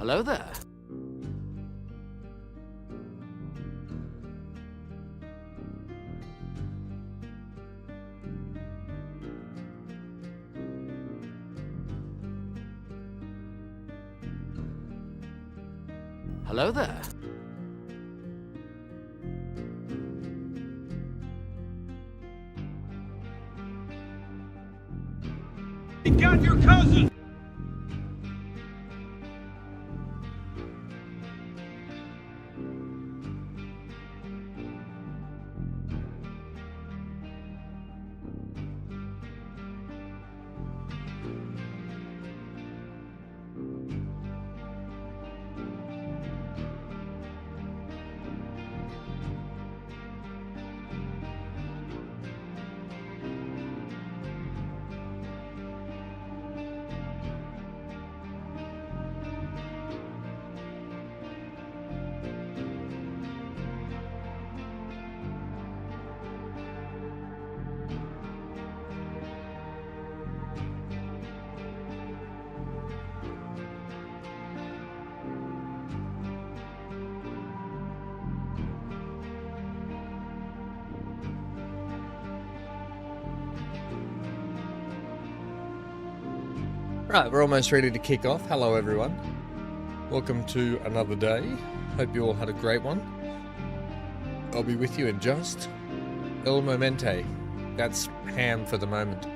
Hello there. Hello there. You got your cousin! Right, we're almost ready to kick off. Hello, everyone. Welcome to another day. Hope you all had a great one. I'll be with you in just il momente. That's ham for the moment.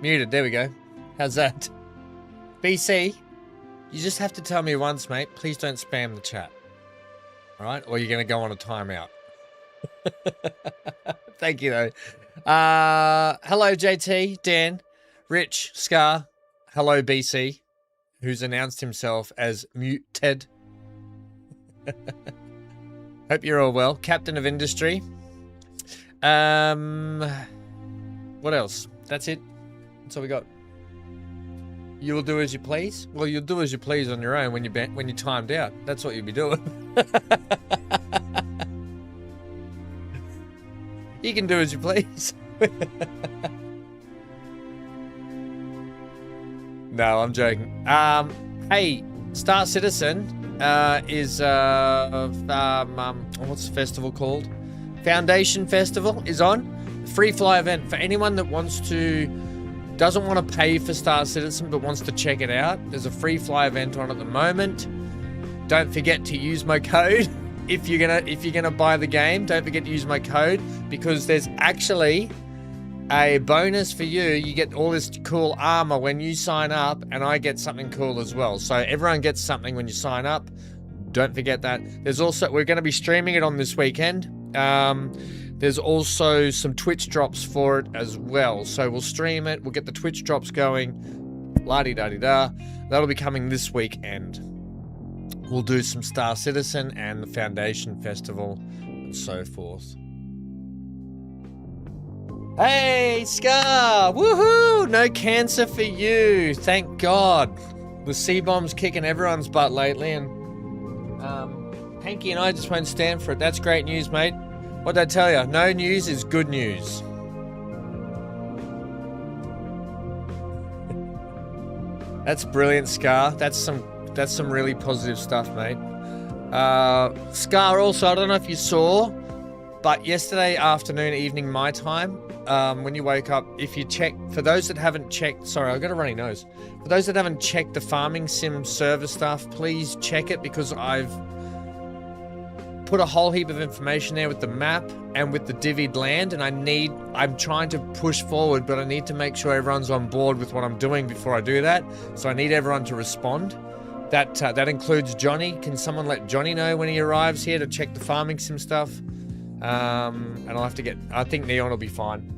Muted, there we go. How's that? BC, you just have to tell me once, mate. Please don't spam the chat. Alright? Or you're going to go on a timeout. Thank you, though. Hello, JT, Dan, Rich, Scar. Hello, BC, who's announced himself as Mute Ted. Hope you're all well. Captain of Industry. What else? That's it. That's all we got. You'll do as you please? Well, you'll do as you please on your own when you're timed out. That's what you'll be doing. You can do as you please. No, I'm joking. Hey, Star Citizen is what's the festival called? Foundation Festival is on. Free fly event for anyone that doesn't want to pay for Star Citizen but wants to check it out. There's a free fly event on at the moment. Don't forget to use my code if you're gonna buy the game, don't forget to use my code, because there's actually a bonus for you. You get all this cool armor when you sign up, and I get something cool as well. So everyone gets something when you sign up. Don't forget that. There's also, we're going to be streaming it on this weekend. There's also some Twitch drops for it as well. So we'll stream it. We'll get the Twitch drops going. La-di-da-di-da. That'll be coming this weekend. We'll do some Star Citizen and the Foundation Festival and so forth. Hey, Scar! Woohoo! No cancer for you. Thank God. The C-bomb's kicking everyone's butt lately, and Hanky and I just won't stand for it. That's great news, mate. What'd I tell you? No news is good news. That's brilliant, Scar. That's some really positive stuff, mate. Scar, also, I don't know if you saw, but yesterday afternoon, evening my time, when you woke up, if you check, for those that haven't checked, sorry, I've got a runny nose. For those that haven't checked the farming sim server stuff, please check it, because I've put a whole heap of information there with the map and with the divvied land, and I'm trying to push forward, but I need to make sure everyone's on board with what I'm doing before I do that. So I need everyone to respond. That includes Johnny. Can someone let Johnny know when he arrives here to check the farming sim stuff? And I'll have to get, I think Neon will be fine.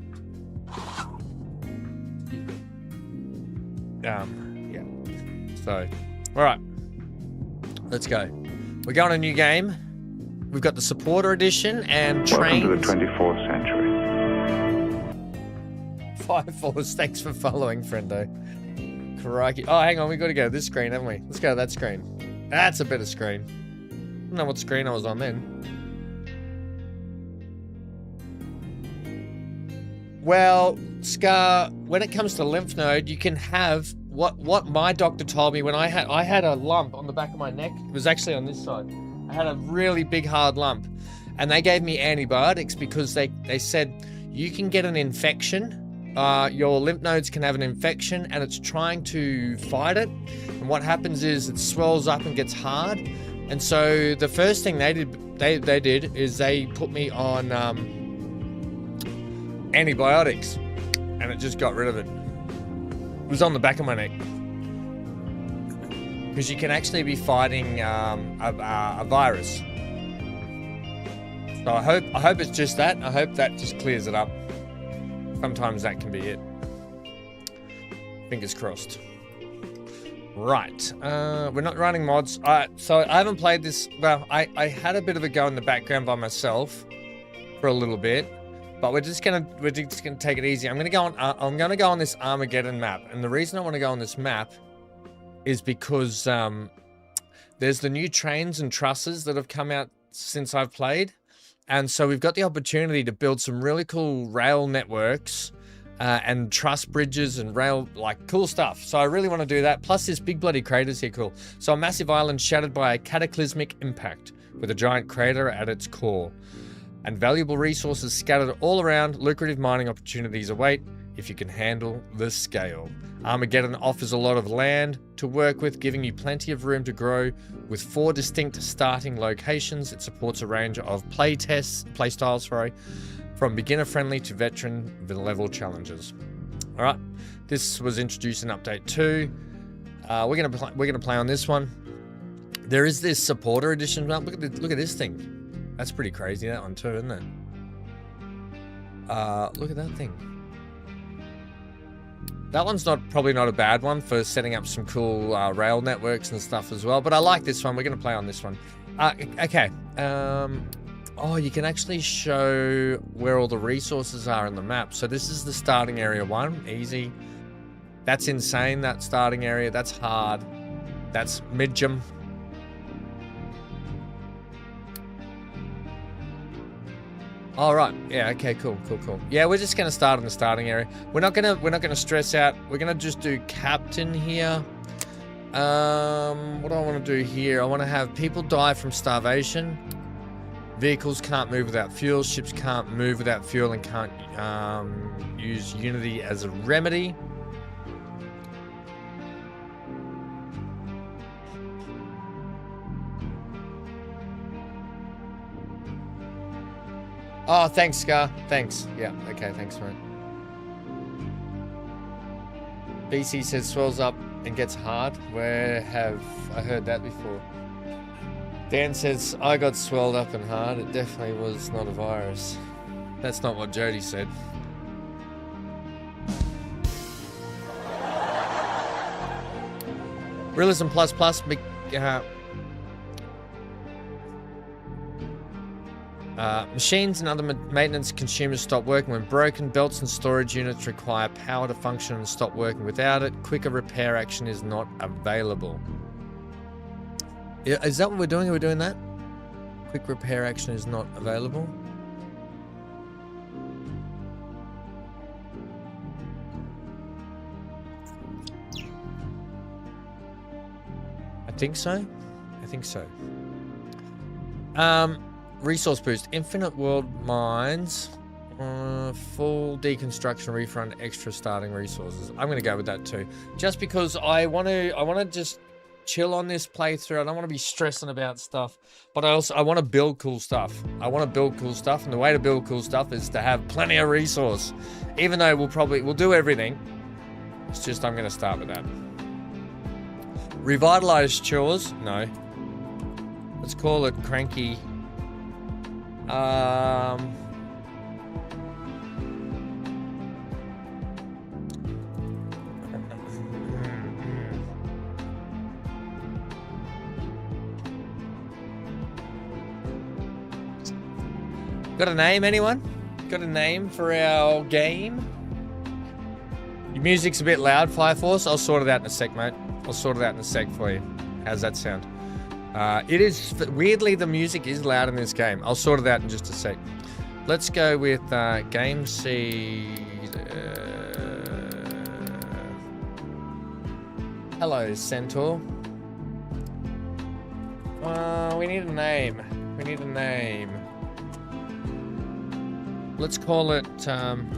Yeah. So, all right, let's go. We're going a new game. We've got the supporter edition and trains. Welcome to the 24th century. 5 Force, thanks for following, friendo. Crikey. Oh, hang on, we got to go to this screen, haven't we? Let's go to that screen. That's a better screen. I don't know what screen I was on then. Well, Scar, when it comes to lymph node, you can have what my doctor told me when I had a lump on the back of my neck. It was actually on this side. I had a really big hard lump, and they gave me antibiotics because they said you can get an infection. Your lymph nodes can have an infection, and it's trying to fight it. And what happens is it swells up and gets hard. And so the first thing they did is they put me on antibiotics, and it just got rid of it. It was on the back of my neck. Because you can actually be fighting a virus. So I hope it's just that. I hope that just clears it up. Sometimes that can be it. Fingers crossed. Right. We're not running mods. So I haven't played this. Well, I had a bit of a go in the background by myself for a little bit. But we're just gonna take it easy. I'm gonna go on this Armageddon map. And the reason I want to go on this map is because there's the new trains and trusses that have come out since I've played. And so we've got the opportunity to build some really cool rail networks and truss bridges and rail, like, cool stuff. So I really want to do that. Plus this big bloody crater's here, cool. So a massive island shattered by a cataclysmic impact with a giant crater at its core. And valuable resources scattered all around. Lucrative mining opportunities await if you can handle the scale. Armageddon offers a lot of land to work with, giving you plenty of room to grow. With 4 distinct starting locations, it supports a range of play styles, from beginner-friendly to veteran-level challenges. All right, this was introduced in Update 2. We're gonna play on this one. There is this supporter edition. Look at this thing. That's pretty crazy, that one too, isn't it? Look at that thing. That one's probably not a bad one for setting up some cool rail networks and stuff as well. But I like this one. We're going to play on this one. Okay. Oh, you can actually show where all the resources are in the map. So this is the starting area 1. Easy. That's insane, that starting area. That's hard. That's medium. All right. Yeah. Okay. Cool. Yeah, we're just gonna start in the starting area. We're not gonna stress out. We're gonna just do captain here. What do I want to do here? I want to have people die from starvation. Vehicles can't move without fuel. Ships can't move without fuel and can't use Unity as a remedy. Oh, thanks, Scar. Thanks. Yeah, okay, thanks, mate. BC says swells up and gets hard. Where have I heard that before? Dan says, I got swelled up and hard. It definitely was not a virus. That's not what Jody said. Realism Plus Plus. Machines and other maintenance consumers stop working when broken. Belts and storage units require power to function and stop working without it. Quicker repair action is not available. Is that what we're doing? Are we doing that? Quick repair action is not available. I think so. I think so. Resource boost. Infinite world mines. Full deconstruction refund. Extra starting resources. I'm going to go with that too. Just because I want to just chill on this playthrough. I don't want to be stressing about stuff. But I want to build cool stuff. I want to build cool stuff. And the way to build cool stuff is to have plenty of resource. Even though we'll do everything. It's just I'm going to start with that. Revitalize chores. No. Let's call it cranky. Got a name, anyone? Got a name for our game? Your music's a bit loud, Fire Force. I'll sort it out in a sec, mate. I'll sort it out in a sec for you. How's that sound? It is, weirdly, the music is loud in this game. I'll sort it out in just a sec. Let's go with game seed. Hello, Centaur. We need a name. We need a name. Let's call it, hang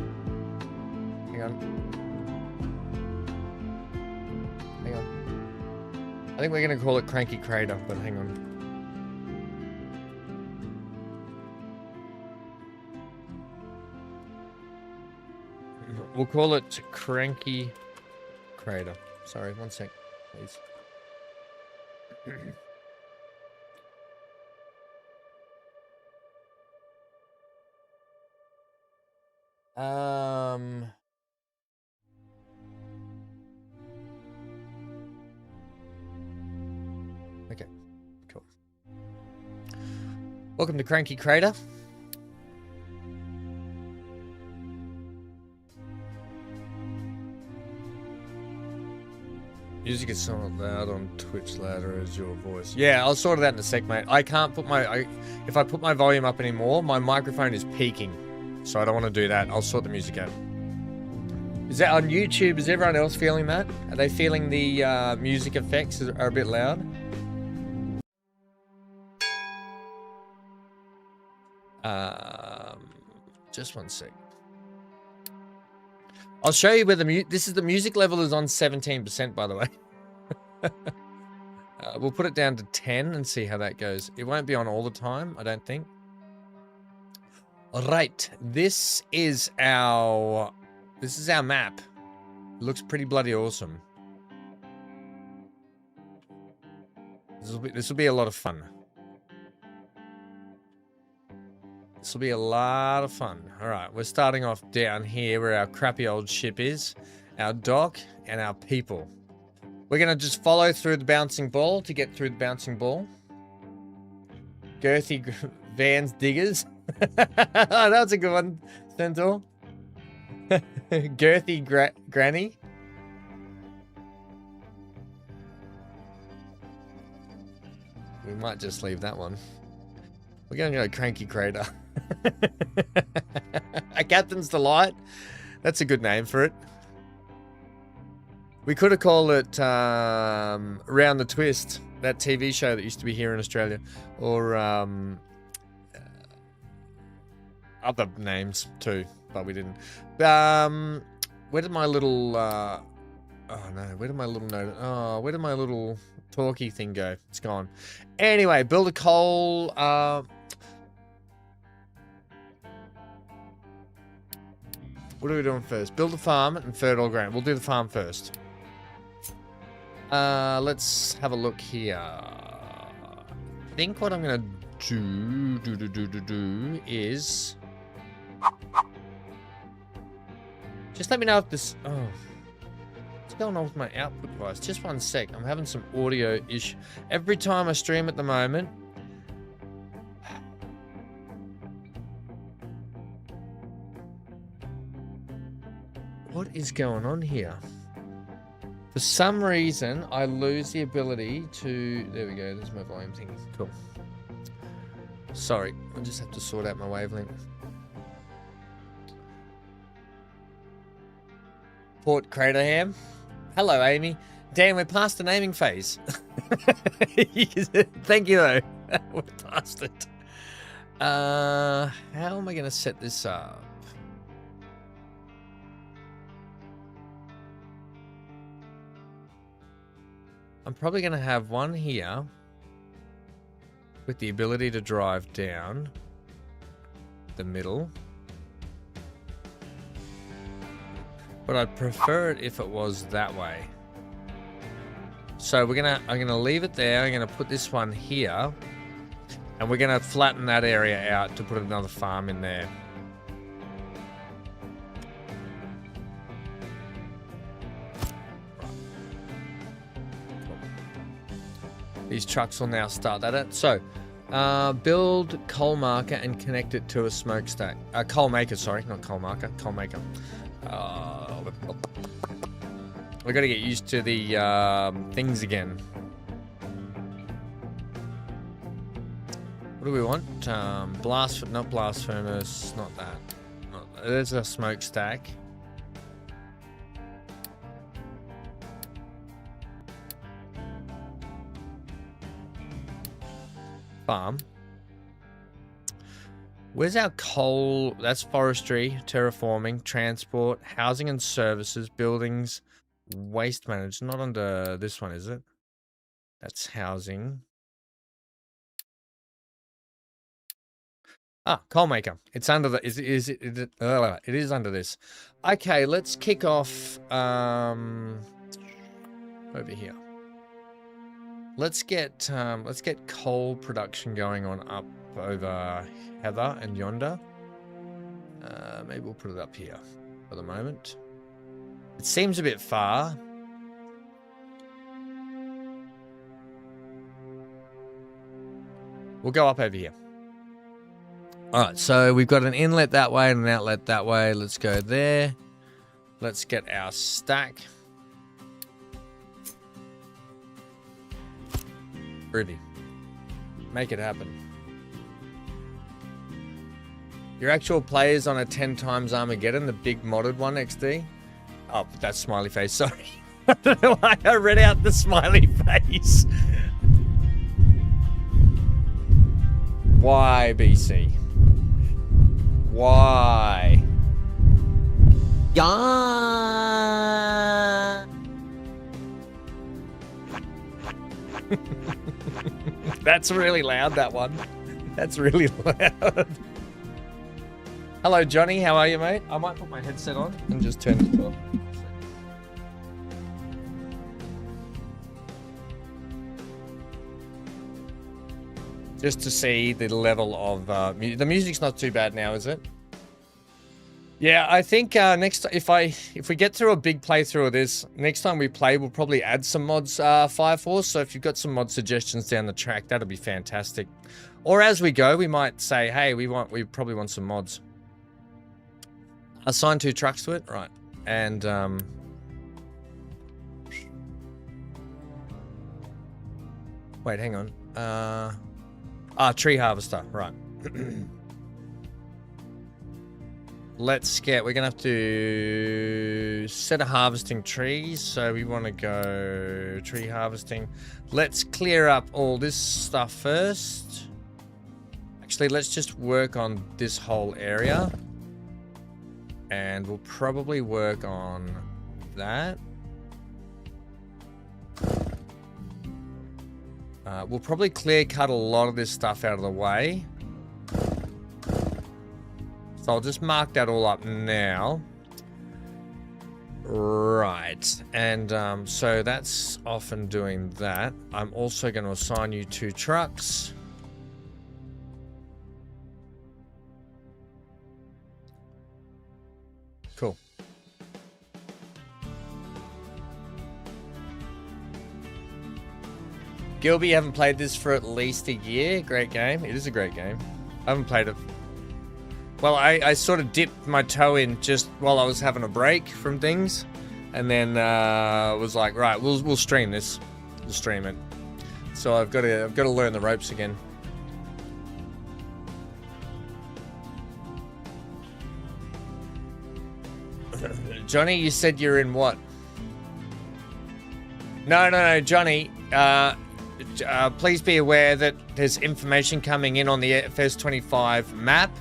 on. Hang on. I think we're going to call it Cranky Crater, but hang on. We'll call it Cranky Crater. Sorry, one sec, please. Okay, cool. Welcome to Cranky Crater. Music is somewhat loud on Twitch louder as your voice. Yeah, I'll sort it out in a sec, mate. I can't put if I put my volume up anymore, my microphone is peaking. So I don't want to do that. I'll sort the music out. Is that on YouTube? Is everyone else feeling that? Are they feeling the music effects are a bit loud? Just one sec. I'll show you where the music level is on 17%, by the way. We'll put it down to 10 and see how that goes. It won't be on all the time, I don't think. All right, this is our map. It looks pretty bloody awesome. This will be a lot of fun. This will be a lot of fun. All right, we're starting off down here where our crappy old ship is, our dock, and our people. We're going to just follow through the bouncing ball to get through the bouncing ball. Girthy Vans Diggers. Oh, that was a good one, Centaur. Girthy Granny. We might just leave that one. We're going to go Cranky Crater. A Captain's Delight. That's a good name for it. We could have called it Round the Twist, that TV show that used to be here in Australia. Or other names too, but we didn't. Where did my little... oh no, where did my little note... Oh, where did my little talkie thing go? It's gone. Anyway, build a coal... What are we doing first? Build a farm and fertile ground. We'll do the farm first. Let's have a look here. I think what I'm gonna do is just let me know if this. Oh, what's going on with my output device? Just one sec. I'm having some audio issue every time I stream at the moment. What is going on here? For some reason, I lose the ability to... There we go. There's my volume thing. Cool. Sorry. I just have to sort out my wavelength. Port Craterham. Hello, Amy. Damn, we're past the naming phase. Thank you, though. We're past it. How am I going to set this up? I'm probably going to have one here with the ability to drive down the middle. But I'd prefer it if it was that way. So I'm gonna leave it there. I'm gonna put this one here, and we're gonna flatten that area out to put another farm in there. These trucks will now start that. So, build coal marker and connect it to a smokestack. Coal maker, sorry, not coal marker, coal maker. We've got to get used to the things again. What do we want? Not blast furnace, not that. There's a smokestack. Farm. Where's our coal? That's forestry, terraforming, transport, housing and services, buildings, waste management. Not under this one, is it? That's housing. Ah, coal maker. It's under the. It is under this. Okay, let's kick off over here. Let's get coal production going on up over Heather and yonder. Maybe we'll put it up here for the moment. It seems a bit far. We'll go up over here. Alright, so we've got an inlet that way and an outlet that way. Let's go there. Let's get our stack. Groovy. Make it happen. Your actual player's on a 10 times Armageddon, the big modded one, XD. Oh, that's smiley face, sorry. I don't know why I read out the smiley face. Why, BC? Why? Yeah. That's really loud, that one. That's really loud. Hello, Johnny. How are you, mate? I might put my headset on and just turn it off. Just to see the level of the music's not too bad now, is it? Yeah, I think next if we get through a big playthrough of this, next time we play, we'll probably add some mods, Fire Force. So if you've got some mod suggestions down the track, that'll be fantastic. Or as we go, we might say, hey, we probably want some mods. Assign 2 trucks to it, right? And wait, hang on. Tree harvester, right? We're gonna have to set a harvesting trees. So we want to go tree harvesting. Let's clear up all this stuff first. Actually, let's just work on this whole area. And we'll probably work on that. We'll probably clear cut a lot of this stuff out of the way. So I'll just mark that all up now. Right, and so that's off and doing that. I'm also going to assign you 2 trucks. Cool. Gilby, you haven't played this for at least a year. Great game. It is a great game. I haven't played it. Well, I sort of dipped my toe in just while I was having a break from things, and then was like, right, we'll stream this. We'll stream it. So I've got to learn the ropes again. Johnny, you said you're in what? No, Johnny. Please be aware that there's information coming in on the FS25 map.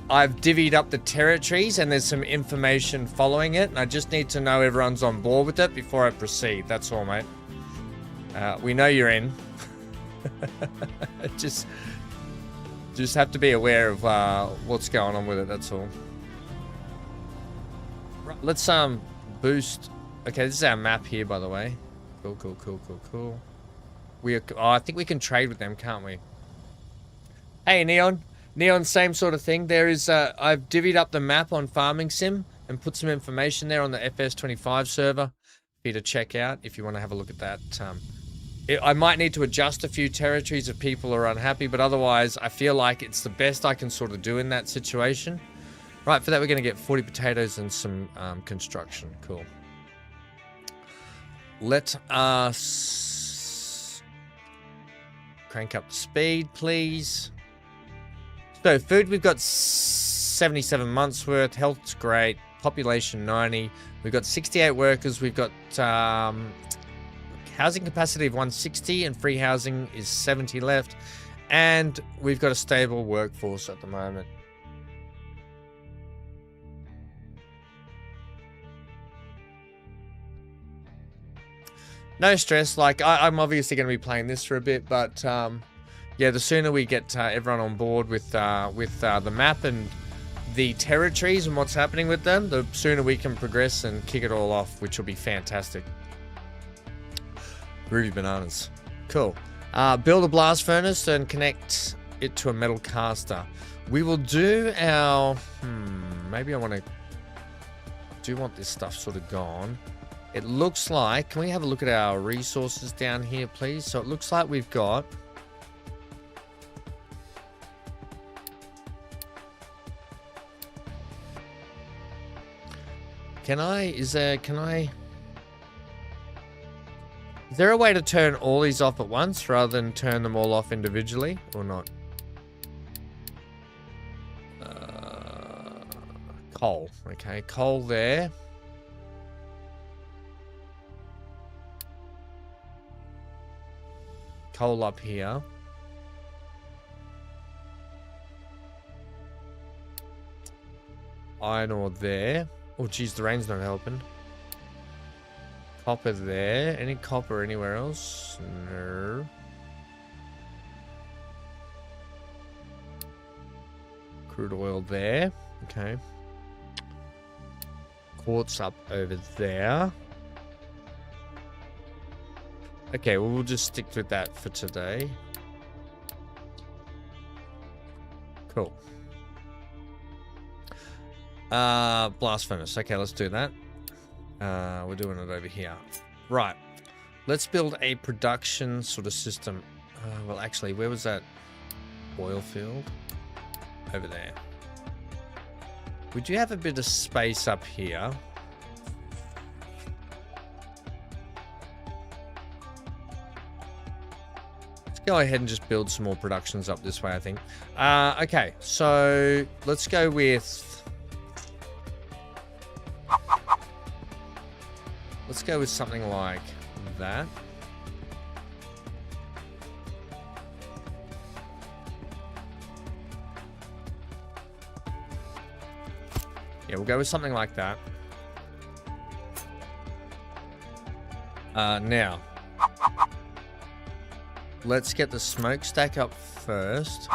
I've divvied up the territories and there's some information following it. And I just need to know everyone's on board with it before I proceed. That's all, mate. We know you're in. just have to be aware of what's going on with it. That's all. Right, let's boost. Okay, this is our map here, by the way. Cool. I think we can trade with them, can't we? Hey, Neon, same sort of thing. There is, I've divvied up the map on Farming Sim and put some information there on the FS25 server for you to check out if you want to have a look at that. I might need to adjust a few territories if people are unhappy, but otherwise I feel like it's the best I can sort of do in that situation. Right, for that we're going to get 40 potatoes and some construction. Cool. Let us crank up the speed, please. So food, we've got 77 months worth. Health's great. Population 90. We've got 68 workers. We've got housing capacity of 160 and free housing is 70 left. And we've got a stable workforce at the moment. No stress. Like, I'm obviously going to be playing this for a bit, but yeah, the sooner we get everyone on board with the map and the territories and what's happening with them, the sooner we can progress and kick it all off, which will be fantastic. Groovy bananas. Cool. Build a blast furnace and connect it to a metal caster. We will do our... maybe I do want this stuff sort of gone. It looks like... Can we have a look at our resources down here, please? So it looks like we've got... Is there a way to turn all these off at once rather than turn them all off individually or not? Coal. Okay, coal there. Coal up here. Iron ore there. Oh, geez, the rain's not helping. Copper there. Any copper anywhere else? No. Crude oil there. Okay. Quartz up over there. Okay, well, we'll just stick with that for today. Cool. Blast furnace. Okay, let's do that. We're doing it over here. Right. Let's build a production sort of system. Well, actually, where was that oil field? Over there. We do have a bit of space up here. Let's go ahead and just build some more productions up this way, I think. Okay, so let's go with... Let's go with something like that. Yeah, we'll go with something like that. Now, let's get the smokestack up first.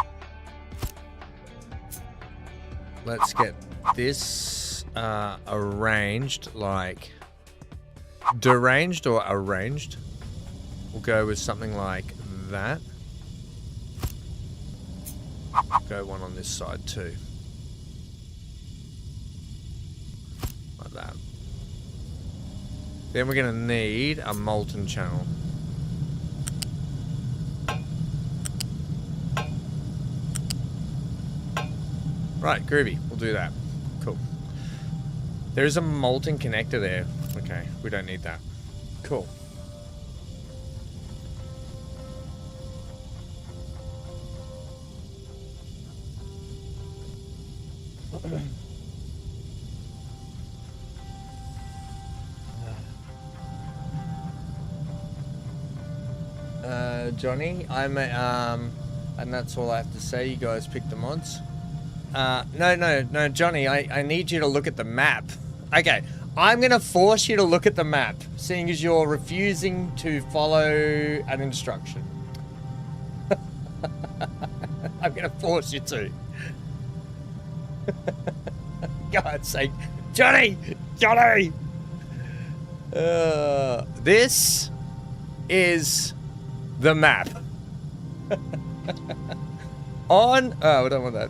Let's get this arranged, like deranged or arranged. We'll go with something like that. Go one on this side too. Like that. Then we're going to need a molten channel. Right, groovy. We'll do that. Cool. There's a molten connector there. Okay, we don't need that. Cool. Johnny, and that's all I have to say. You guys pick the mods. No, Johnny, I need you to look at the map. Okay, I'm gonna force you to look at the map, seeing as you're refusing to follow an instruction. I'm gonna force you to. God's sake. Johnny! This is the map. Oh, we don't want that.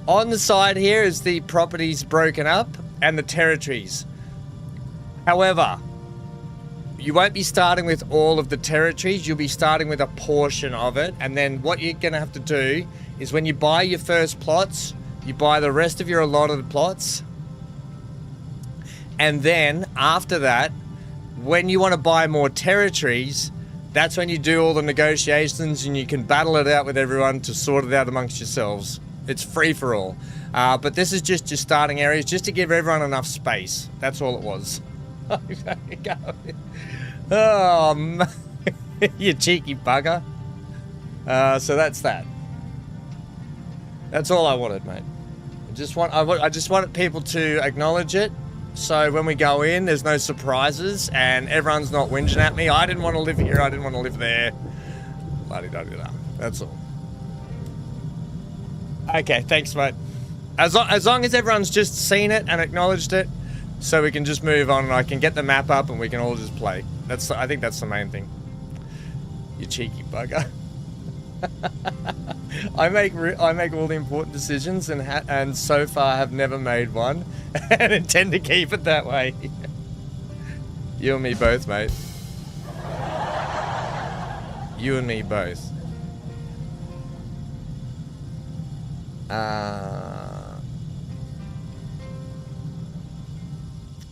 On the side here is the properties broken up and the territories. However, you won't be starting with all of the territories. You'll be starting with a portion of it. And then what you're going to have to do is when you buy your first plots, you buy the rest of your allotted plots. And then after that, when you want to buy more territories, that's when you do all the negotiations and you can battle it out with everyone to sort it out amongst yourselves. It's free for all. But this is just your starting areas, just to give everyone enough space. That's all it was. Oh, man. You cheeky bugger. So that's that. That's all I wanted, mate. I just wanted people to acknowledge it. So when we go in, there's no surprises and everyone's not whinging at me. I didn't want to live here. I didn't want to live there. La-di-da-di-da. That's all. Okay, thanks, mate. As long as everyone's just seen it and acknowledged it, so we can just move on and I can get the map up and we can all just play. I think that's the main thing. You cheeky bugger. I make all the important decisions and so far have never made one and intend to keep it that way. You and me both, mate. You and me both.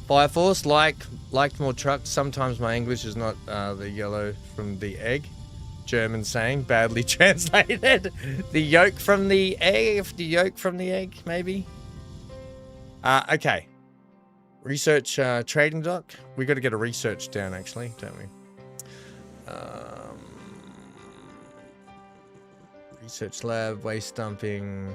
Fire Force, liked more trucks. Sometimes my English is not the yellow from the egg. German saying, badly translated. The yolk from the egg, maybe. Okay. Research trading dock. We got to get a research down, actually, don't we? Research lab, waste dumping.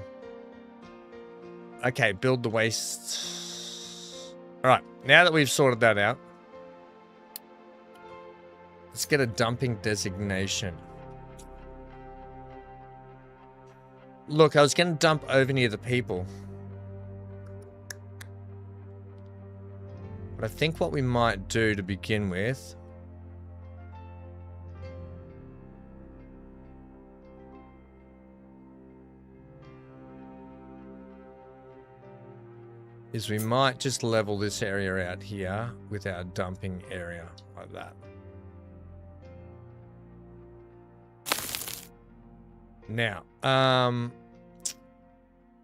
Okay, build the waste. All right, now that we've sorted that out, let's get a dumping designation. Look, I was going to dump over near the people. But I think what we might do to begin with is we might just level this area out here with our dumping area like that. Now, I'm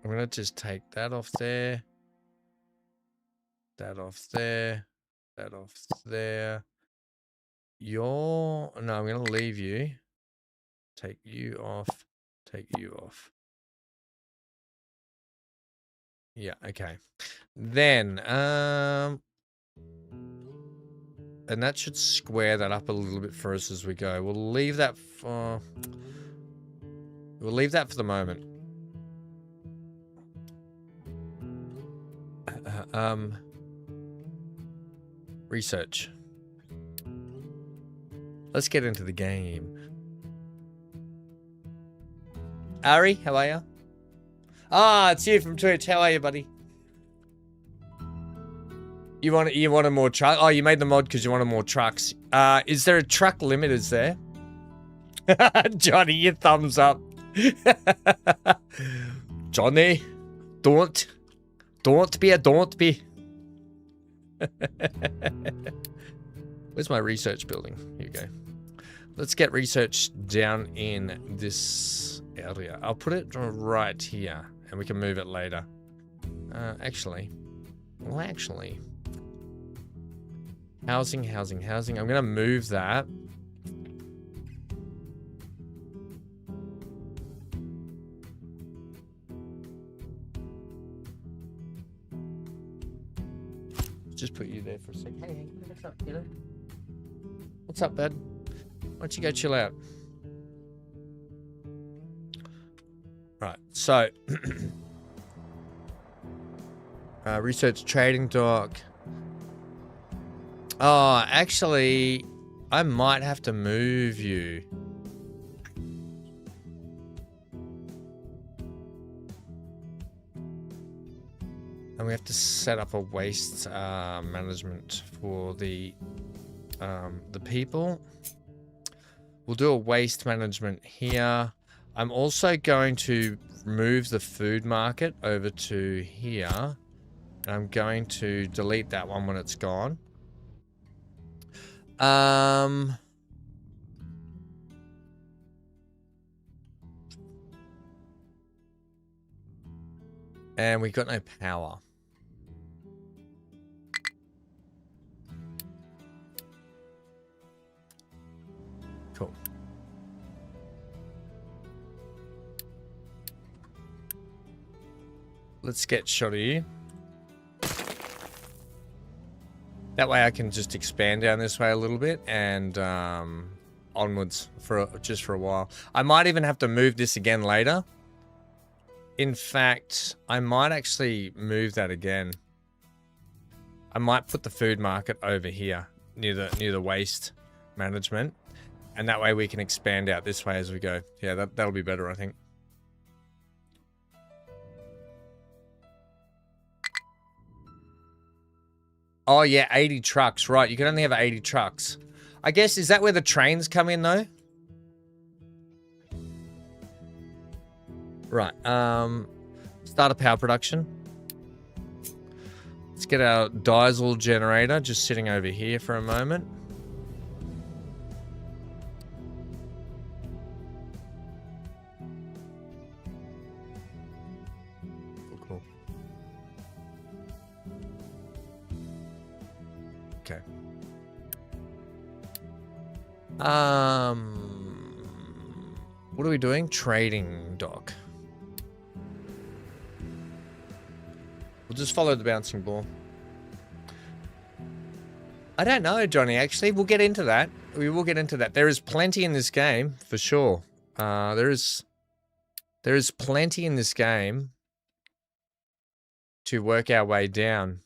gonna just take that off there, that off there, that off there. No, I'm gonna leave you. Take you off, take you off. Yeah, okay. Then, and that should square that up a little bit for us as we go. We'll leave that for the moment. Research. Let's get into the game. Ari, how are you? Ah, it's you from Twitch. How are you, buddy? You wanted more truck? Oh, you made the mod because you wanted more trucks. Is there a truck limit? Is there? Johnny, your thumbs up. Johnny, don't be. Where's my research building? Here you go. Let's get research down in this area. I'll put it right here, and we can move it later. Actually. Housing. I'm gonna move that. Just put you there for a sec. Hey, what's up, kiddo? What's up, bud? Why don't you go chill out? Right, so research trading dock. Oh, actually, I might have to move you. And we have to set up a waste management for the people. We'll do a waste management here. I'm also going to move the food market over to here. And I'm going to delete that one when it's gone. And we've got no power. Cool. Let's get shot of you. That way I can just expand down this way a little bit and onwards just for a while. I might even have to move this again later. In fact, I might actually move that again. I might put the food market over here near the waste management, and that way we can expand out this way as we go. Yeah, that'll be better, I think. Oh yeah, 80 trucks, right? You can only have 80 trucks. I guess, is that where the trains come in though? Right, start a power production. Let's get our diesel generator just sitting over here for a moment. Cool. Okay. What are we doing? Trading dock. We'll just follow the bouncing ball. I don't know, Johnny, actually. We'll get into that. We will get into that. There is plenty in this game, for sure. There is plenty in this game to work our way down.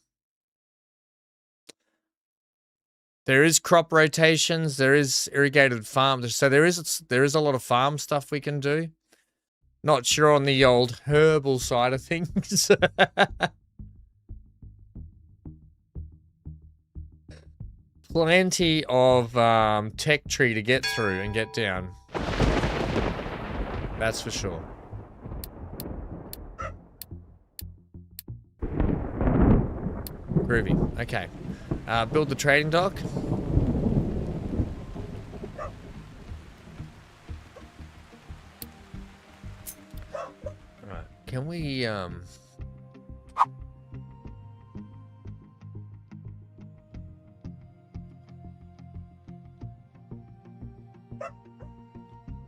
There is crop rotations. There is irrigated farms. So there is a lot of farm stuff we can do. Not sure on the old herbal side of things. Plenty of tech tree to get through and get down. That's for sure. Groovy. Okay. Build the trading dock. Alright. Can we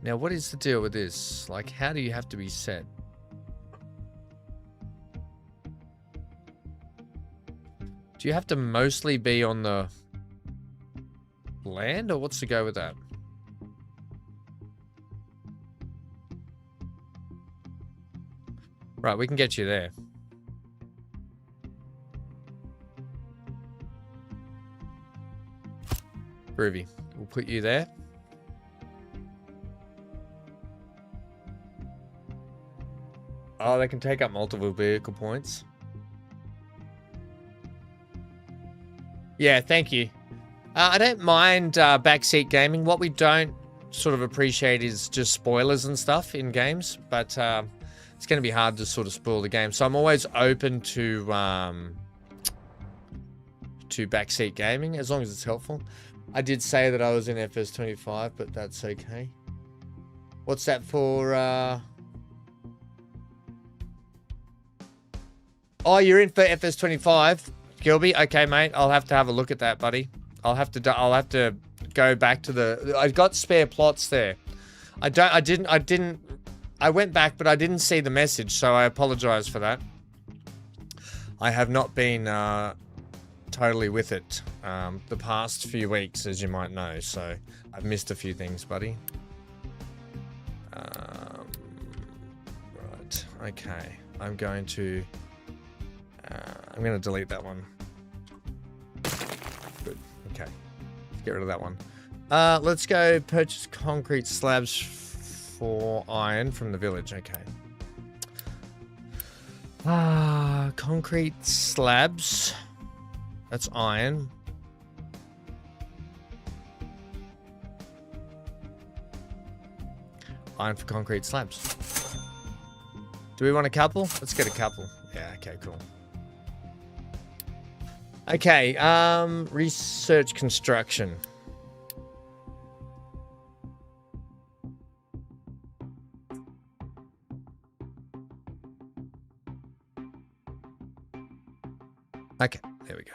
Now, what is the deal with this? Like, how do you have to be set? Do you have to mostly be on the land, or what's the go with that? Right, we can get you there. Groovy. We'll put you there. Oh, they can take up multiple vehicle points. Yeah, thank you. I don't mind backseat gaming. What we don't sort of appreciate is just spoilers and stuff in games, but it's going to be hard to sort of spoil the game. So I'm always open to backseat gaming as long as it's helpful. I did say that I was in FS25, but that's okay. What's that for? Oh, you're in for FS25, Gilby. Okay, mate. I'll have to have a look at that, buddy. I'll have to go back to the. I've got spare plots there. I went back, but I didn't see the message, so I apologize for that. I have not been totally with it the past few weeks, as you might know, so I've missed a few things, buddy. Right. Okay. I'm going to delete that one. Good. Okay. Let's get rid of that one. Let's go purchase concrete slabs for iron from the village. Okay. Concrete slabs. That's iron. Iron for concrete slabs. Do we want a couple? Let's get a couple. Yeah, okay, cool. Okay, research construction. Okay, there we go.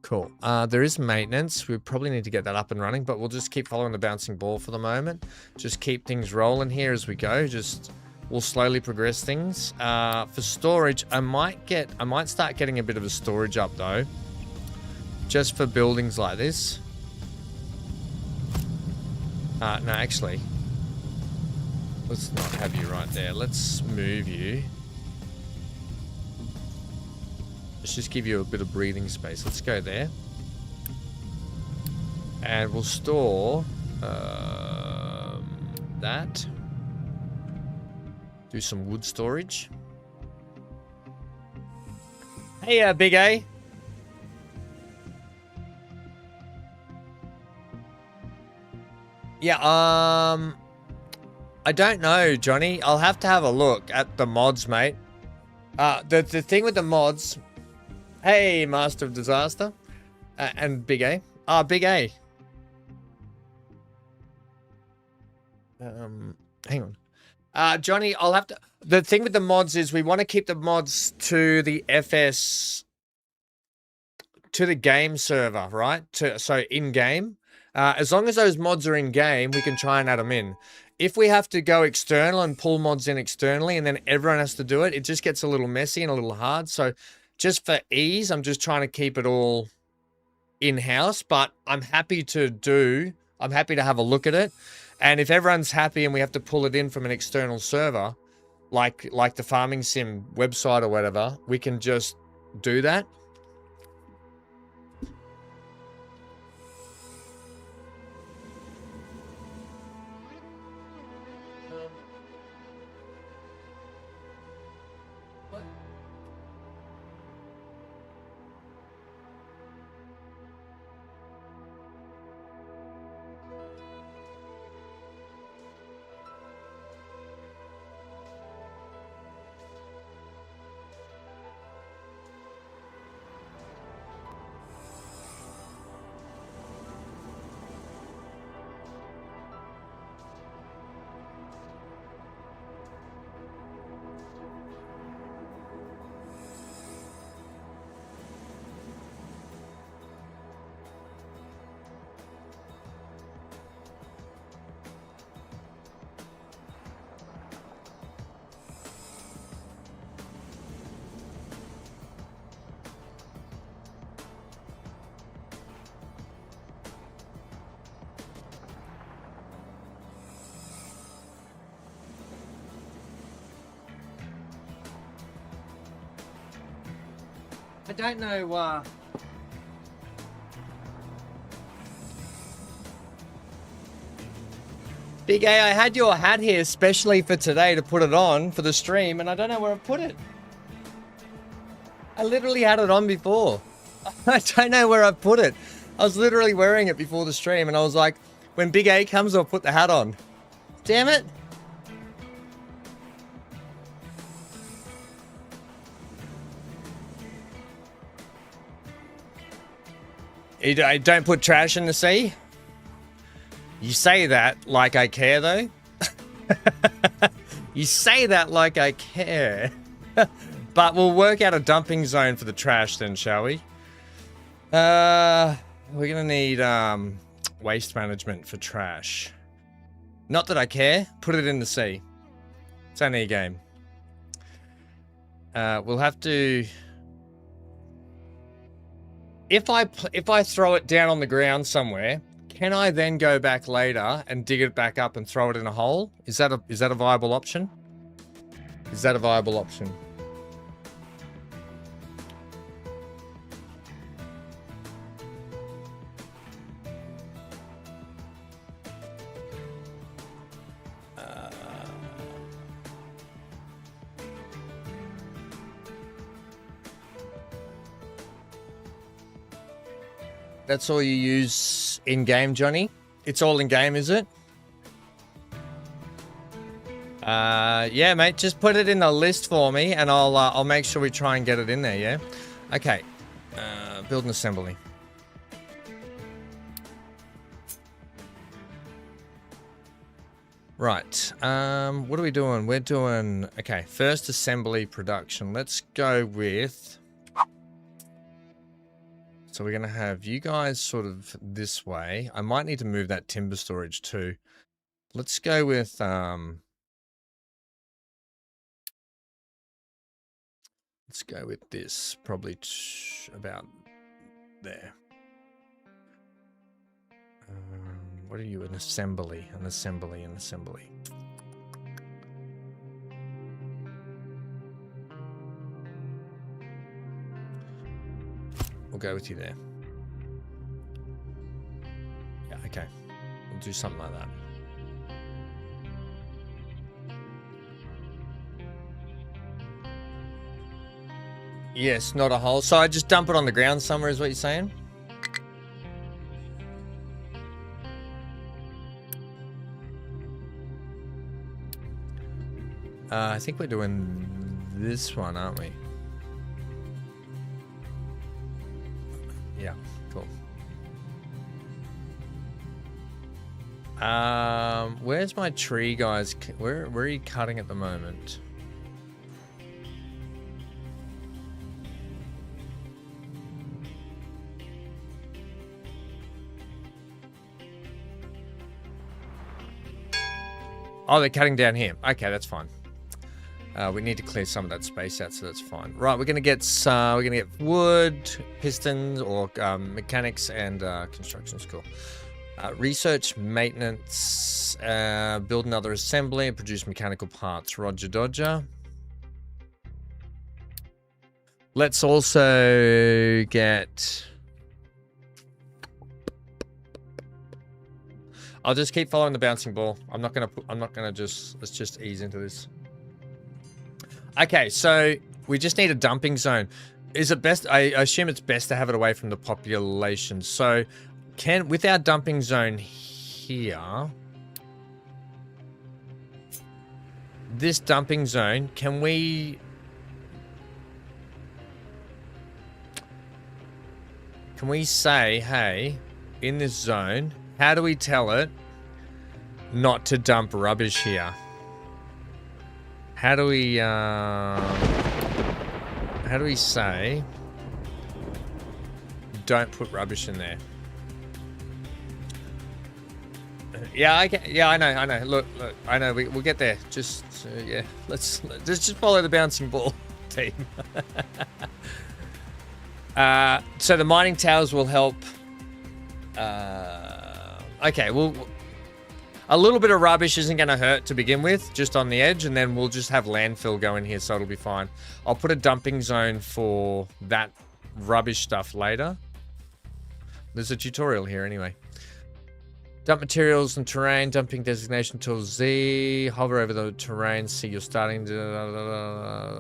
Cool. There is maintenance. We probably need to get that up and running, but we'll just keep following the bouncing ball for the moment. Just keep things rolling here as we go. We'll slowly progress things. For storage, I might start getting a bit of a storage up though, just for buildings like this. No, actually, let's not have you right there. Let's move you. Let's just give you a bit of breathing space. Let's go there. And we'll store that. Do some wood storage. Hey, Big A. Yeah, I don't know, Johnny. I'll have to have a look at the mods, mate. The thing with the mods... Hey, Master of Disaster. And Big A. Big A. Hang on. Johnny, I'll have to... The thing with the mods is we want to keep the mods to the FS... to the game server, right? So in-game. As long as those mods are in-game, we can try and add them in. If we have to go external and pull mods in externally and then everyone has to do it, it just gets a little messy and a little hard. So just for ease, I'm just trying to keep it all in-house, but I'm happy to have a look at it. And if everyone's happy and we have to pull it in from an external server, like the Farming Sim website or whatever, we can just do that. I don't know, Big A, I had your hat here especially for today to put it on for the stream, and I don't know where I put it. I literally had it on before. I don't know where I put it. I was literally wearing it before the stream, and I was like, when Big A comes, I'll put the hat on. Damn it. You don't put trash in the sea? You say that like I care, though. You say that like I care. But we'll work out a dumping zone for the trash then, shall we? We're gonna need waste management for trash. Not that I care. Put it in the sea. It's only a game. We'll have to. If I throw it down on the ground somewhere, can I then go back later and dig it back up and throw it in a hole? Is that a viable option? Is that a viable option? That's all you use in-game, Johnny? It's all in-game, is it? Yeah, mate, just put it in the list for me, and I'll make sure we try and get it in there, yeah? Okay. Build an assembly. Right. What are we doing? We're doing... Okay, first assembly production. Let's go with... So we're going to have you guys sort of this way. I might need to move that timber storage too. Let's go with let's go with this, probably about there. What are you? An assembly, an assembly, an assembly. We'll go with you there. Yeah, okay. We'll do something like that. Yes, not a hole. So I just dump it on the ground somewhere is what you're saying? I think we're doing this one, aren't we? Yeah, cool. Where's my tree, guys? Where are you cutting at the moment? Oh, they're cutting down here. Okay, that's fine. We need to clear some of that space out, so that's fine. Right, we're gonna get wood, pistons, or mechanics and construction school. Research, maintenance, build another assembly, and produce mechanical parts. Roger, Dodger. Let's also get. I'll just keep following the bouncing ball. I'm not gonna just. Let's just ease into this. Okay, so we just need a dumping zone. Is it best? I assume it's best to have it away from the population. So, with our dumping zone here, this dumping zone, can we say, hey, in this zone, how do we tell it not to dump rubbish here? How do we say don't put rubbish in there? Yeah, I know. Look, I know. We'll get there. Just yeah, let's just follow the bouncing ball, team. So the mining towers will help. Okay, well. A little bit of rubbish isn't going to hurt to begin with, just on the edge, and then we'll just have landfill go in here, so it'll be fine. I'll put a dumping zone for that rubbish stuff later. There's a tutorial here anyway. Dump materials and terrain, dumping designation tool Z, hover over the terrain, see you're starting to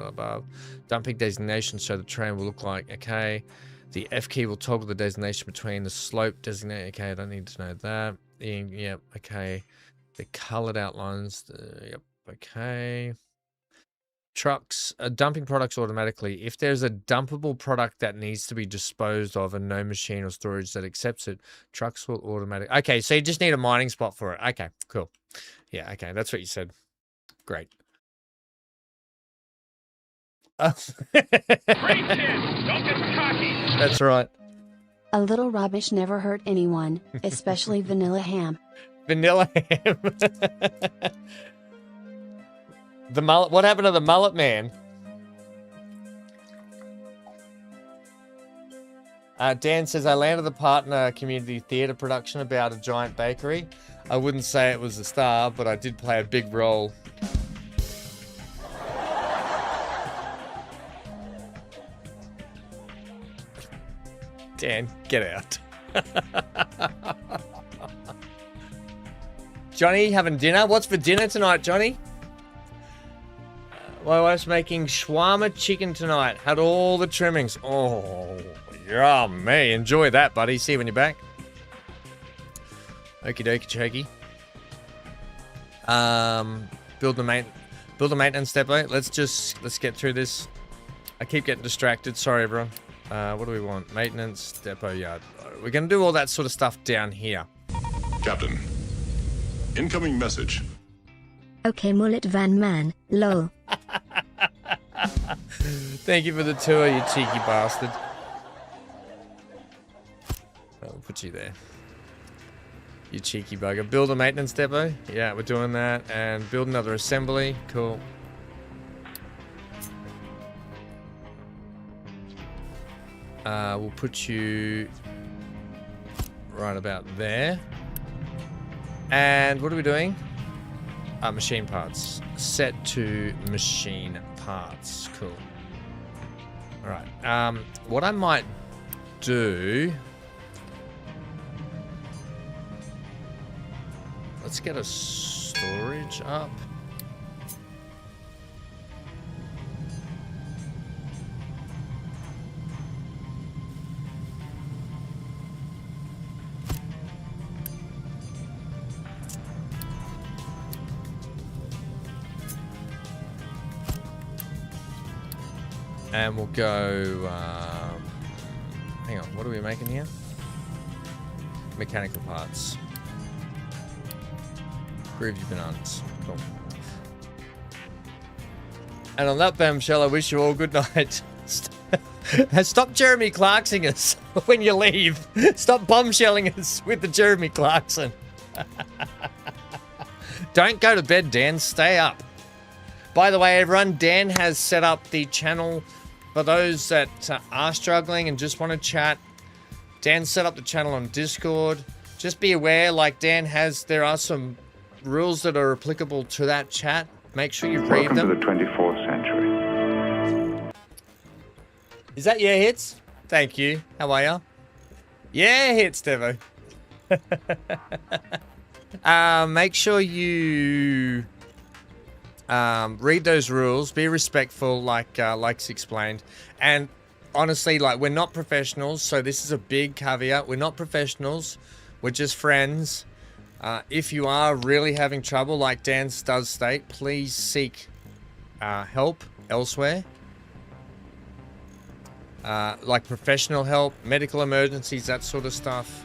above. Dumping designation, so the terrain will look like, okay. The F key will toggle the designation between the slope designate. Okay, I don't need to know that. Yep, okay. The colored outlines. Yep, okay. Trucks, dumping products automatically. If there's a dumpable product that needs to be disposed of and no machine or storage that accepts it, trucks will automatically. Okay, so you just need a mining spot for it. Okay, cool. Yeah, okay, that's what you said. Great. Great kid. Don't get cocky. That's right. A little rubbish never hurt anyone, especially vanilla ham. Vanilla ham. The mullet. What happened to the mullet man? Dan says, I landed the partner community theatre production about a giant bakery. I wouldn't say it was a star, but I did play a big role. Dan, get out. Johnny, having dinner? What's for dinner tonight, Johnny? My wife's making shawarma chicken tonight. Had all the trimmings. Oh, yummy. Enjoy that, buddy. See you when you're back. Okie dokie chokie. Build the maintenance depot. Let's get through this. I keep getting distracted. Sorry, everyone. What do we want? Maintenance depot yard. We're gonna do all that sort of stuff down here. Captain, incoming message. Okay, mullet van man, lol. Thank you for the tour, you cheeky bastard. I'll put you there. You cheeky bugger. Build a maintenance depot. Yeah, we're doing that. And build another assembly. Cool. We'll put you right about there. And what are we doing? Machine parts. Set to machine parts. Cool. Alright. What I might do... Let's get a storage up. And we'll go, hang on, what are we making here? Mechanical parts. Groovy bananas. Cool. And on that bombshell, I wish you all good night. Stop Jeremy Clarksing us when you leave. Stop bombshelling us with the Jeremy Clarkson. Don't go to bed, Dan. Stay up. By the way, everyone, Dan has set up the channel for those that are struggling and just want to chat. Dan set up the channel on Discord. Just be aware, like Dan has, there are some rules that are applicable to that chat. Make sure you read them. Welcome to the 24th century. Is that your hits? Thank you. How are ya? Yeah, hits, Devo. Make sure you read those rules. Be respectful, like's explained. And honestly, like, we're not professionals, so this is a big caveat. We're not professionals. We're just friends. If you are really having trouble, like Dan does state, please seek help elsewhere. Like professional help, medical emergencies, that sort of stuff,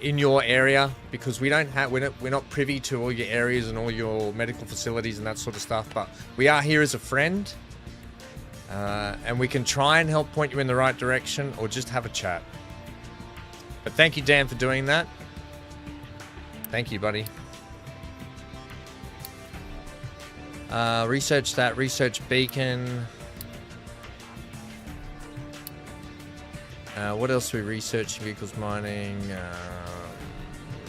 in your area, because we don't have, we're not privy to all your areas and all your medical facilities and that sort of stuff. But we are here as a friend, and we can try and help point you in the right direction or just have a chat. But thank you, Dan, for doing that. Thank you, buddy. Research that. Research beacon. What else are we researching? Vehicles mining.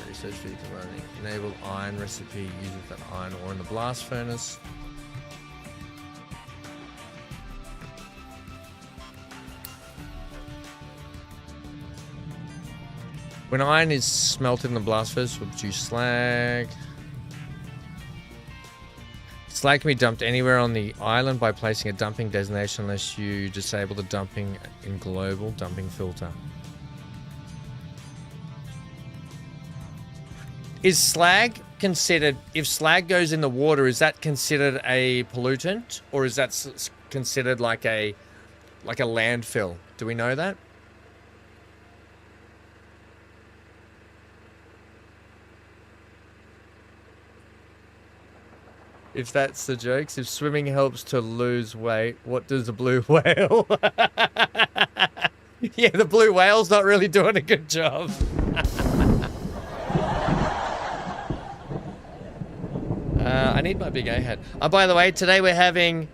Research vehicle mining. Enable iron recipe. Use that iron ore in the blast furnace. When iron is smelted in the blast furnace, we'll produce slag. Slag can be dumped anywhere on the island by placing a dumping designation unless you disable the dumping in global dumping filter. Is slag considered, if slag goes in the water, is that considered a pollutant, or is that considered like a landfill? Do we know that? If that's the jokes, if swimming helps to lose weight, what does a blue whale? Yeah, the blue whale's not really doing a good job. I need my big A hat. Oh, by the way, today we're having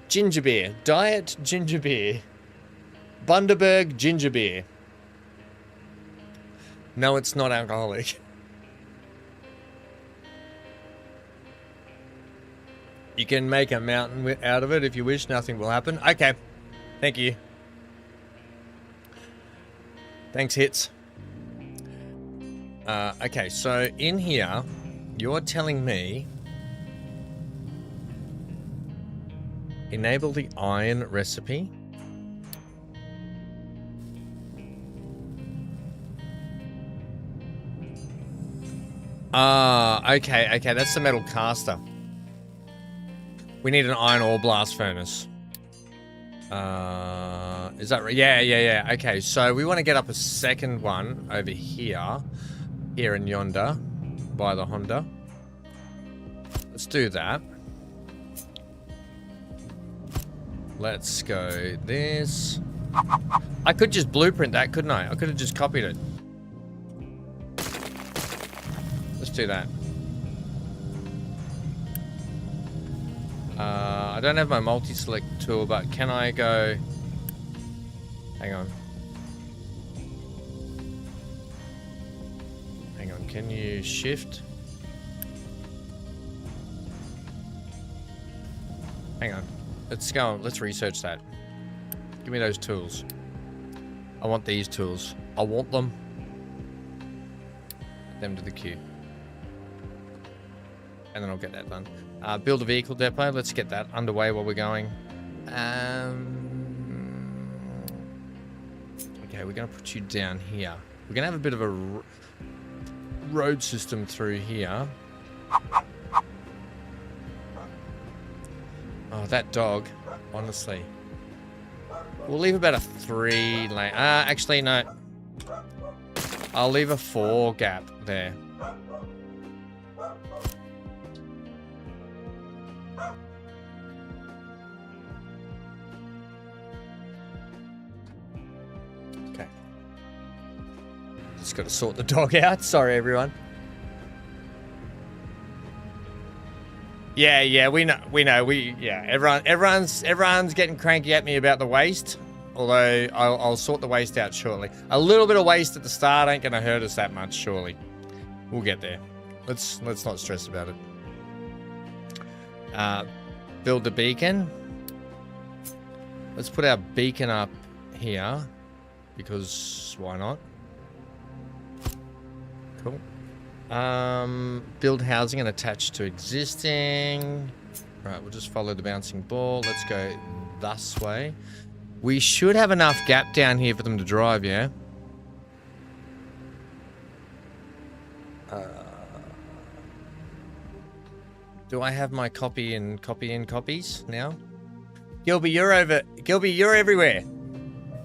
ginger beer. Diet ginger beer. Bundaberg ginger beer. No, it's not alcoholic. You can make a mountain out of it if you wish. Nothing will happen. Okay. Thank you. Thanks, Hits. Okay, so in here, you're telling me enable the iron recipe. Okay, that's the metal caster. We need an iron ore blast furnace. Is that right? Yeah. Okay, so we want to get up a second one over here. Here and yonder. By the Honda. Let's do that. Let's go this. I could just blueprint that, couldn't I? I could have just copied it. Let's do that. I don't have my multi-select tool, but can I go... Hang on. Hang on, can you shift? Hang on. Let's go, let's research that. Give me those tools. I want these tools. I want them. Add them to the queue. And then I'll get that done. Build a vehicle depot. Let's get that underway while we're going. Okay, we're going to put you down here. We're going to have a bit of a road system through here. Oh, that dog. Honestly. We'll leave about a 3 lane. Actually, no. I'll leave a 4 gap there. Just got to sort the dog out. Sorry, everyone. Yeah, we know. Everyone's getting cranky at me about the waste. Although I'll sort the waste out shortly. A little bit of waste at the start ain't gonna hurt us that much, surely. We'll get there. Let's not stress about it. Build the beacon. Let's put our beacon up here because why not? Cool. Build housing and attach to existing. Right, we'll just follow the bouncing ball. Let's go this way. We should have enough gap down here for them to drive, yeah? Do I have my copy in copies now? Gilby, you're everywhere.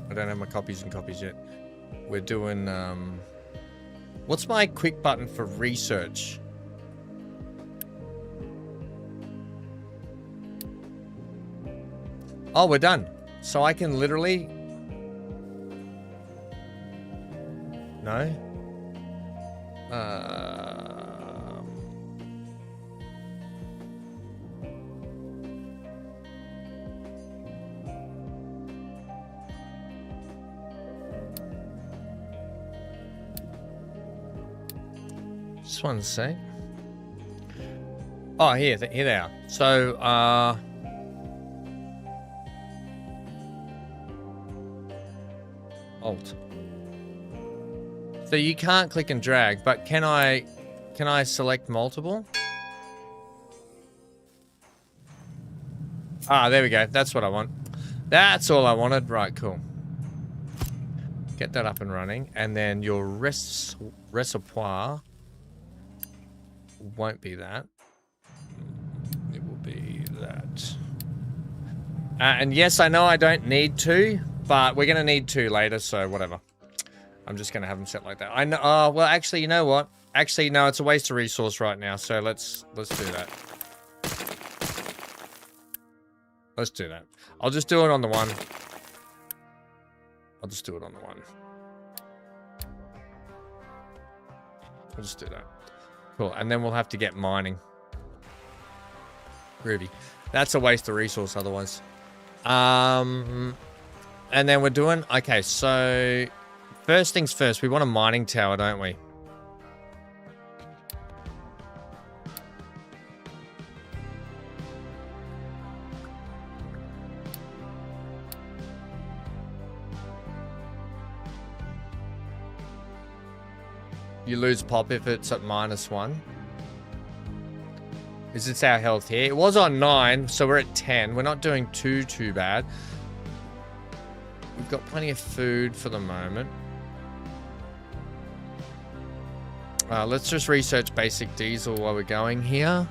I don't have my copies in copies yet. We're doing, what's my quick button for research? Oh, we're done. So I can literally... No? Just one sec. Oh, here they are. So, Alt. So you can't click and drag, but can I select multiple? Ah, there we go. That's what I want. That's all I wanted. Right, cool. Get that up and running. And then your reservoir won't be that. It will be that. And yes, I know I don't need to, but we're going to need to later, so whatever. I'm just going to have them set like that. I know. Oh, well, actually, you know what? Actually, no, it's a waste of resource right now, so let's do that. Let's do that. I'll just do it on the one. I'll just do it on the one. We'll just do that. Cool. And then we'll have to get mining. Groovy. That's a waste of resource otherwise. And then we're doing... Okay, so... First things first. We want a mining tower, don't we? You lose pop if it's at -1. Is this our health here? It was on 9, so we're at 10. We're not doing too bad. We've got plenty of food for the moment. Let's just research basic diesel while we're going here.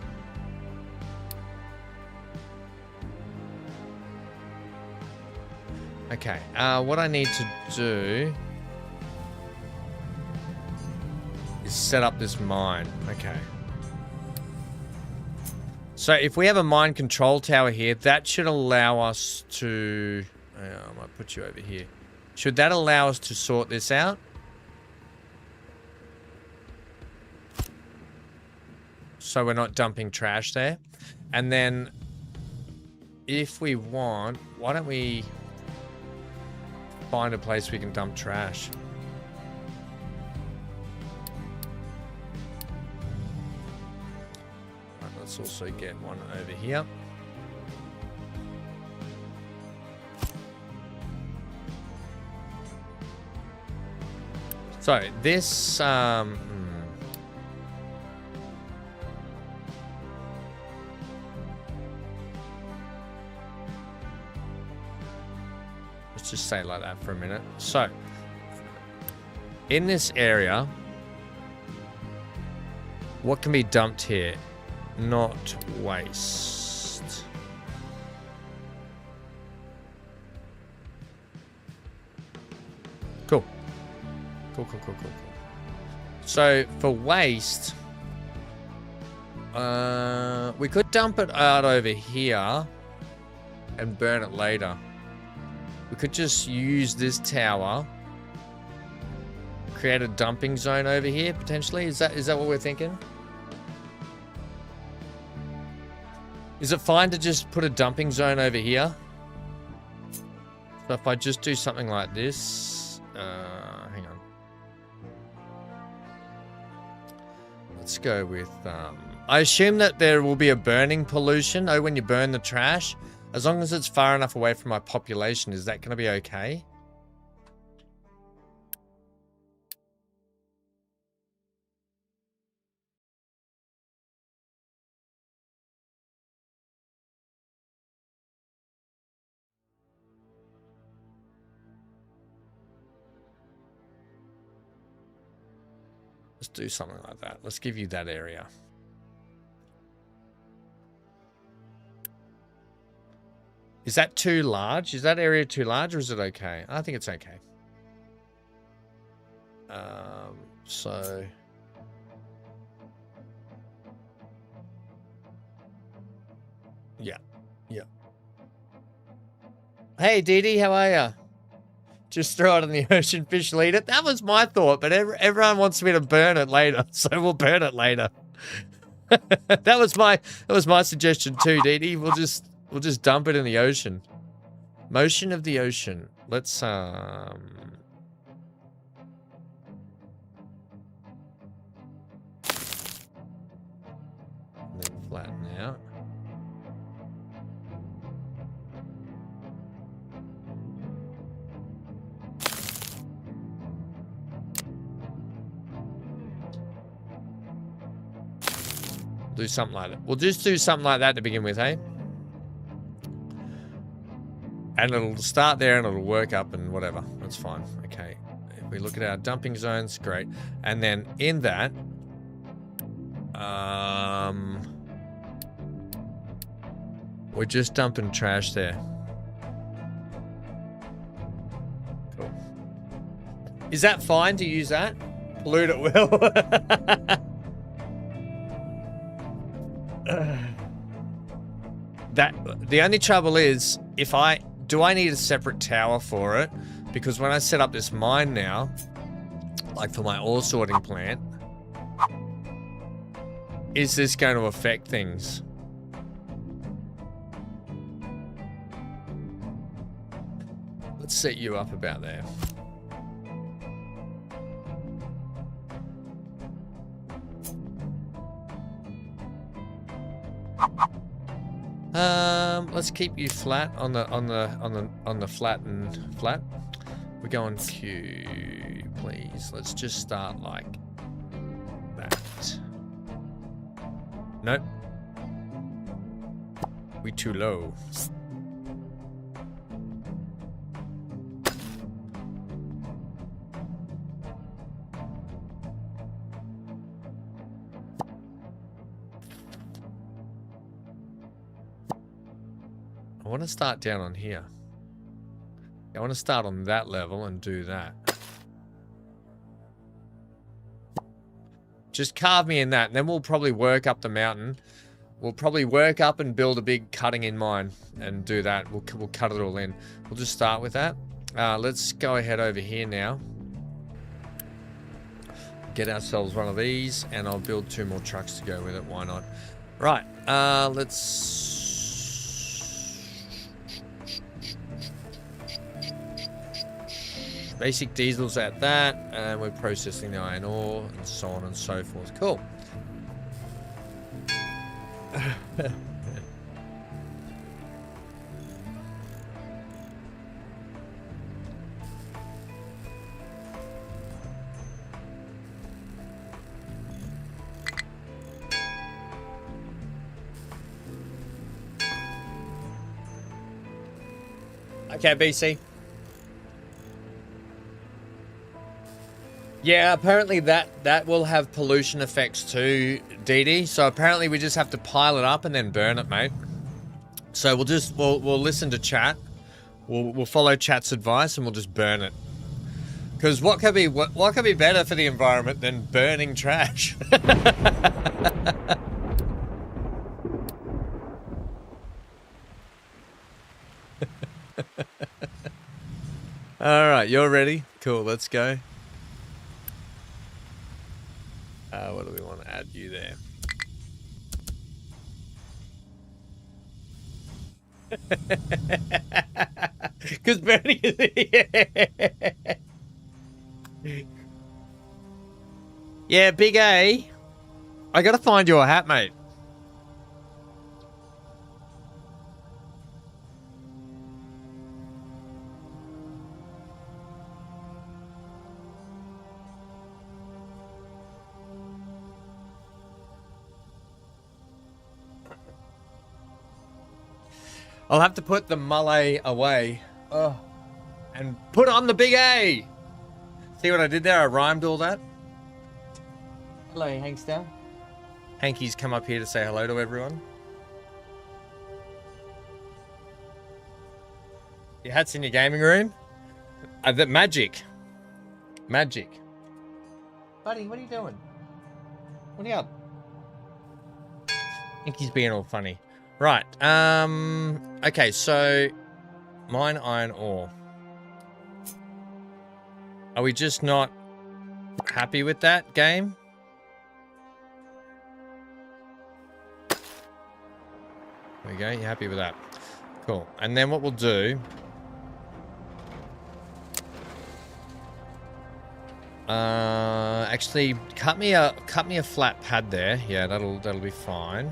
Okay, what I need to do is set up this mine. Okay. So if we have a mine control tower here, that should allow us to... I might put you over here. Should that allow us to sort this out? So we're not dumping trash there. And then if we want, why don't we find a place we can dump trash? Right, let's also get one over here. So this let's just say it like that for a minute. So in this area, what can be dumped here? Not waste. Cool. Cool. So for waste, we could dump it out over here and burn it later. We could just use this tower, create a dumping zone over here potentially. Is that what we're thinking? Is it fine to just put a dumping zone over here? So if I just do something like this, hang on. Let's go with, I assume that there will be a burning pollution. Oh, when you burn the trash, as long as it's far enough away from my population, is that going to be okay? Let's do something like that. Let's give you that area. Is that too large? Is that area too large, or is it okay? I think it's okay. So... Yeah. Hey, Dee Dee, how are ya? Just throw it in the ocean, fish will eat it. That was my thought, but everyone wants me to burn it later, so we'll burn it later. that was my suggestion too, Dee Dee. We'll just dump it in the ocean. Motion of the ocean. Let's and then flatten out. Do something like that. We'll just do something like that to begin with, hey? And it'll start there and it'll work up and whatever. That's fine. Okay. If we look at our dumping zones, great. And then in that, we're just dumping trash there. Cool. Is that fine to use that? Pollute at will. The only trouble is, do I need a separate tower for it? Because when I set up this mine now, like for my ore sorting plant, is this going to affect things? Let's set you up about there. Let's keep you flat on the flat and flat. We're going Q, please. Let's just start like that. Nope. We too low. I want to start down on here. I want to start on that level and do that. Just carve me in that, and then we'll probably work up the mountain. We'll probably work up and build a big cutting in mine and do that. We'll cut it all in. We'll just start with that. Let's go ahead over here now. Get ourselves one of these, and I'll build 2 more trucks to go with it. Why not? Right. Let's... Basic diesels at that, and we're processing the iron ore, and so on and so forth. Cool. Okay, BC. Yeah, apparently that will have pollution effects too, DD. So apparently we just have to pile it up and then burn it, mate. So we'll listen to chat. We'll follow chat's advice and we'll just burn it. Because what could be better for the environment than burning trash? All right, you're ready? Cool, let's go. What do we want to add you there? Because Bernie is yeah, Big A. I gotta find you a hat, mate. I'll have to put the mullet away. Oh. And put on the Big A. See what I did there? I rhymed all that. Hello, Hankster. Hanky's come up here to say hello to everyone. Your hat's in your gaming room? That magic. Magic. Buddy, what are you doing? What are you up? Hanky's being all funny. Right, okay, so mine iron ore. Are we just not happy with that game? There we go, you're happy with that. Cool, and then what we'll do... actually, cut me a flat pad there. Yeah, that'll be fine.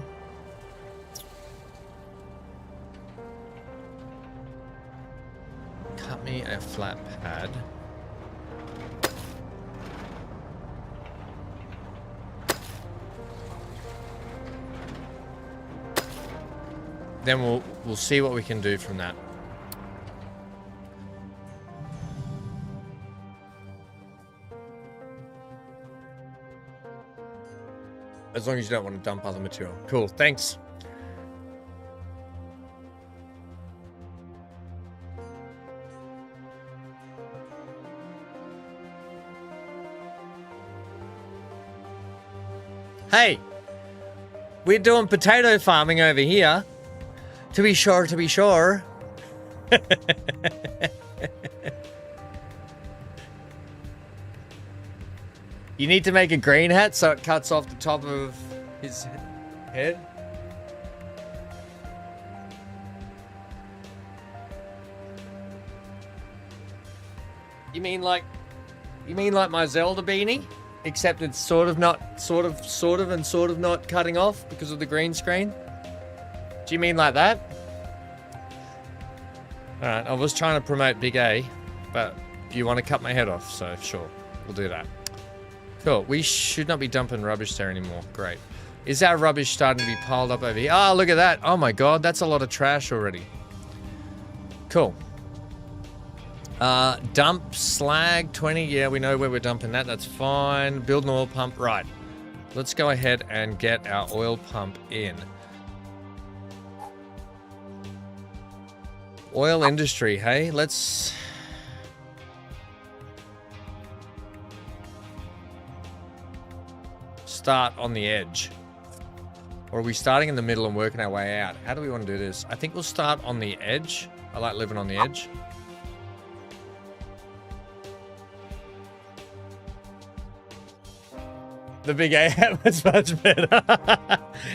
Cut me a flat pad. Then we'll see what we can do from that. As long as you don't want to dump other material. Cool, thanks. Hey, we're doing potato farming over here. To be sure, to be sure. You need to make a green hat so it cuts off the top of his head. You mean like my Zelda beanie? Except it's sort of not cutting off because of the green screen? Do you mean like that? Alright, I was trying to promote Big A, but you want to cut my head off, so sure, we'll do that. Cool, we should not be dumping rubbish there anymore. Great. Is our rubbish starting to be piled up over here? Oh, look at that. Oh my god, that's a lot of trash already. Cool. Dump slag 20. Yeah, we know where we're dumping that. That's fine. Build an oil pump. Right. Let's go ahead and get our oil pump in. Oil industry, hey? Let's... start on the edge. Or are we starting in the middle and working our way out? How do we want to do this? I think we'll start on the edge. I like living on the edge. The Big A hat was much better.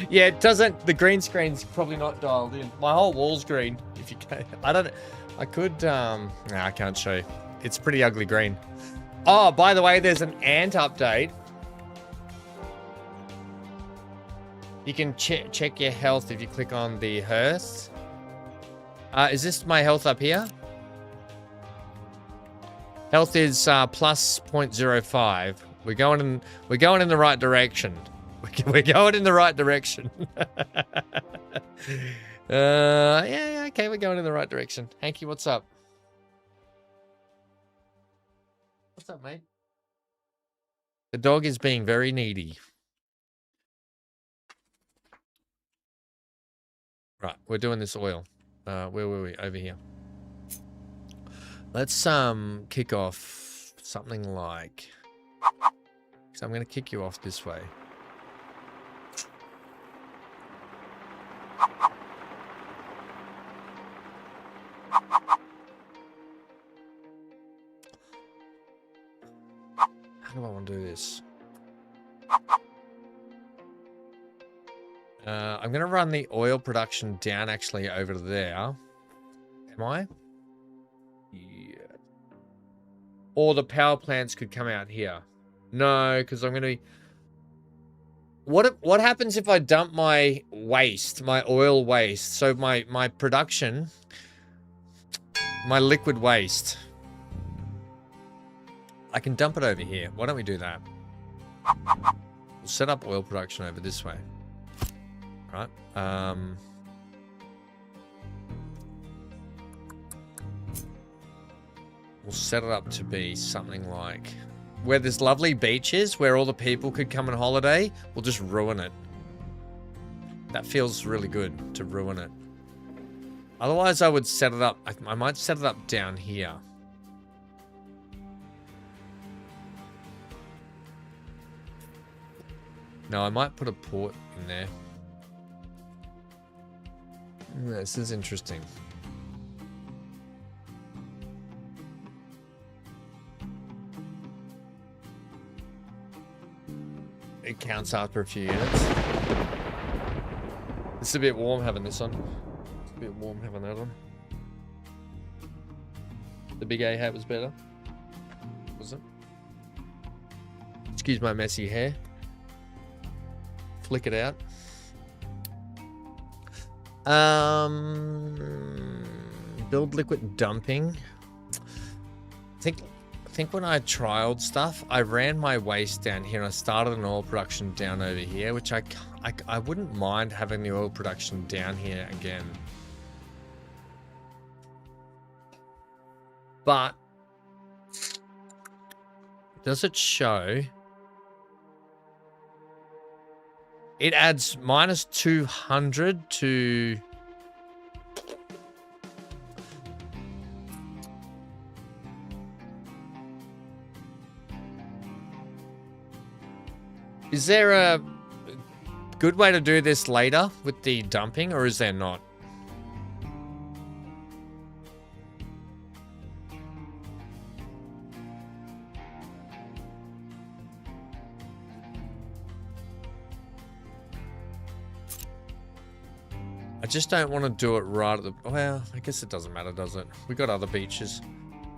Yeah, it doesn't... The green screen's probably not dialed in. My whole wall's green. If you can... I could... Nah, I can't show you. It's pretty ugly green. Oh, by the way, there's an ant update. You can check your health if you click on the hearth. Is this my health up here? Health is plus 0.05. We're going in the right direction. We're going in the right direction. Yeah, okay, we're going in the right direction. Hanky, what's up? What's up, mate? The dog is being very needy. Right, we're doing this oil. Where were we? Over here. Let's kick off something like... So I'm going to kick you off this way. How do I want to do this? I'm going to run the oil production down actually over there. Am I? Yeah. Or the power plants could come out here. No, because I'm going to be... What happens if I dump my waste, my oil waste? So my production, my liquid waste. I can dump it over here. Why don't we do that? We'll set up oil production over this way. Right. We'll set it up to be something like where this lovely beach is, where all the people could come on holiday. We'll just ruin it. That feels really good to ruin it. Otherwise, I would set it up. I might set it up down here. No, I might put a port in there. This is interesting. It counts after a few units. It's a bit warm having this on. It's a bit warm having that on. The Big A hat was better. Was it? Excuse my messy hair. Flick it out. Build liquid dumping. I think when I trialed stuff, I ran my waste down here and I started an oil production down over here, which I wouldn't mind having the oil production down here again. But does it show? It adds minus 200 to... Is there a good way to do this later with the dumping, or is there not? I just don't want to do it right at the... Well, I guess it doesn't matter, does it? We got other beaches.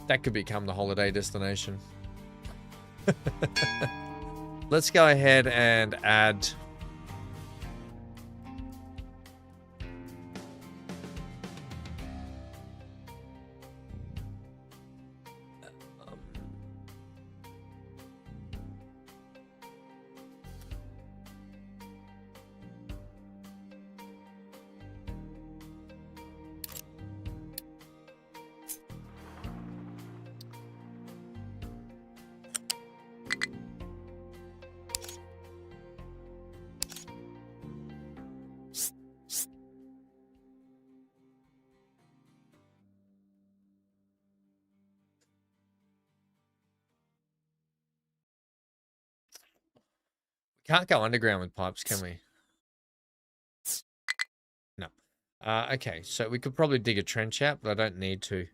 That could become the holiday destination. Let's go ahead and add... Can't go underground with pipes, can we? No. Okay, so we could probably dig a trench out, but I don't need to.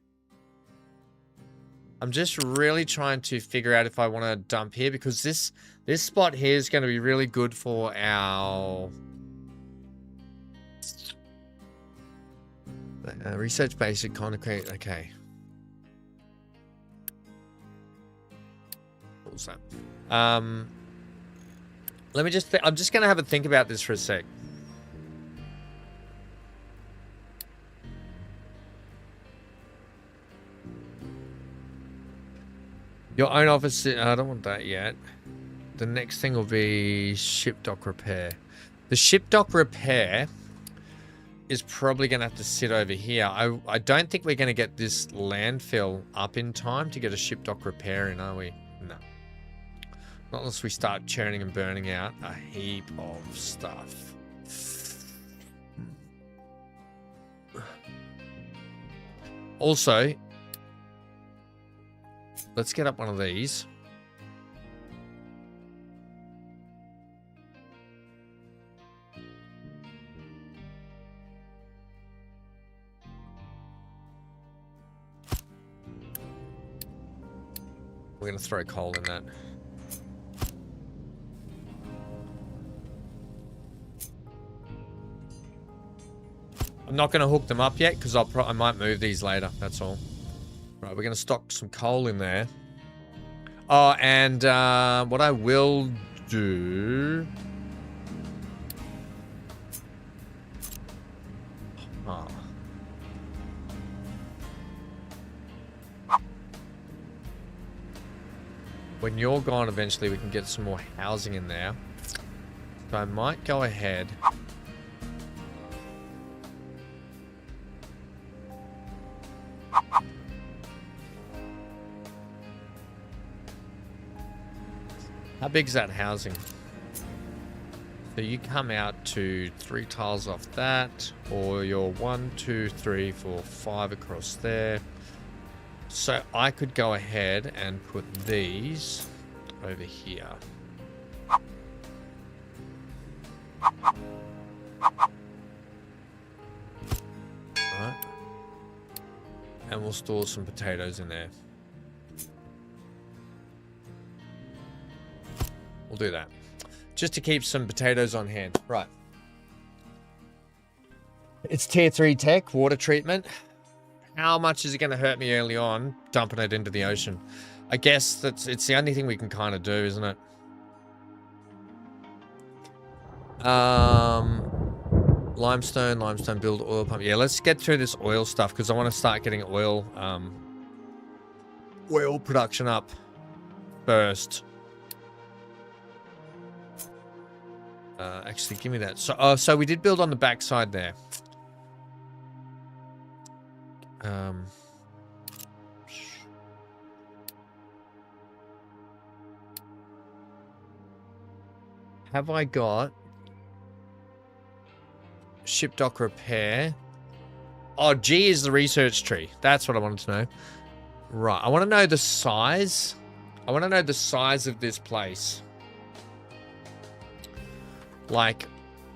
I'm just really trying to figure out if I want to dump here, because this spot here is going to be really good for our research basic concrete. Okay. What was that? Let me just... I'm just going to have a think about this for a sec. Your own office... I don't want that yet. The next thing will be ship dock repair. The ship dock repair is probably going to have to sit over here. I don't think we're going to get this landfill up in time to get a ship dock repair in, are we? No. Not unless we start churning and burning out a heap of stuff. Also, let's get up one of these. We're going to throw coal in that. I'm not going to hook them up yet because I might move these later. That's all. Right, we're going to stock some coal in there. Oh, and what I will do... Oh. When you're gone, eventually we can get some more housing in there. So I might go ahead... How big is that housing? So you come out to 3 tiles off that, or you're 1, 2, 3, 4, 5 across there. So I could go ahead and put these over here. Right. And we'll store some potatoes in there. We'll do that. Just to keep some potatoes on hand. Right. It's tier 3 tech, water treatment. How much is it going to hurt me early on, dumping it into the ocean? I guess it's the only thing we can kind of do, isn't it? Limestone build oil pump. Yeah, let's get through this oil stuff because I want to start getting oil production up first. Actually, give me that. So we did build on the backside there. Have I got Ship dock repair. Oh, G is the research tree. That's what I wanted to know. Right. I want to know the size. I want to know the size of this place. Like,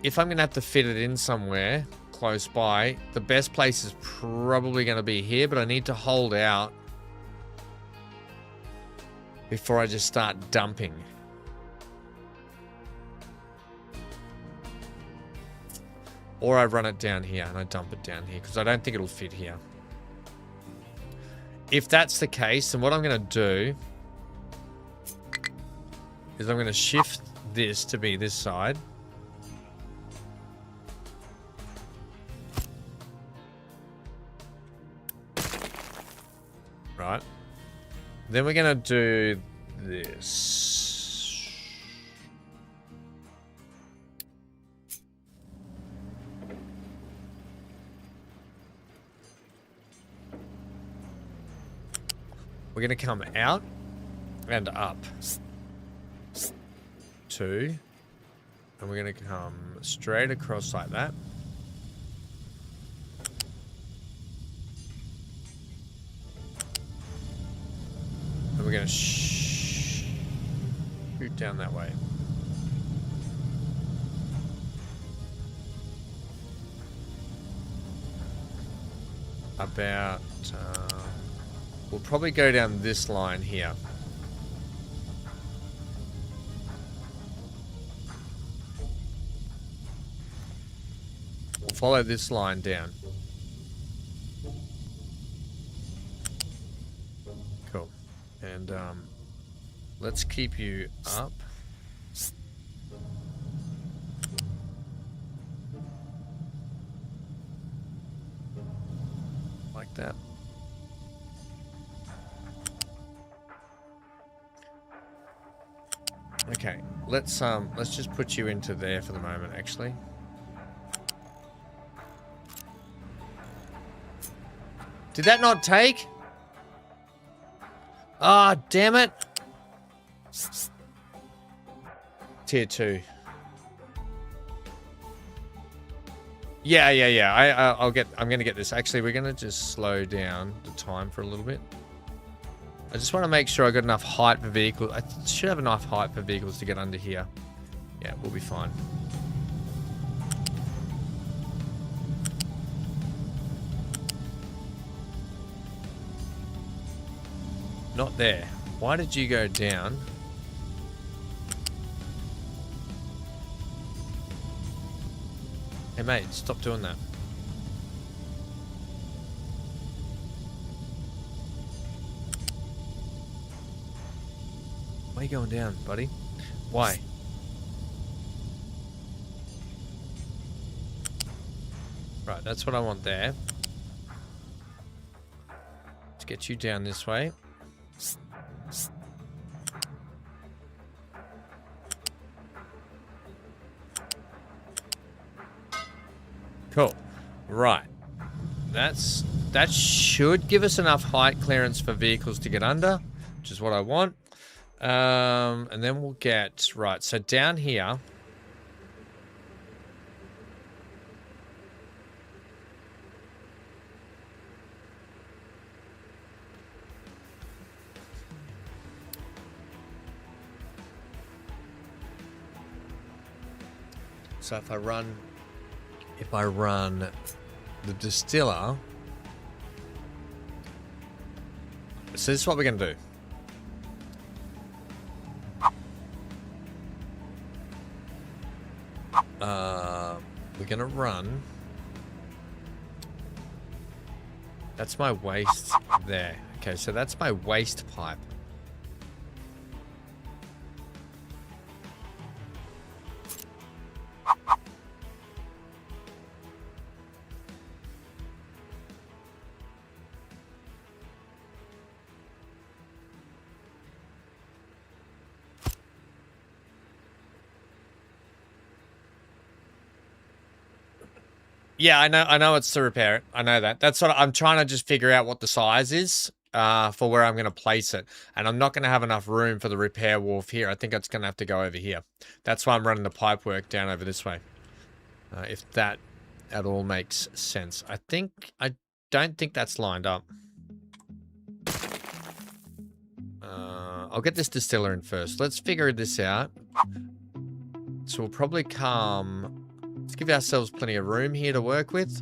if I'm going to have to fit it in somewhere close by, the best place is probably going to be here, but I need to hold out before I just start dumping. Or I run it down here and I dump it down here because I don't think it'll fit here. If that's the case, then what I'm going to do is I'm going to shift this to be this side. Right. Then we're going to do this. We're going to come out and up. 2. And we're going to come straight across like that. And we're going to shoot down that way. About... we'll probably go down this line here. We'll follow this line down. Cool. And let's keep you up. Like that. Okay, let's just put you into there for the moment, actually. Did that not take? Ah, oh, damn it. Tier 2. Yeah. I'm gonna get this. Actually, we're gonna just slow down the time for a little bit. I just want to make sure I got enough height for vehicles. I should have enough height for vehicles to get under here. Yeah, we'll be fine. Not there. Why did you go down? Hey mate, stop doing that. Why are you going down, buddy? Why? Right, that's what I want there. Let's get you down this way. Cool. Right. That should give us enough height clearance for vehicles to get under, which is what I want. And then we'll get, right, so down here. So if I run the distiller, so this is what we're going to do. We're gonna run. That's my waste there. Okay, so that's my waste pipe. Yeah, I know it's to repair it. I know that. That's what I'm trying to just figure out what the size is for where I'm going to place it. And I'm not going to have enough room for the repair wharf here. I think it's going to have to go over here. That's why I'm running the pipe work down over this way. If that that all makes sense. I don't think that's lined up. I'll get this distiller in first. Let's figure this out. So we'll probably come... Let's give ourselves plenty of room here to work with.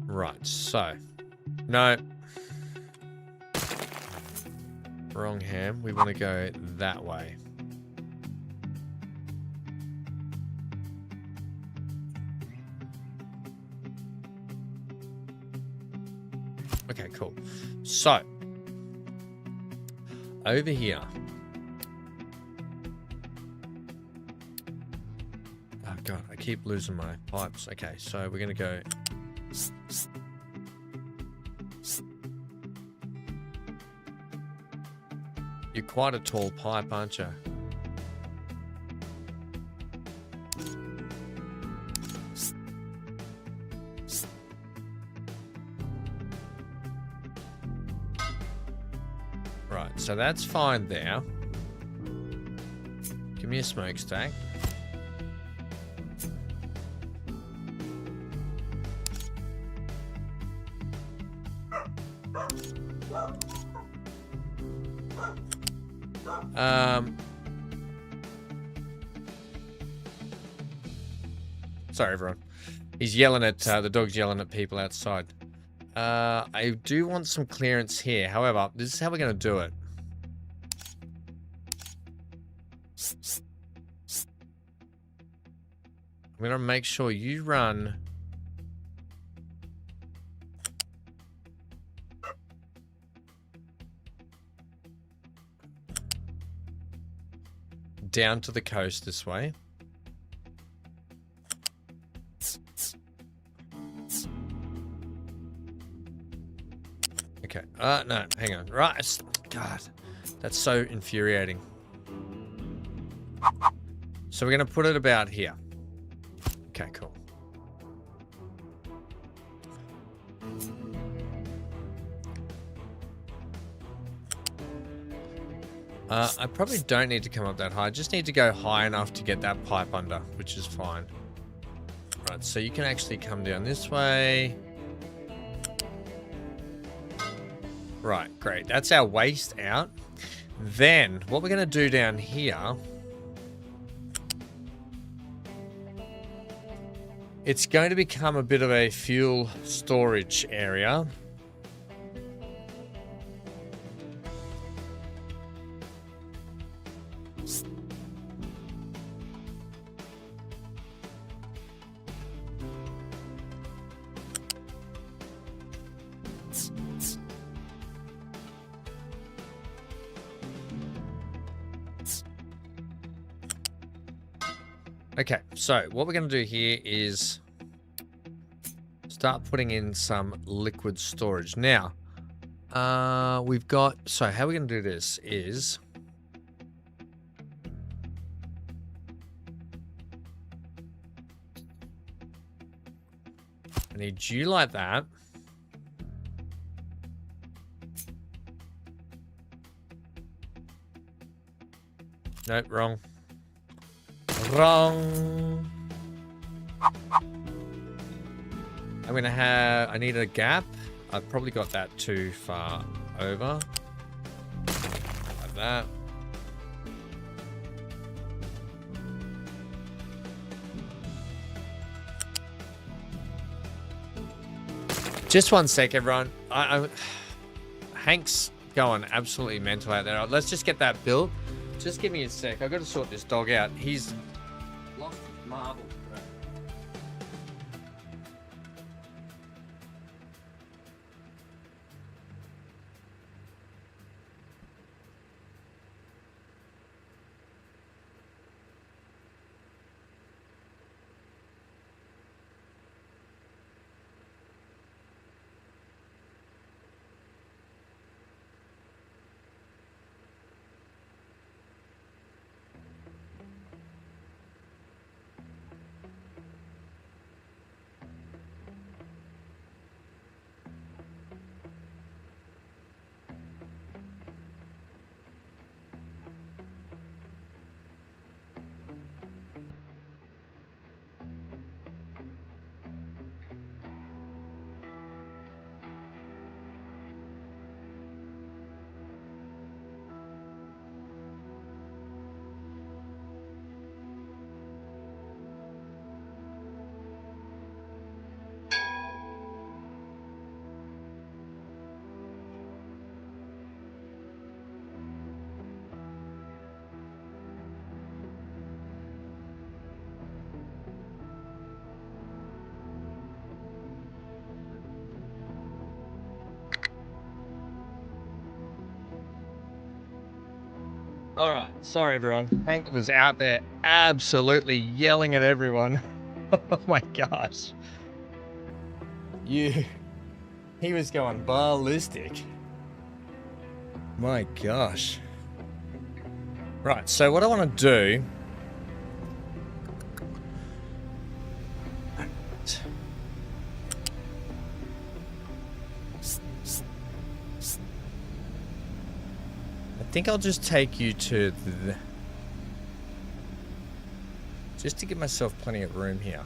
Right, so... No. Wrong ham. We want to go that way. Okay, cool. So, over here. Oh god, I keep losing my pipes. Okay, so we're gonna go. You're quite a tall pipe, aren't you? Right, so that's fine there. Give me a smokestack. Sorry, everyone. He's yelling at, the dog's yelling at people outside. I do want some clearance here. However, this is how we're going to do it. I'm going to make sure you run... down to the coast this way. Okay. No, hang on. Right. God, that's so infuriating. So we're going to put it about here. Okay, cool. I probably don't need to come up that high. I just need to go high enough to get that pipe under, which is fine. Right, so you can actually come down this way. Right, great. That's our waste out. Then, what we're going to do down here... It's going to become a bit of a fuel storage area. Okay, so what we're going to do here is start putting in some liquid storage. Now, we've got... So how we're going to do this is... I need you like that. Nope, wrong. Wrong. I'm gonna have... I need a gap. I've probably got that too far over. Like that. Just one sec, everyone. Hank's going absolutely mental out there. Let's just get that built. Just give me a sec. I've got to sort this dog out. He's lost his marble. All right, sorry everyone. Hank was out there absolutely yelling at everyone. Oh my gosh. He was going ballistic. My gosh. Right, so what I want to do... I think I'll just take you to the... just to give myself plenty of room here.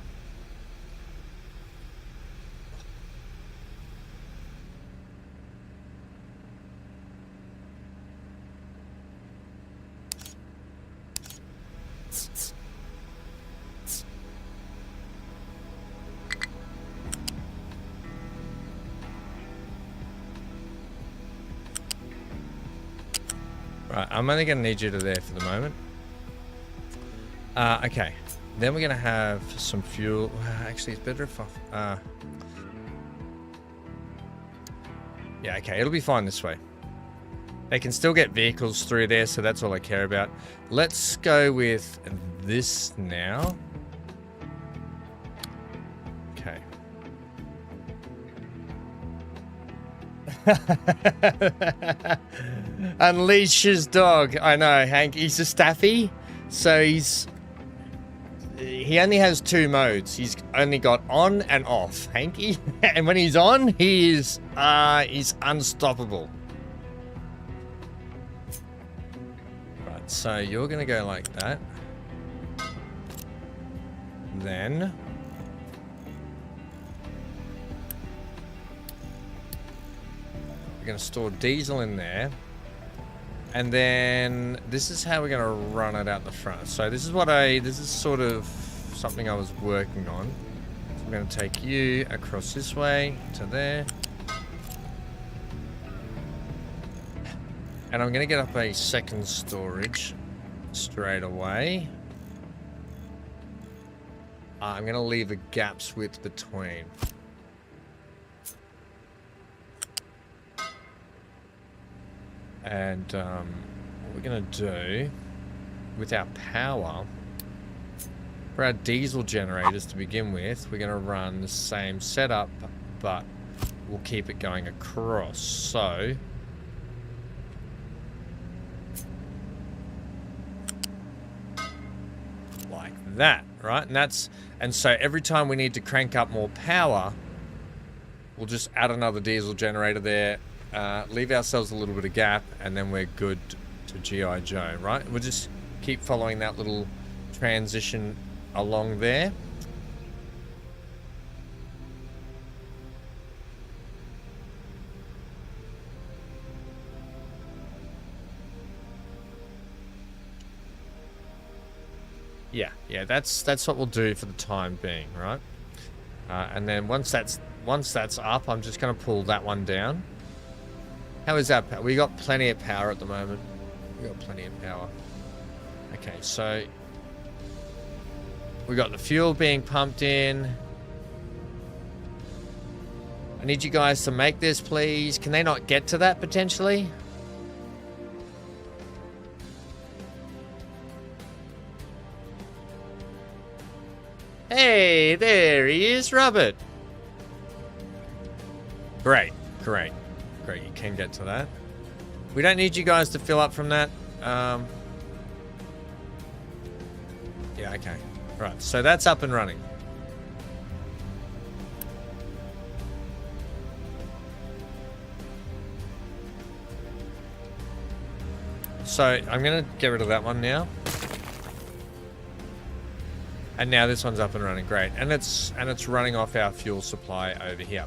Right, I'm only going to need you to there for the moment. Okay. Then we're going to have some fuel. Actually, it's better if I... yeah, okay. It'll be fine this way. They can still get vehicles through there, so that's all I care about. Let's go with this now. Okay. Unleash his dog. I know, Hank. He's a staffy, so he only has 2 modes. He's only got on and off, Hanky. And when he's on, he's unstoppable. Right, so you're gonna go like that. Then we're going to store diesel in there. And then this is how we're going to run it out the front. So this is sort of something I was working on. So I'm going to take you across this way to there. And I'm going to get up a second storage straight away. I'm going to leave a gap's width between. And what we're going to do with our power, for our diesel generators to begin with, we're going to run the same setup, but we'll keep it going across. So like that, right? And so every time we need to crank up more power, we'll just add another diesel generator there. Leave ourselves a little bit of gap, and then we're good to G.I. Joe, right? We'll just keep following that little transition along there. Yeah, that's what we'll do for the time being, right? And then once that's up, I'm just going to pull that one down. How is that power? We got plenty of power at the moment. We got plenty of power. Okay, so we got the fuel being pumped in. I need you guys to make this, please. Can they not get to that potentially? Hey, there he is, Robert. Great. Great, you can get to that. We don't need you guys to fill up from that. Yeah, okay. Right, so that's up and running. So I'm going to get rid of that one now. And now this one's up and running. Great. And it's running off our fuel supply over here.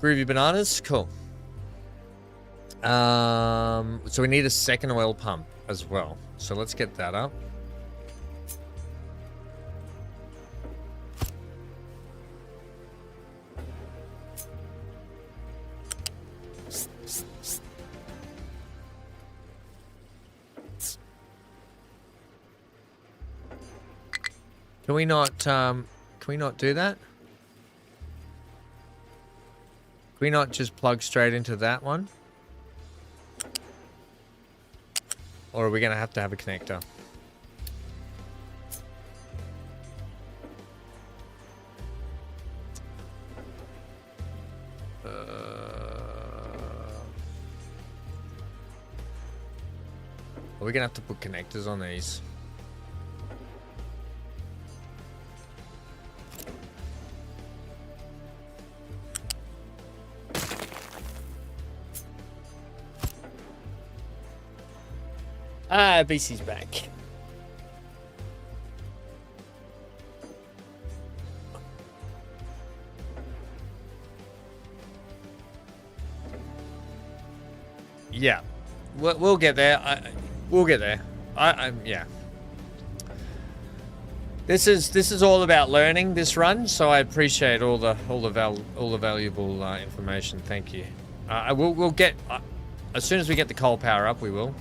Groovy bananas. Cool. So we need a second oil pump as well. So let's get that up. Can we not do that? Can we not just plug straight into that one? Or are we going to have a connector? Are we going to have to put connectors on these? BC's back. Yeah, we'll get there. We'll get there. Yeah. This is all about learning this run, so I appreciate all the valuable information. Thank you. We'll get as soon as we get the coal power up, we will.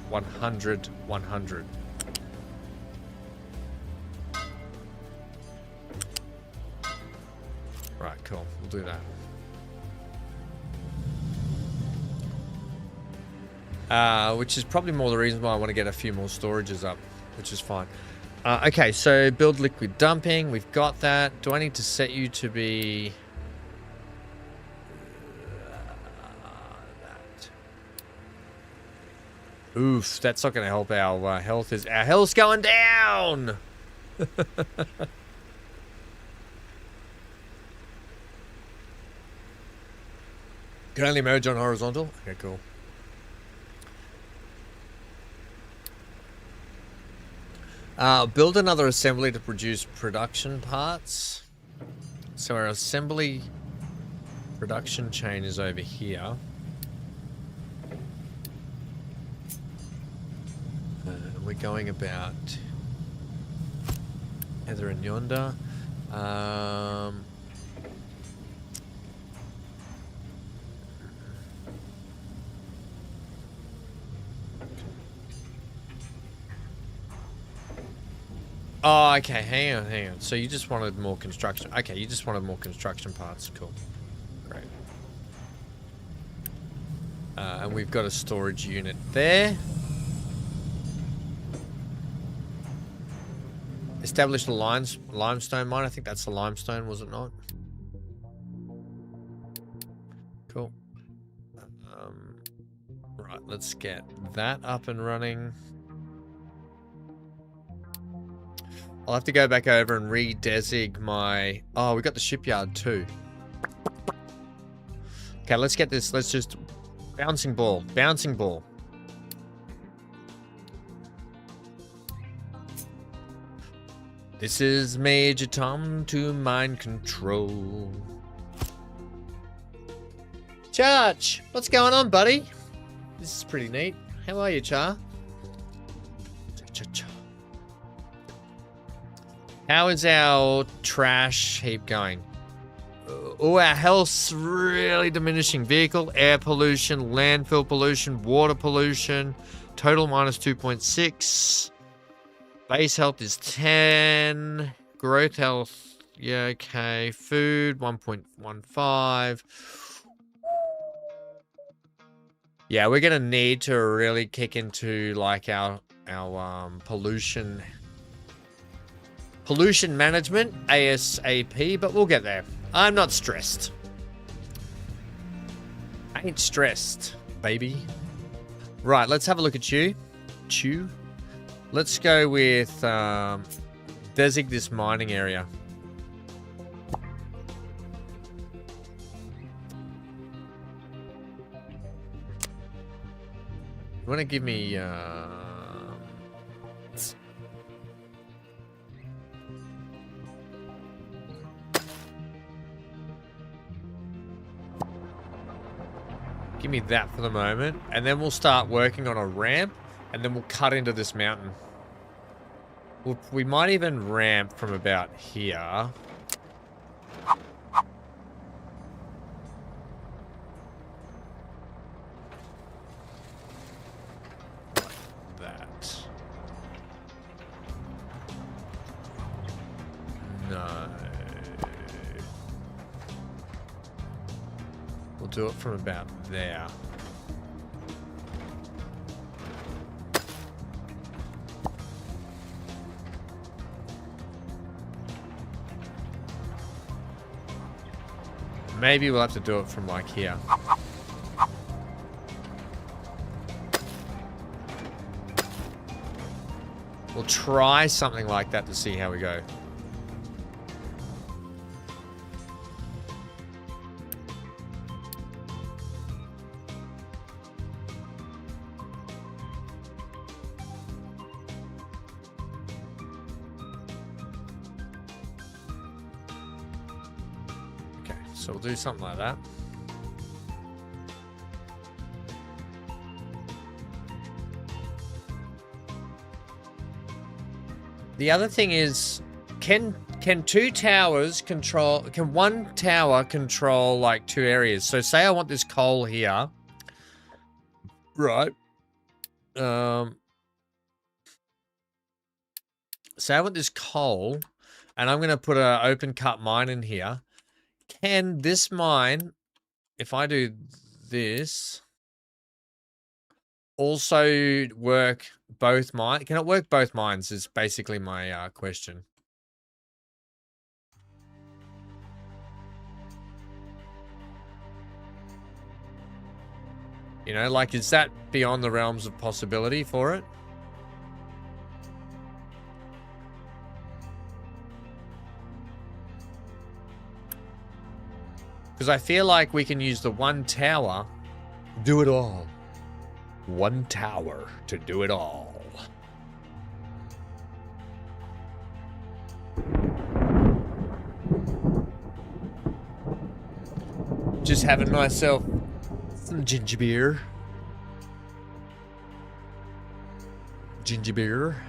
100. Right, cool. We'll do that. Which is probably more the reason why I want to get a few more storages up, which is fine. Okay, so build liquid dumping. We've got that. Do I need to set you to be... Oof, that's not going to help our health. Our health's going down! Can only merge on horizontal? Okay, cool. Build another assembly to produce production parts. So our assembly production chain is over here. We're going about hither and yonder. Oh, okay, hang on. So you just wanted more construction. Okay, you just wanted more construction parts. Cool. Great. And we've got a storage unit there. Established a limestone mine. I think that's the limestone, was it not? Cool. Right, let's get that up and running. I'll have to go back over and re-desig my... Oh, we got the shipyard too. Okay, let's get this. Let's just... Bouncing ball. Bouncing ball. This is Major Tom to mind control. Charge! What's going on, buddy? This is pretty neat. How are you, Char? How is our trash heap going? Oh, our health's really diminishing. Vehicle, air pollution, landfill pollution, water pollution. Total minus 2.6. Base health is 10. Growth health, yeah, okay. Food, 1.15. Yeah, we're gonna need to really kick into like our pollution management ASAP, but we'll get there. I'm not stressed. I ain't stressed, baby. Right, let's have a look at you. Let's go with desig this mining area. You want to give me give me that for the moment, and then we'll start working on a ramp, and then we'll cut into this mountain. We might even ramp from about here. That. No. We'll do it from about there. Maybe we'll have to do it from like here. We'll try something like that to see how we go. Okay, so we'll do something like that. The other thing is, can two towers control, can one tower control like two areas? So say I want this coal here, right? Say I want this coal, and I'm going to put an open cut mine in here. Can this mine, if I do this, also work both mines? Can it work both mines is basically my question. You know, like, is that beyond the realms of possibility for it? Because I feel like we can use the one tower, do it all. One tower to do it all. Just having myself some ginger beer. Ginger beer.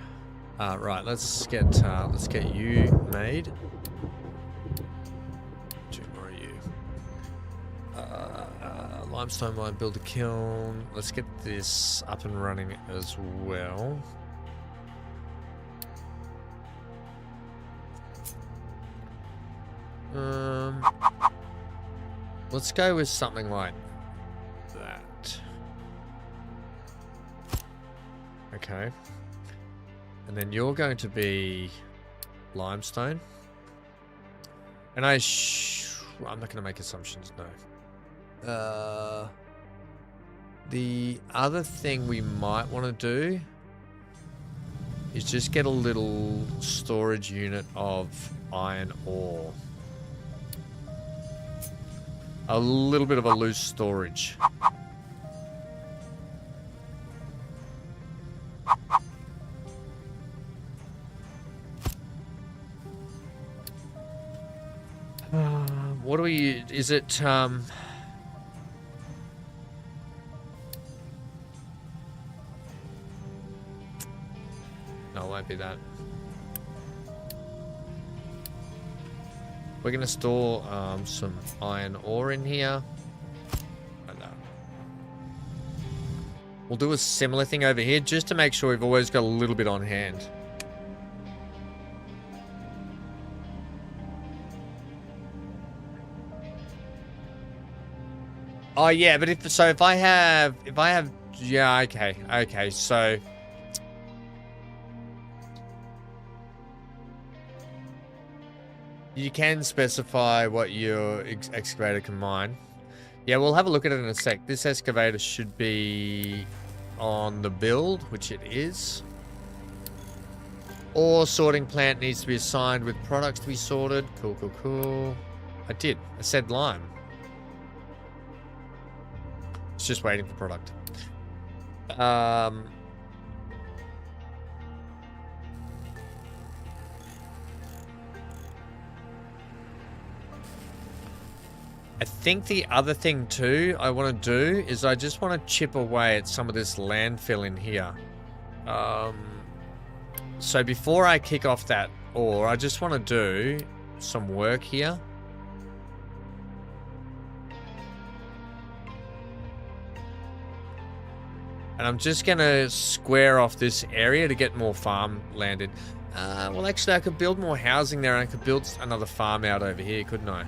Right, let's get you made. Where are you? Limestone mine, build a kiln. Let's get this up and running as well. Let's go with something like that. Okay. And then you're going to be limestone. And I'm not going to make assumptions, no. The other thing we might want to do is just get a little storage unit of iron ore. A little bit of a loose storage. What do we... Is it... No, it won't be that. We're going to store some iron ore in here. Like that. We'll do a similar thing over here just to make sure we've always got a little bit on hand. Oh yeah, but if I have yeah, okay, so you can specify what your excavator can mine. Yeah, we'll have a look at it in a sec. This excavator should be on the build, which it is. Ore sorting plant needs to be assigned with products to be sorted. Cool, cool, cool. I did. I said lime. It's just waiting for product. I think the other thing too I want to do is I just want to chip away at some of this landfill in here. So before I kick off that ore, I just want to do some work here. And I'm just going to square off this area to get more farm landed. Well, actually, I could build more housing there, and I could build another farm out over here, couldn't I?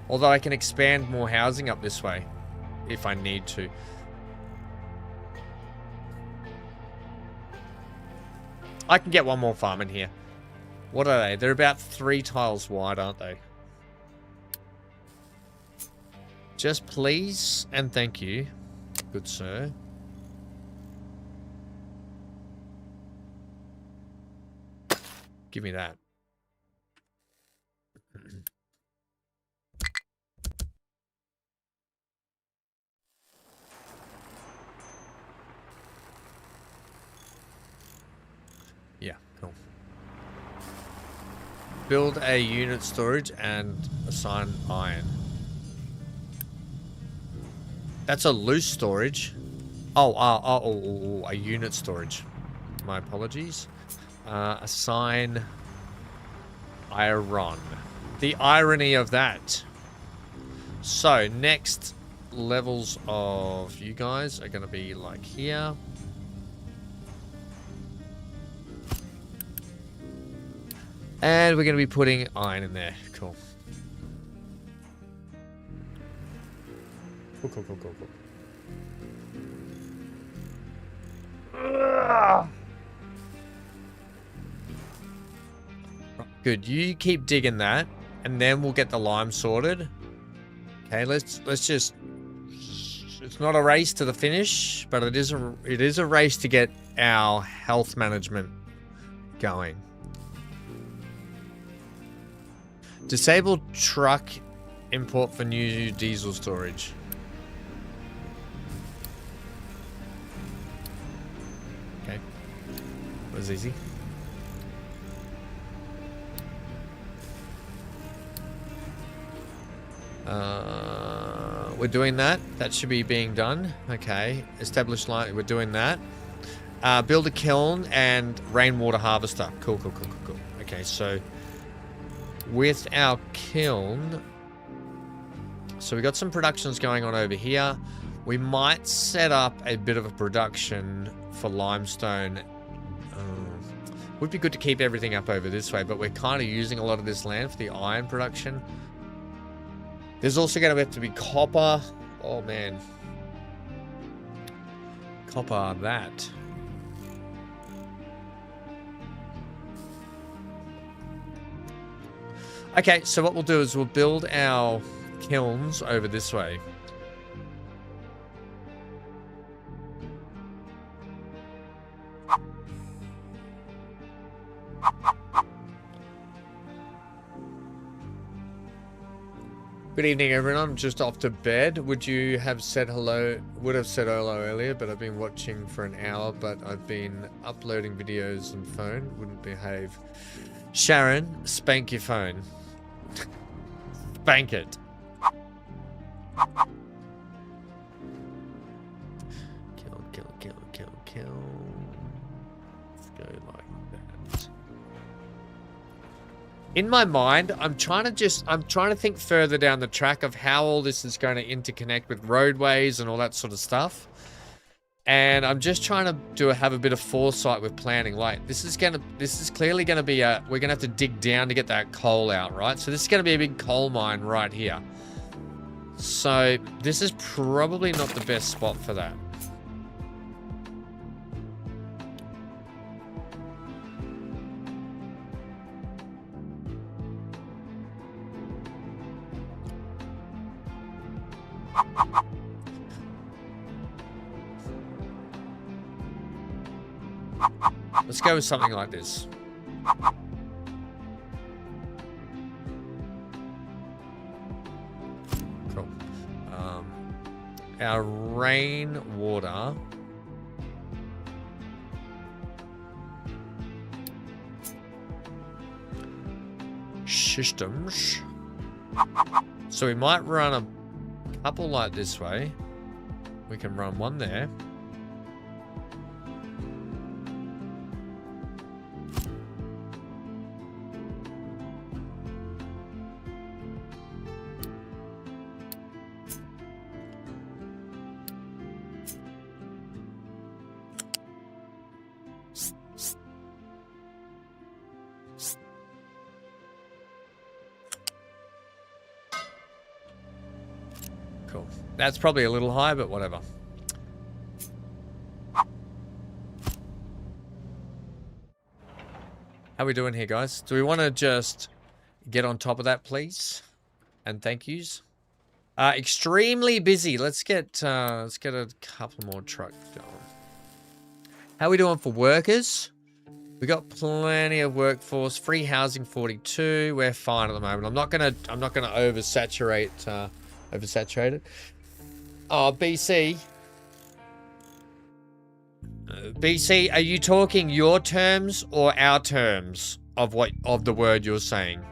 Although I can expand more housing up this way, if I need to. I can get one more farm in here. What are they? They're about 3 tiles wide, aren't they? Just please and thank you, good sir. Give me that. Yeah, cool. Build a unit storage and assign iron. That's a loose storage. Oh, a unit storage. My apologies. Assign iron. The irony of that. So, next levels of you guys are going to be like here. And we're going to be putting iron in there. Cool. Cool. Good. You keep digging that, and then we'll get the lime sorted. Okay, let's just. It's not a race to the finish, but it is a race to get our health management going. Disable truck import for new diesel storage. Okay. That was easy. We're doing that. That should be being done. Okay. Establish line. We're doing that. Build a kiln and rainwater harvester. Cool. Okay, so with our kiln, so we got some productions going on over here. We might set up a bit of a production for limestone. Would be good to keep everything up over this way, but we're kind of using a lot of this land for the iron production. There's also going to have to be copper. Oh, man. Copper that. Okay, so what we'll do is we'll build our kilns over this way. Good evening, everyone. I'm just off to bed. Would you have said hello? Would have said hello earlier, but I've been watching for an hour, but I've been uploading videos on phone. Wouldn't behave. Sharon, spank your phone. Spank it. Kill. Let's go like that. In my mind, I'm trying to think further down the track of how all this is going to interconnect with roadways and all that sort of stuff. And I'm just trying to have a bit of foresight with planning. Like, this is clearly going to be we're going to have to dig down to get that coal out, right? So this is going to be a big coal mine right here. So this is probably not the best spot for that. Let's go with something like this. Cool. Our rainwater systems. So we might run a couple like this way. We can run one there. Cool. That's probably a little high, but whatever. How How we doing here, guys? Do we want to just get on top of that, please? And thank yous. Extremely busy. Let's get a couple more trucks going. How we doing for workers? We got plenty of workforce. Free housing 42. We're fine at the moment. I'm not gonna oversaturate it. Oh, BC. BC, are you talking your terms or our terms of the word you're saying?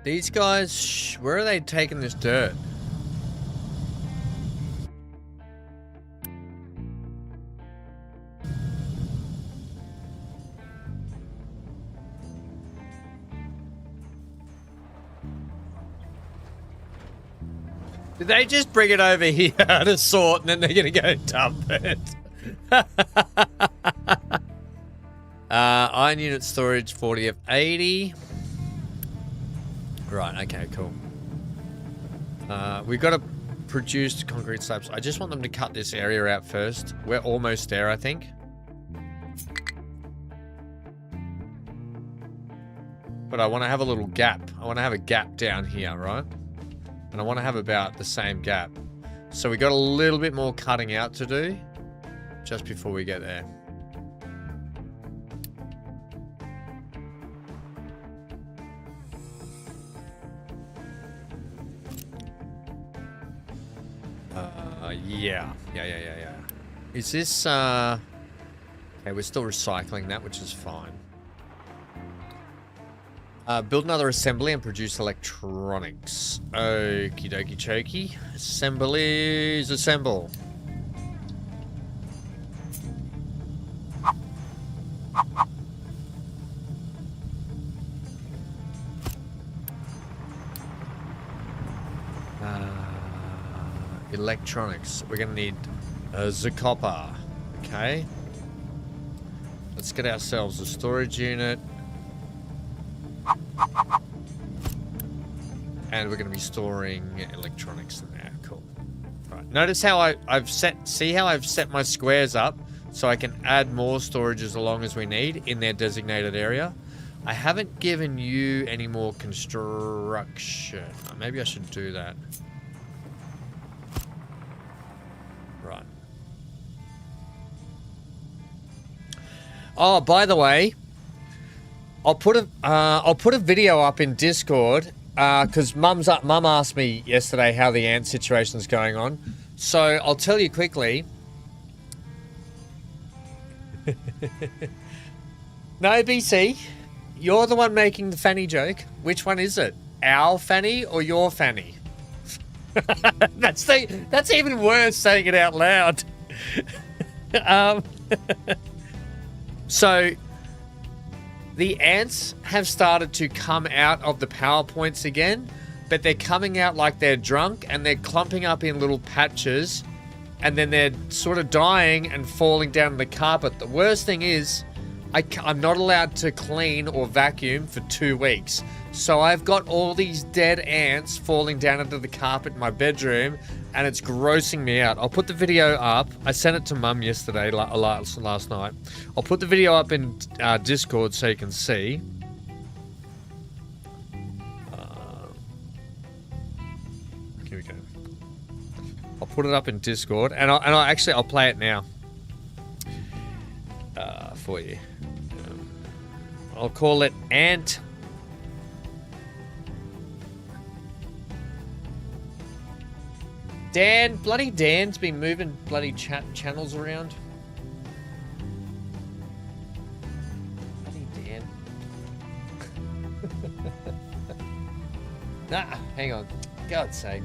These guys, where are they taking this dirt? Did they just bring it over here to sort and then they're going to go dump it? Iron unit storage 40 of 80. Right, okay, cool. We've got to produce concrete slabs. I just want them to cut this area out first. We're almost there, I think. But I want to have a little gap. I want to have a gap down here, right? And I want to have about the same gap. So we got a little bit more cutting out to do just before we get there. Yeah. Is this, okay, we're still recycling that, which is fine. Build another assembly and produce electronics. Okie dokie chokey. Assemblies, assemble. Electronics. We're going to need the copper. Okay. Let's get ourselves a storage unit. And we're going to be storing electronics in there. Cool. Right. Notice how I've set my squares up so I can add more storage as long as we need in their designated area. I haven't given you any more construction. Maybe I should do that. Right. Oh, by the way, I'll put a video up in Discord because Mum asked me yesterday how the ant situation's going on. So I'll tell you quickly. No, BC, you're the one making the fanny joke. Which one is it? Our fanny or your fanny? That's even worse saying it out loud. So the ants have started to come out of the PowerPoints again, but they're coming out like they're drunk and they're clumping up in little patches and then they're sort of dying and falling down the carpet. The worst thing is I'm not allowed to clean or vacuum for 2 weeks. So I've got all these dead ants falling down into the carpet in my bedroom and it's grossing me out. I'll put the video up. I sent it to Mum yesterday, last night. I'll put the video up in Discord so you can see. Here we go. I'll put it up in Discord and I'll play it now for you. I'll call it Ant. Bloody Dan's been moving bloody channels around. Bloody Dan. Hang on. God's sake.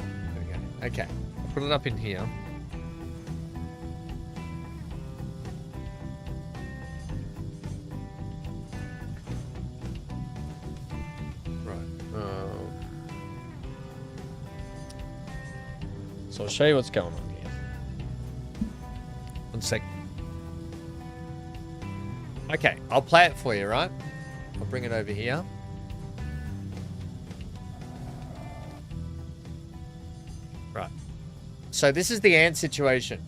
There we go. Okay. I'll put it up in here. So I'll show you what's going on here. One sec. Okay, I'll play it for you, right? I'll bring it over here. Right. So this is the ant situation.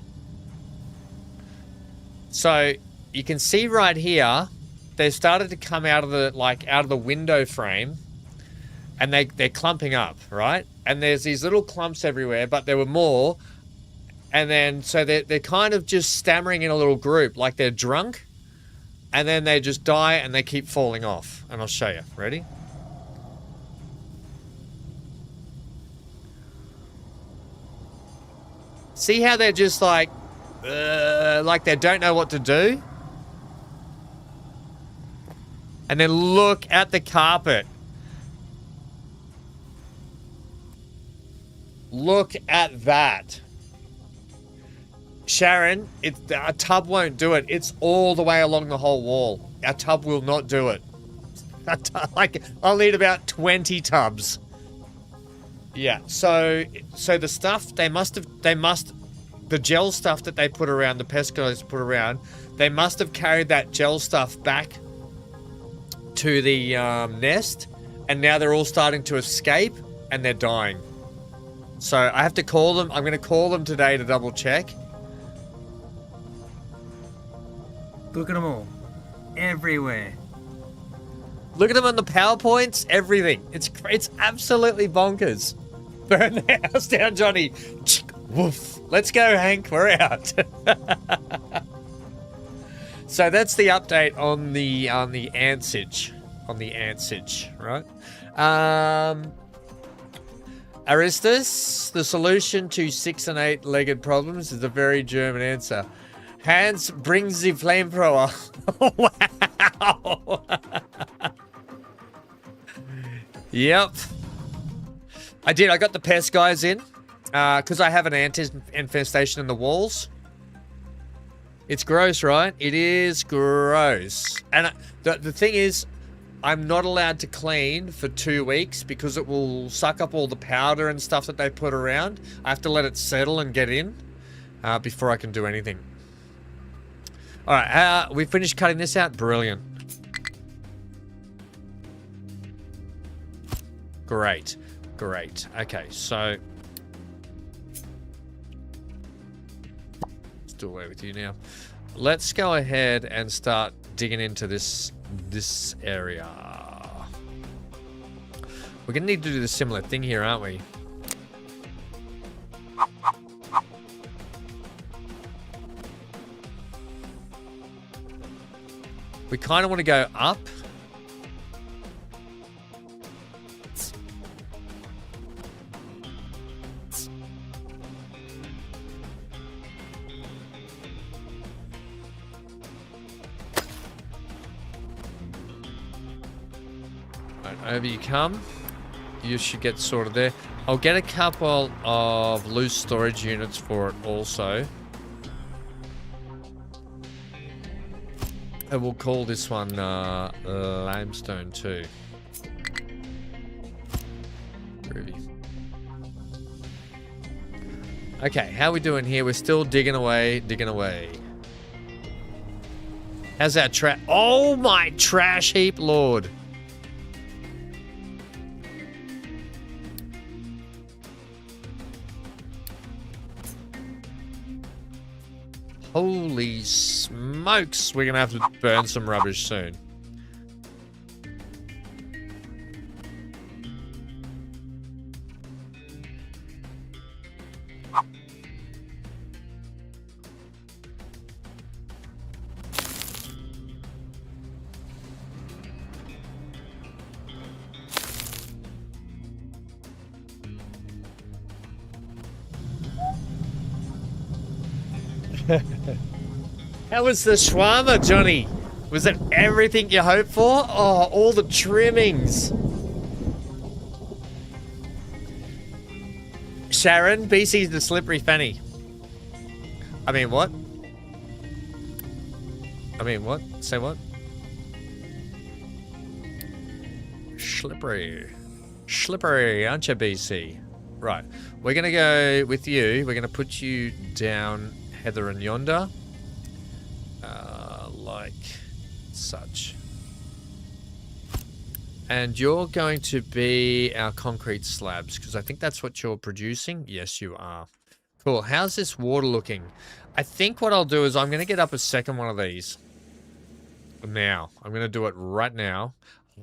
So you can see right here, they've started to come out of the window frame, and they're clumping up, right? And there's these little clumps everywhere, but there were more. And then so they're kind of just stammering in a little group, like they're drunk, and then they just die and they keep falling off. And I'll show you. Ready? See how they're just like they don't know what to do? And then look at the carpet. Look at that. Sharon, a tub won't do it. It's all the way along the whole wall. A tub will not do it. I'll need about 20 tubs. Yeah, so the stuff, the gel stuff that they put around, the pest guys put around, they must have carried that gel stuff back to the nest, and now they're all starting to escape, and they're dying. So I have to call them. I'm going to call them today to double check. Look at them all. Everywhere. Look at them on the PowerPoints. Everything. It's absolutely bonkers. Burn the house down, Johnny. Woof. Let's go, Hank. We're out. So that's the update on the antsage. On the antsage, right? Aristus, the solution to 6 and 8-legged problems is a very German answer. Hans brings the flamethrower. Wow. Yep. I did. I got the pest guys in because I have an ant infestation in the walls. It's gross, right? It is gross. And the thing is, I'm not allowed to clean for 2 weeks because it will suck up all the powder and stuff that they put around. I have to let it settle and get in before I can do anything. All right, we finished cutting this out. Brilliant. Great. Great. Okay, so let's do away with you now. Let's go ahead and start digging into this area. We're gonna need to do the similar thing here, aren't we? We kind of want to go up. Over you come. You should get sorted there. I'll get a couple of loose storage units for it also. And we'll call this one limestone too. Groovy. Okay, how are we doing here? We're still digging away, digging away. How's that trash? Oh my trash heap, Lord. Holy smokes, we're gonna have to burn some rubbish soon. How was the shawarma, Johnny? Was it everything you hoped for? Oh, all the trimmings. Sharon, BC's the slippery fanny. I mean, what? I mean, what? Say what? Slippery. Slippery, aren't you, BC? Right. We're going to go with you. We're going to put you down Heather and yonder. Like such. And you're going to be our concrete slabs, because I think that's what you're producing. Yes, you are. Cool. How's this water looking? I think what I'll do is I'm going to get up a second one of these. Now. I'm going to do it right now.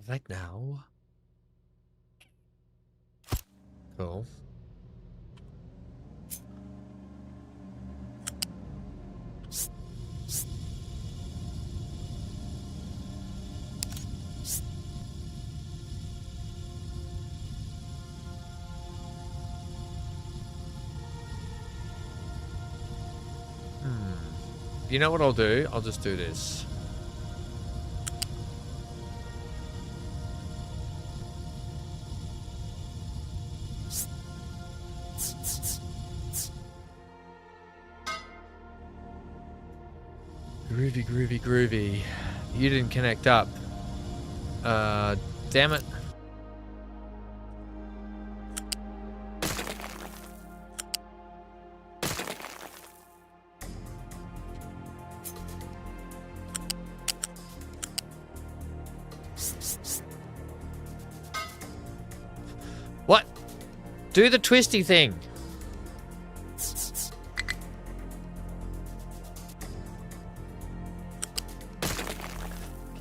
Right now. Cool. You know what I'll do? I'll just do this. Groovy, groovy, groovy. You didn't connect up. Damn it. What? Do the twisty thing.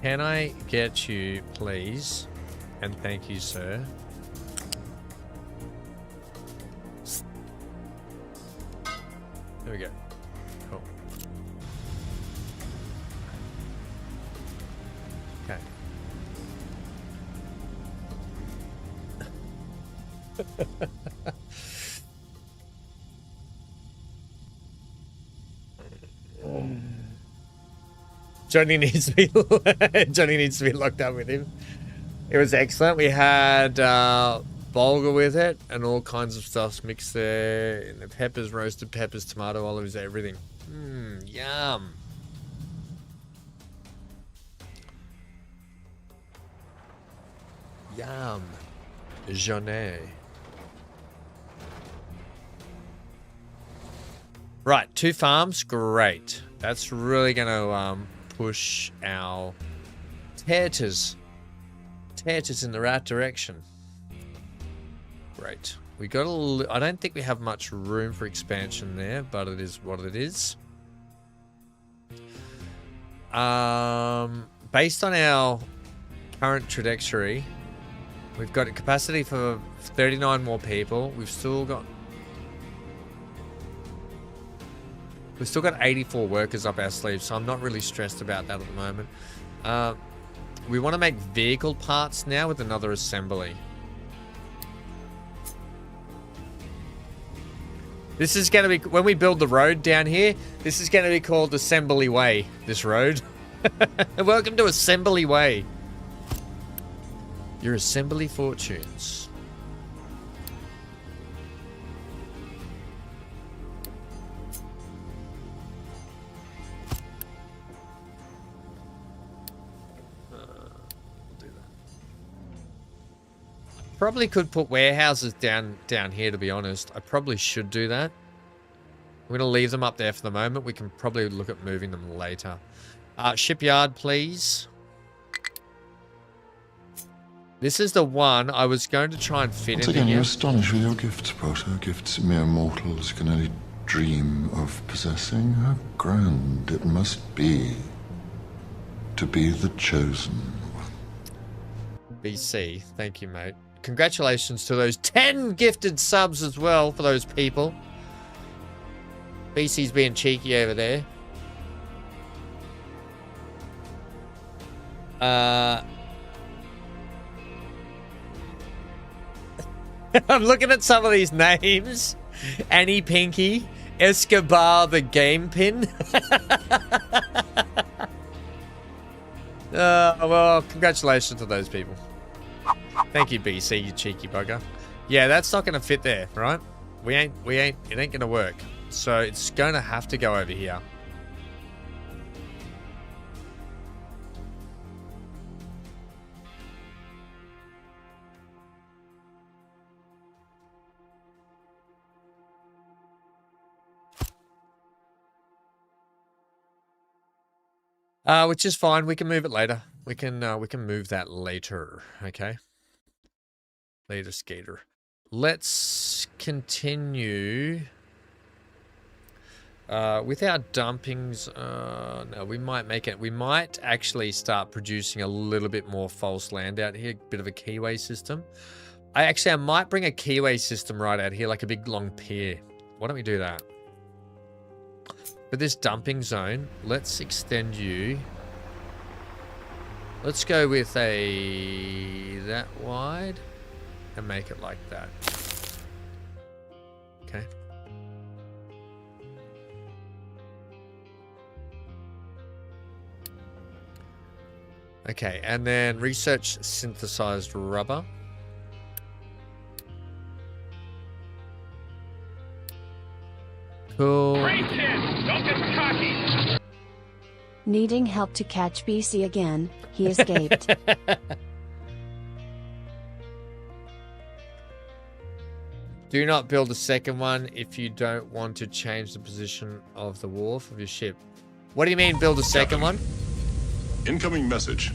Can I get you, please? And thank you, sir. There we go. Cool. Okay. Johnny needs to be Johnny needs to be locked up with him. It was excellent. We had bulgur with it and all kinds of stuff mixed there. And the peppers, roasted peppers, tomato, olives, everything. Yum. Yum. Johnny. Right, 2 farms, great. That's really going to push our taters in the right direction. Great. We got a I don't think we have much room for expansion there, but it is what it is. Based on our current trajectory, we've got a capacity for 39 more people. We've still got 84 workers up our sleeves, so I'm not really stressed about that at the moment. We want to make vehicle parts now with another assembly. This is going to be, when we build the road down here, this is going to be called Assembly Way, this road. Welcome to Assembly Way. Your assembly fortunes. Probably could put warehouses down here, to be honest. I probably should do that. I'm going to leave them up there for the moment. We can probably look at moving them later. Shipyard, please. This is the one I was going to try and fit Once in again, here. you astonish with your gifts, Potter. Gifts mere mortals can only dream of possessing. How grand it must be to be the chosen one. BC, thank you, mate. Congratulations to those 10 gifted subs as well for those people. BC's being cheeky over there. I'm looking at some of these names. Annie Pinky, Escobar the Game Pin. Well, congratulations to those people. Thank you, BC, you cheeky bugger. Yeah, that's not going to fit there, right? It ain't going to work. So it's going to have to go over here. Which is fine. We can move it later. We can move that later. Okay. Later, skater. Let's continue with our dumpings. No, we might make it. We might actually start producing a little bit more false land out here. A bit of a keyway system. I might bring a keyway system right out here, like a big long pier. Why don't we do that? For this dumping zone, let's extend you. Let's go with that wide and make it like that. Okay. Okay, and then research synthesized rubber. Cool. Don't get cocky. Needing help to catch BC again, he escaped. Do not build a second one if you don't want to change the position of the wharf of your ship. What do you mean build a second one? Incoming message.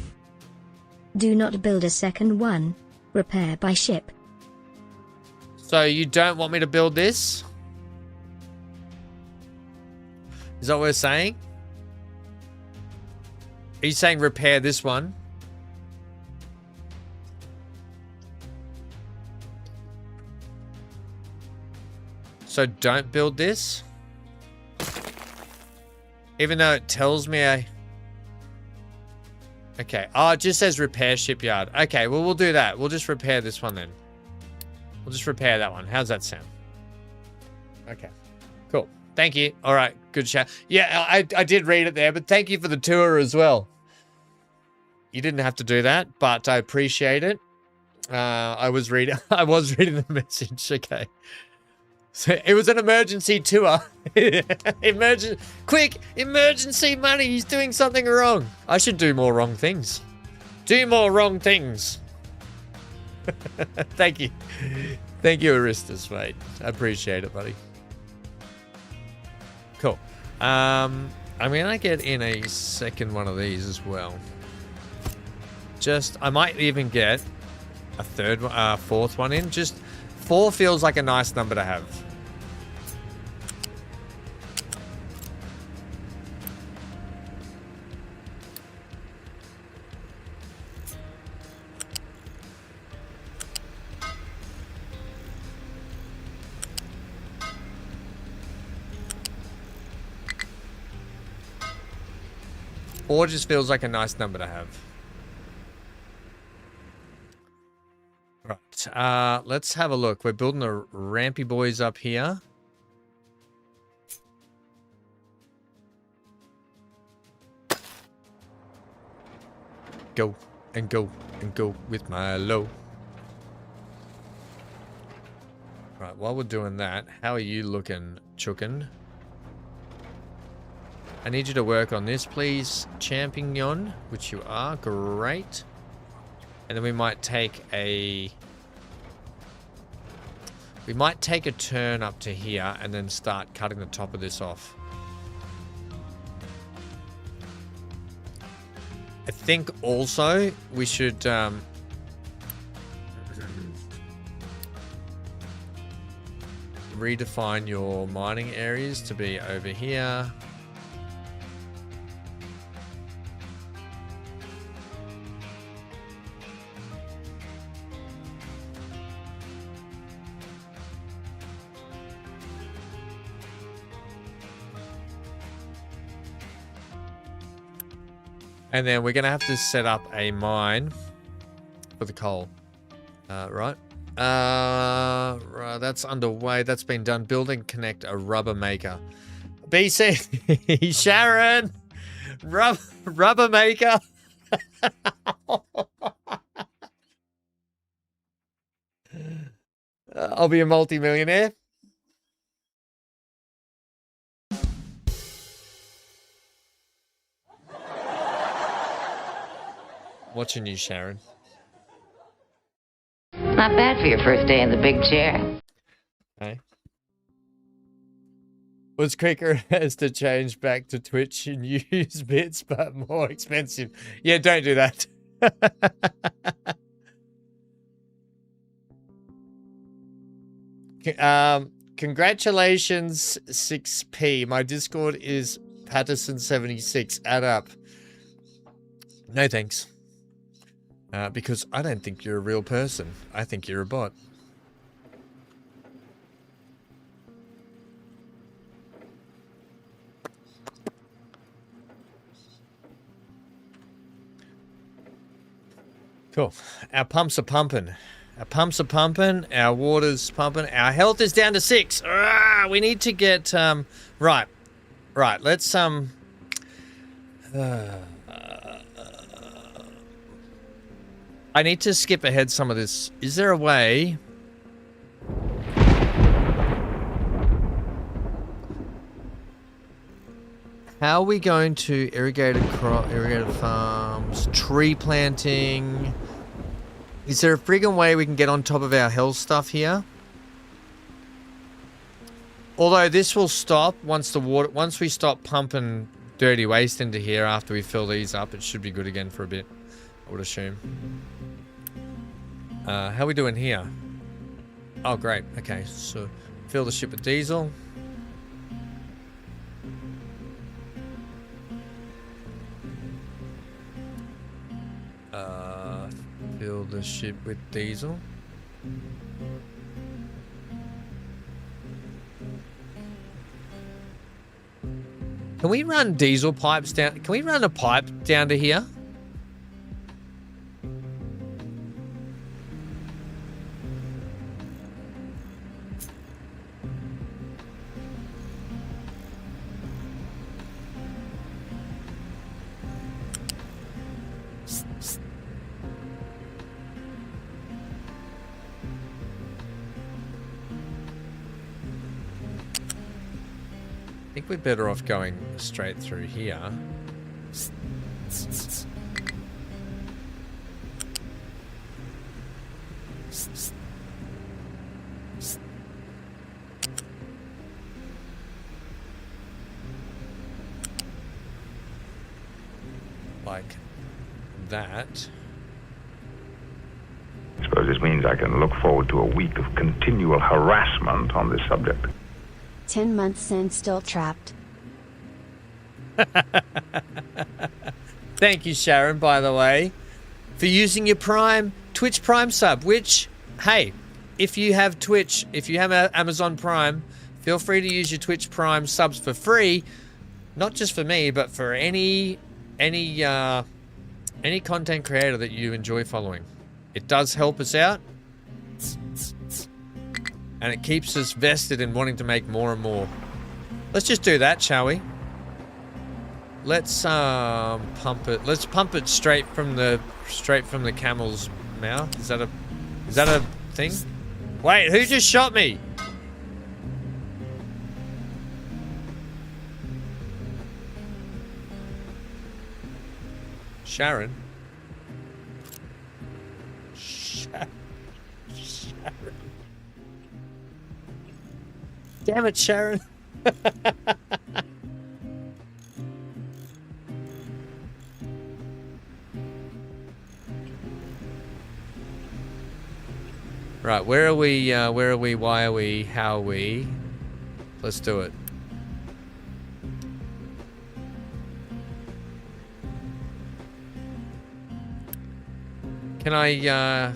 Do not build a second one. Repair by ship. So you don't want me to build this? Is that what we're saying? Are you saying repair this one? So don't build this? Even though it tells me I... Okay. Oh, it just says repair shipyard. Okay, well, we'll do that. We'll just repair this one then. We'll just repair that one. How's that sound? Okay. Cool. Thank you. All right. Good chat. Yeah, I did read it there, but thank you for the tour as well. You didn't have to do that, but I appreciate it. I was reading the message. Okay. So it was an emergency tour. Quick, emergency money. He's doing something wrong. I should do more wrong things. Do more wrong things. Thank you. Thank you, Aristus, mate. I appreciate it, buddy. Cool. I'm gonna get in a second one of these as well. I might even get a fourth one in. Just 4 feels like a nice number to have. Four just feels like a nice number to have. Right, let's have a look. We're building the rampy boys up here. Go and go and go with my low. Right, while we're doing that, how are you looking, Chookin? I need you to work on this, please. Champignon, which you are. Great. And then we might take a... We might take a turn up to here and then start cutting the top of this off. I think also we should... redefine your mining areas to be over here. And then we're going to have to set up a mine for the coal. Right. Right. That's underway. That's been done. Building connect a rubber maker. BC. Sharon. Rubber maker. I'll be a multi-millionaire. Watching you, Sharon. Not bad for your first day in the big chair. Okay. Was quicker as to change back to Twitch and use bits, but more expensive. Yeah, don't do that. Congratulations, 6P. My Discord is Patterson76. Add up. No thanks. Because I don't think you're a real person. I think you're a bot. Cool. Our pumps are pumping. Our pumps are pumping. Our water's pumping. Our health is down to 6. We need to get right. Let's I need to skip ahead some of this. Is there a way? How are we going to irrigated farms, tree planting? Is there a friggin' way we can get on top of our health stuff here? Although this will stop once we stop pumping dirty waste into here after we fill these up, it should be good again for a bit, I would assume. How are we doing here? Oh, great. Okay, so fill the ship with diesel. Fill the ship with diesel. Can we run diesel pipes down? Can we run a pipe down to here? I think we're better off going straight through here. Like that. I suppose this means I can look forward to a week of continual harassment on this subject. 10 months and still trapped. Thank you, Sharon, by the way, for using your Twitch Prime sub, which, hey, if you have Twitch, if you have Amazon Prime, feel free to use your Twitch Prime subs for free, not just for me, but for any content creator that you enjoy following. It does help us out. And it keeps us vested in wanting to make more and more. Let's just do that, shall we? Let's pump it. Let's pump it straight from the camel's mouth. Is that a thing? Wait, who just shot me? Sharon. Sharon. Damn it, Sharon. Right, where are we, why are we, how are we? Let's do it. Can I,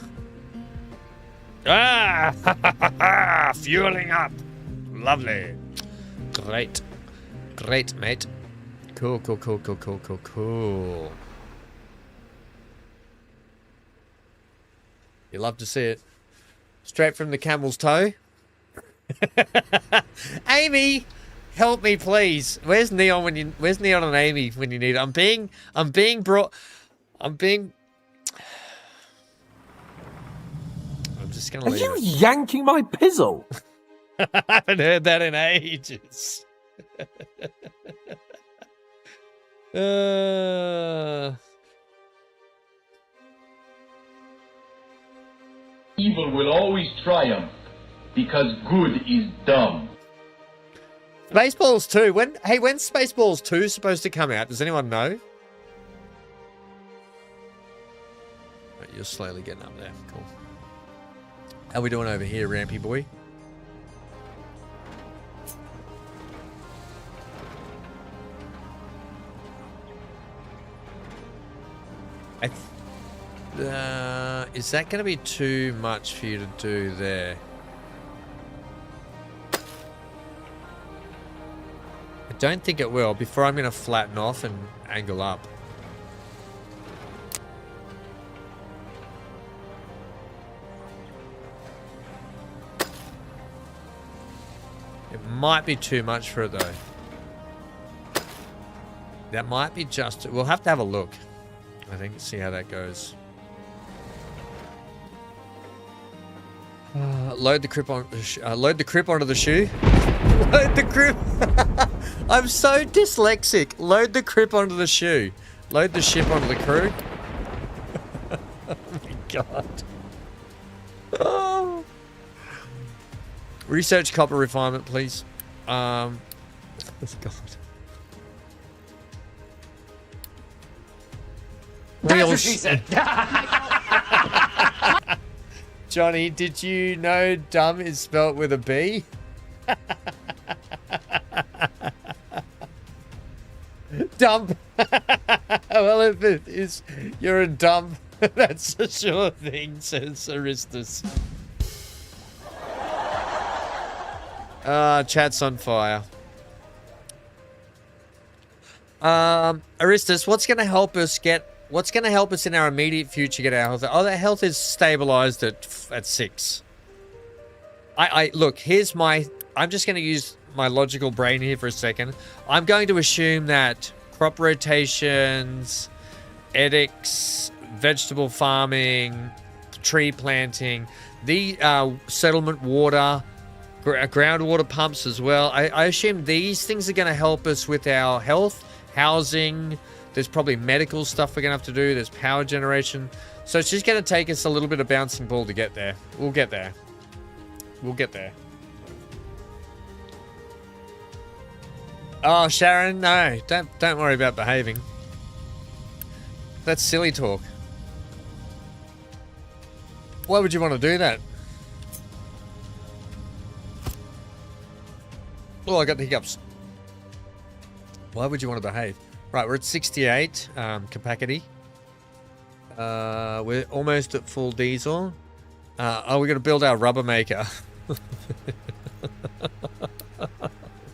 fueling up. Lovely. Great. Great, mate. Cool. You love to see it. Straight from the camel's toe. Amy, help me, please. Where's Neon and Amy when you need it? I'm being just gonna leave it. Are you yanking my pizzle? I haven't heard that in ages. Evil will always triumph because good is dumb. Spaceballs 2. When's Spaceballs 2 supposed to come out? Does anyone know? Oh, you're slowly getting up there. Cool. How we doing over here, Rampy boy? Is that going to be too much for you to do there? I don't think it will. Before I'm going to flatten off and angle up. It might be too much for it though. That might be just... We'll have to have a look. I think, see how that goes. Load the grip on. Load the grip onto the shoe. Load the grip. I'm so dyslexic. Load the grip onto the shoe. Load the ship onto the crew. Oh my god. Oh. Research copper refinement, please. God. That's what she said. Johnny, did you know dumb is spelt with a B? Dump. Well, if it is, you're a dump. That's a sure thing, says Aristus. Chat's on fire. Aristus, what's going to help us get... What's going to help us in our immediate future get our health? Oh, that health is stabilized at 6. Look, here's my... I'm just going to use my logical brain here for a second. I'm going to assume that crop rotations, edicts, vegetable farming, tree planting, the settlement water, groundwater pumps as well. I assume these things are going to help us with our health, housing. There's probably medical stuff we're going to have to do. There's power generation. So it's just going to take us a little bit of bouncing ball to get there. We'll get there. We'll get there. Oh, Sharon, no. Don't worry about behaving. That's silly talk. Why would you want to do that? Oh, I got the hiccups. Why would you want to behave? Right, we're at 68 capacity. We're almost at full diesel. Oh, we're going to build our rubber maker.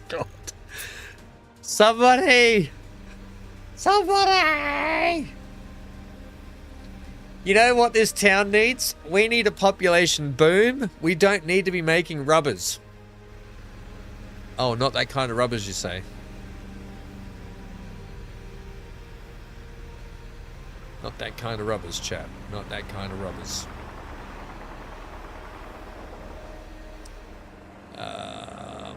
God. Somebody! Somebody! You know what this town needs? We need a population boom. We don't need to be making rubbers. Oh, not that kind of rubbers, you say? Not that kind of rubbers, chap. Not that kind of rubbers. I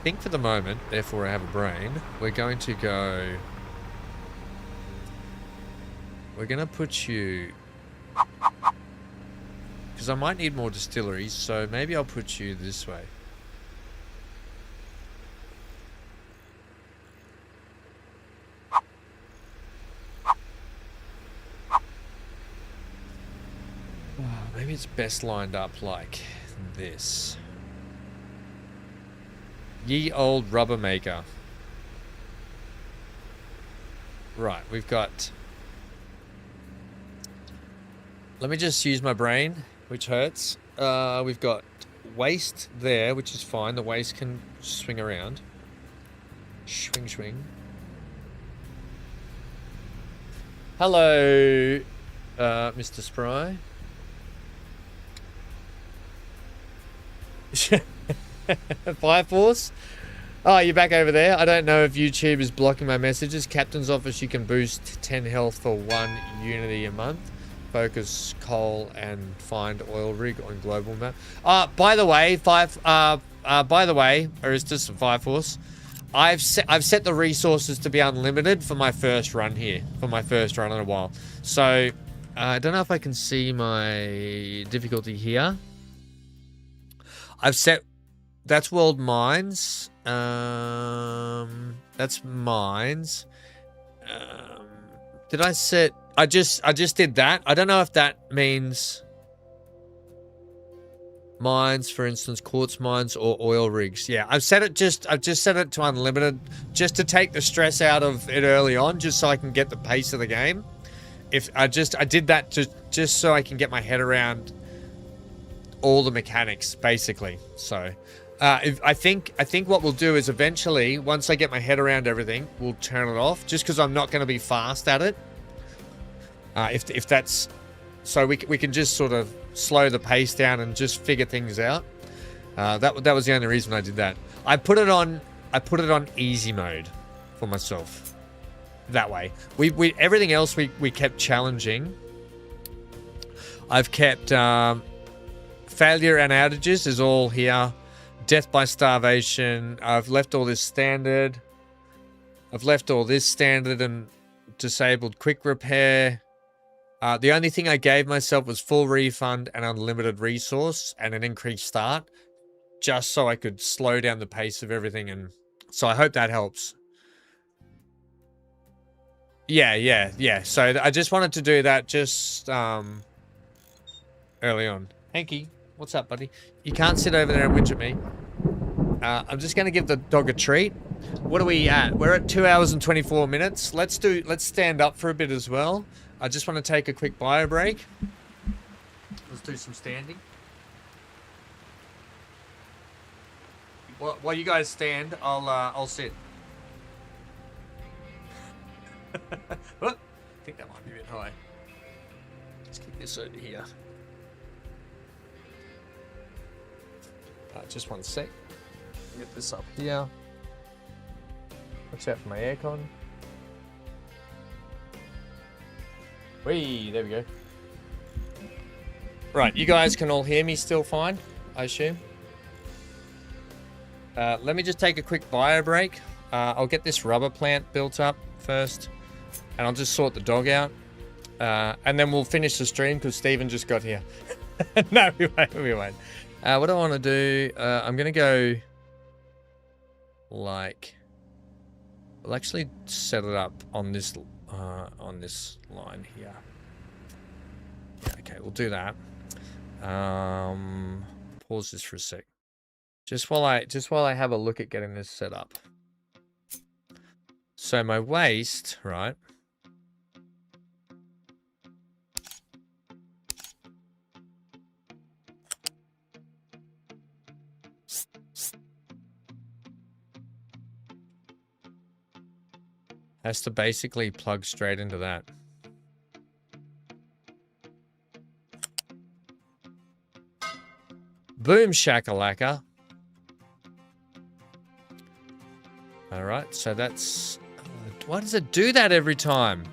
think for the moment, therefore I have a brain, we're going to go... We're going to put you... Because I might need more distilleries, so maybe I'll put you this way. Maybe it's best lined up like this. Ye old rubber maker. Right, we've got... Let me just use my brain, which hurts. We've got waste there, which is fine. The waste can swing around. Swing, swing. Hello, Mr. Spry. Fire Force? Oh, you're back over there. I don't know if YouTube is blocking my messages. Captain's office, you can boost 10 health for 1 unity a month. Focus coal and find oil rig on global map. By the way, Aristus and Fire Force, I've set the resources to be unlimited for my first run here. For my first run in a while. So I don't know if I can see my difficulty here. I've set... That's World Mines. That's mines. Did I set? I just did that. I don't know if that means mines, for instance, quartz mines or oil rigs. Yeah, I've set it I've just set it to unlimited just to take the stress out of it early on, just so I can get the pace of the game. If I did that just so I can get my head around all the mechanics, basically. So I think what we'll do is eventually, once I get my head around everything, we'll turn it off, just because I'm not going to be fast at it. If that's so, we can just sort of slow the pace down and just figure things out. That was the only reason I did that. I put it on easy mode for myself. That way, we everything else we kept challenging. I've kept failure and outages is all here. Death by starvation. I've left all this standard. I've left all this standard and disabled quick repair. The only thing I gave myself was full refund and unlimited resource and an increased start, just so I could slow down the pace of everything. And so I hope that helps. Yeah. So I just wanted to do that just early on. Hanky, what's up, buddy? You can't sit over there and whinge at me. I'm just going to give the dog a treat. What are we at? We're at 2 hours and 24 minutes. Let's stand up for a bit as well. I just want to take a quick bio break. Let's do some standing. While you guys stand, I'll sit. Oh, I think that might be a bit high. Let's keep this over here. Just one sec. Get this up here. Watch out for my aircon. Whee, there we go. Right, you guys can all hear me still fine, I assume. Let me just take a quick bio break. I'll get this rubber plant built up first, and I'll just sort the dog out. And then we'll finish the stream because Stephen just got here. No, we won't. What do I want to do? I'm going to go like... I'll actually set it up on this line here. Yeah, okay, we'll do that. Pause this for a sec. Just while I have a look at getting this set up. So my waste, right? Has to basically plug straight into that. Boom shakalaka. Alright, so that's... why does it do that every time?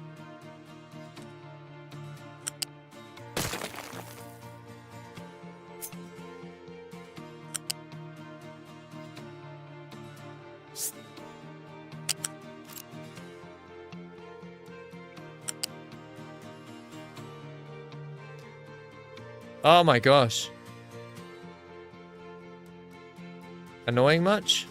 Oh my gosh. Annoying much?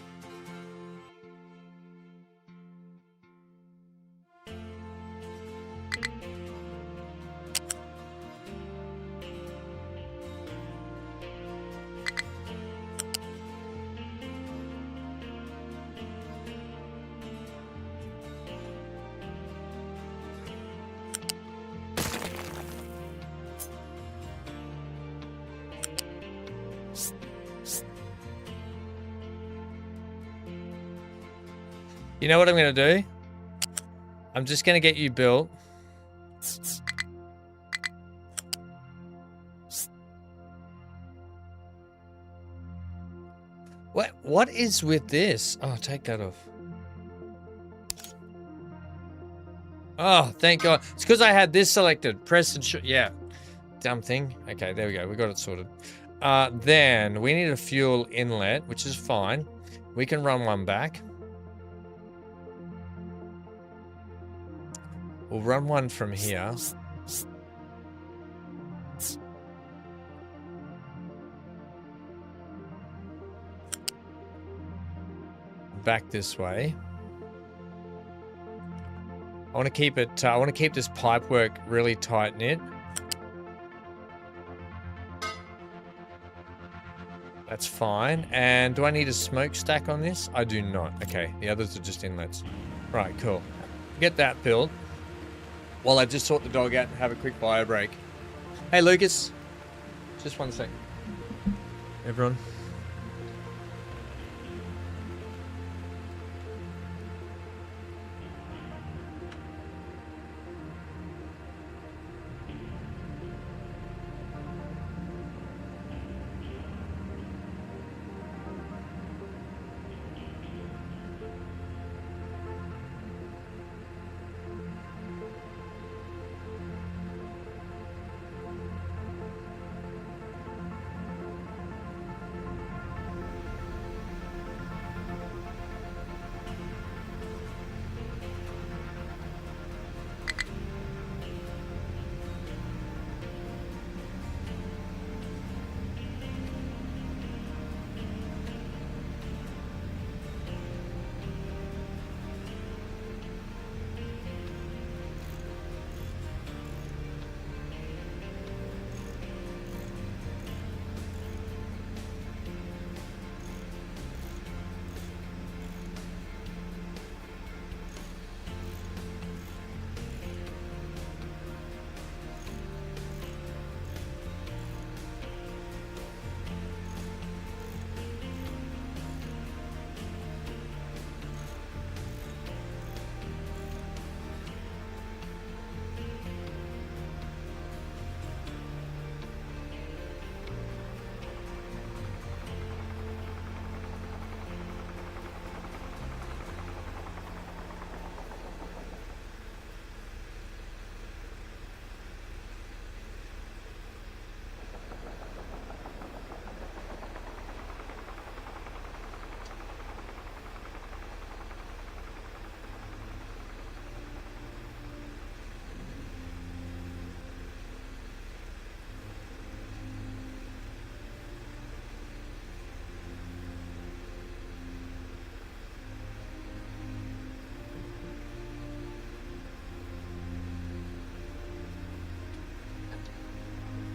You know what I'm going to do? I'm just going to get you built. What is with this? Oh, take that off. Oh, thank God. It's because I had this selected. Press and shoot. Yeah. Dumb thing. Okay, there we go. We got it sorted. Then we need a fuel inlet, which is fine. We can run one back. We'll run one from here. back this way. I want to keep it, I want to keep this pipe work really tight knit. That's fine. And do I need a smokestack on this? I do not. Okay, the others are just inlets. Right, cool. Get that built. While I just sort the dog out and have a quick bio break. Hey, Lucas. Just one sec. Everyone.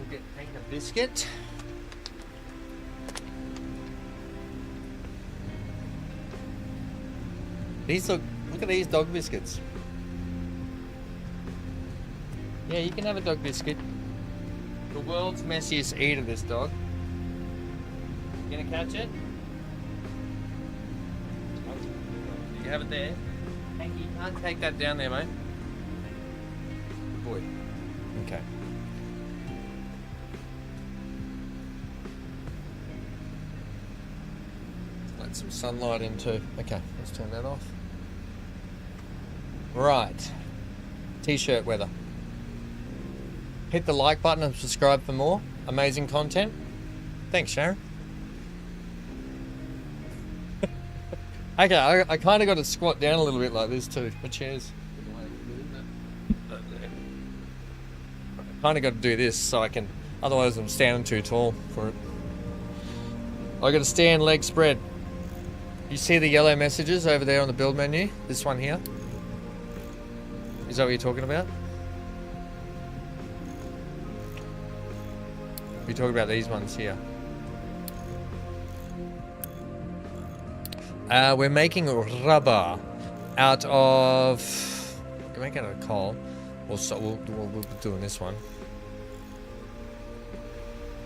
Get Hank a biscuit. These look at these dog biscuits. Yeah, you can have a dog biscuit. The world's messiest eater, this dog. You gonna catch it? You have it there. Hank, you can't take that down there, mate. Good boy. Okay. Some sunlight in too. Okay, let's turn that off. Right. T-shirt weather. Hit the like button and subscribe for more amazing content. Thanks, Sharon. Okay, I kind of got to squat down a little bit like this too. My chair's... I kind of got to do this so I can... Otherwise I'm standing too tall for it. I got to stand leg spread. You see the yellow messages over there on the build menu? This one here? Is that what you're talking about? We're talking about these ones here. We're making rubber out of... We're making it out of coal. We'll be doing this one.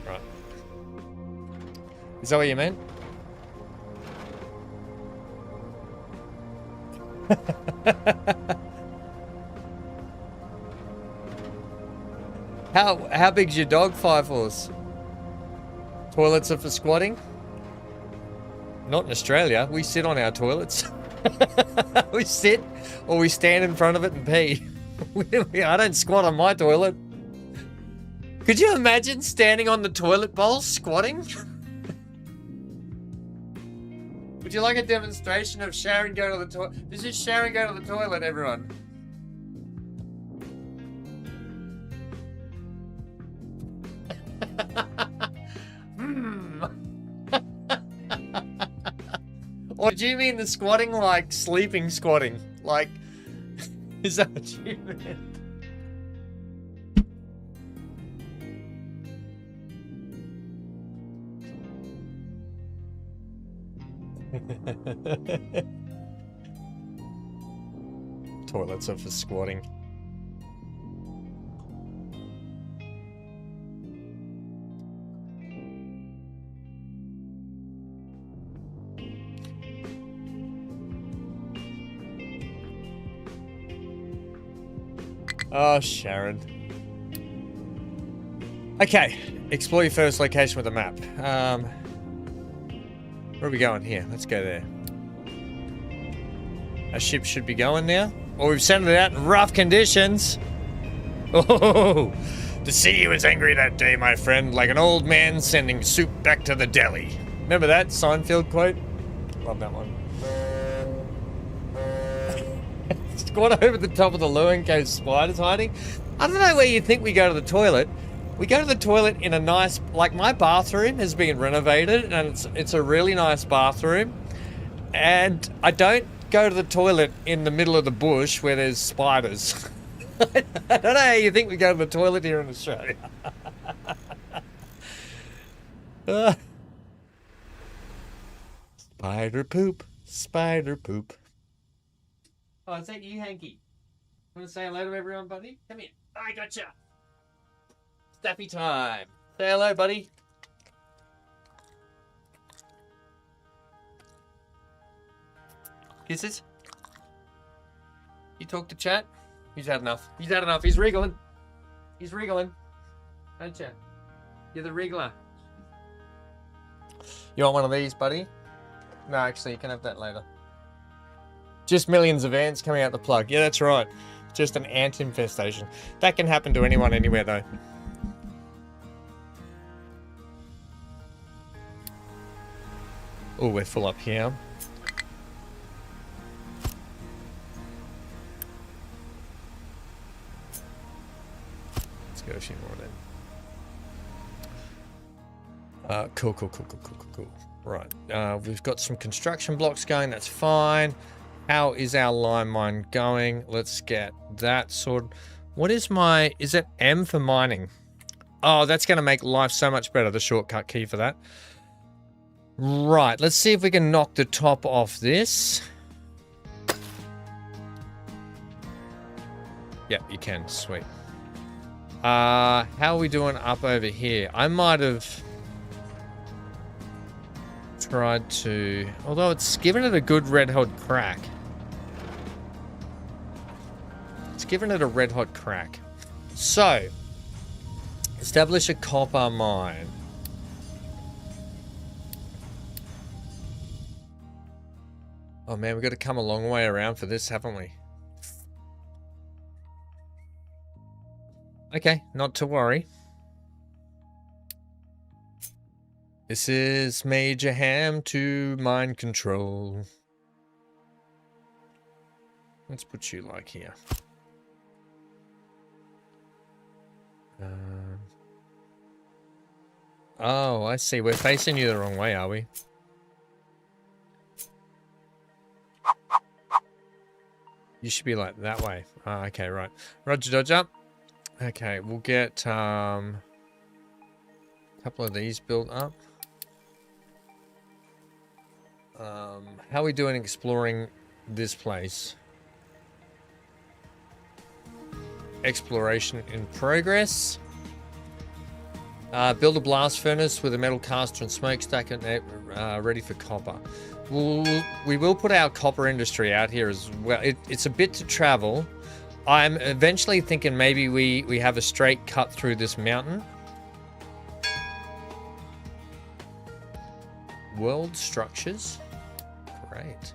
Right. Is that what you meant? How big's your dog, Fire Force? Toilets are for squatting? Not in Australia. We sit on our toilets. We sit or we stand in front of it and pee. I don't squat on my toilet. Could you imagine standing on the toilet bowl squatting? Would you like a demonstration of Sharon going to the toilet? This is Sharon going to the toilet, everyone. Or do you mean the squatting like sleeping squatting? Like, is that what you meant? Toilets are for squatting. Oh, Sharon. Okay, explore your first location with a map. Where are we going here? Let's go there. Our ship should be going now. Or we've sent it out in rough conditions. Oh, the sea was angry that day, my friend, like an old man sending soup back to the deli. Remember that Seinfeld quote? Love that one. Squat over the top of the loo in case spiders hiding. I don't know where you think we go to the toilet. We go to the toilet in a nice, like my bathroom has been renovated and it's a really nice bathroom. And I don't go to the toilet in the middle of the bush where there's spiders. I don't know how you think we go to the toilet here in Australia. Spider poop, spider poop. Oh, is that you, Hanky? Want to say hello to everyone, buddy? Come here. I gotcha. Staffy time. Say hello, buddy. Kisses? You talk to chat? He's had enough. He's had enough. He's wriggling. He's wriggling. Don't you? You're the wriggler. You want one of these, buddy? No, actually, you can have that later. Just millions of ants coming out the plug. Yeah, that's right. Just an ant infestation. That can happen to anyone anywhere, though. Oh, we're full up here. Let's go a few more then. Cool. Right, we've got some construction blocks going. That's fine. How is our lime mine going? Let's get that sorted. What is my... Is it M for mining? Oh, that's going to make life so much better, the shortcut key for that. Right, let's see if we can knock the top off this. Yep, you can. Sweet. How are we doing up over here? I might have tried to... Although it's given it a good red-hot crack. It's given it a red-hot crack. So, establish a copper mine. Oh man, we've got to come a long way around for this, haven't we? Okay, not to worry. This is Major Ham to mind control. Let's put you like here. Oh, I see. We're facing you the wrong way, are we? You should be like that way. Oh, okay, right. Roger, dodger. Okay, we'll get a couple of these built up. How are we doing exploring this place? Exploration in progress. Build a blast furnace with a metal caster and smokestack and ready for copper. We will put our copper industry out here as well. It's a bit to travel. I'm eventually thinking maybe we have a straight cut through this mountain. World structures. Great.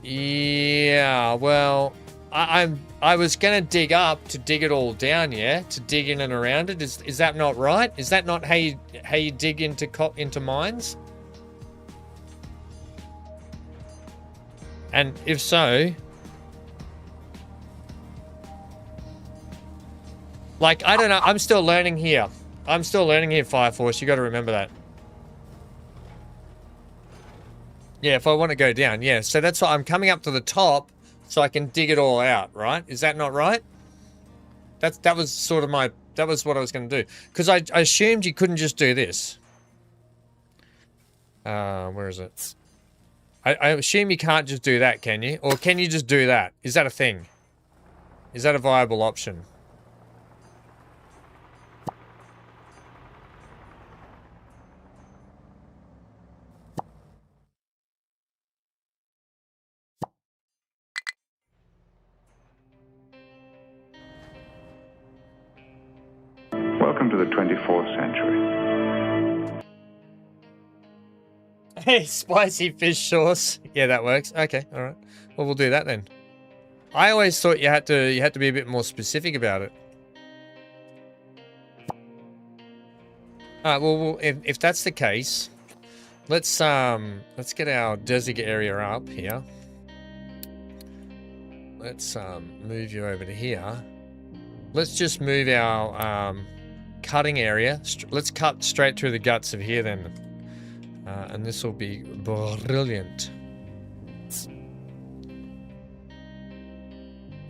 Yeah, well, I was gonna dig up to dig it all down, yeah, to dig in and around it. Is that not right? Is that not how you dig into mines? And if so, Like, I don't know. I'm still learning here. I'm still learning here, Fire Force. You got to remember that. Yeah, if I want to go down. Yeah, so that's why I'm coming up to the top so I can dig it all out, right? Is that not right? That was sort of my... That was what I was going to do. Because I assumed you couldn't just do this. Where is it? I assume you can't just do that, can you? Or can you just do that? Is that a thing? Is that a viable option? Welcome to the 24th century. Hey, spicy fish sauce. Yeah, that works. Okay, all right. Well, we'll do that then. I always thought you had to be a bit more specific about it. All right. Well, if that's the case, let's get our desert area up here. Let's move you over to here. Let's just move our cutting area. Let's cut straight through the guts of here then. And this will be brilliant.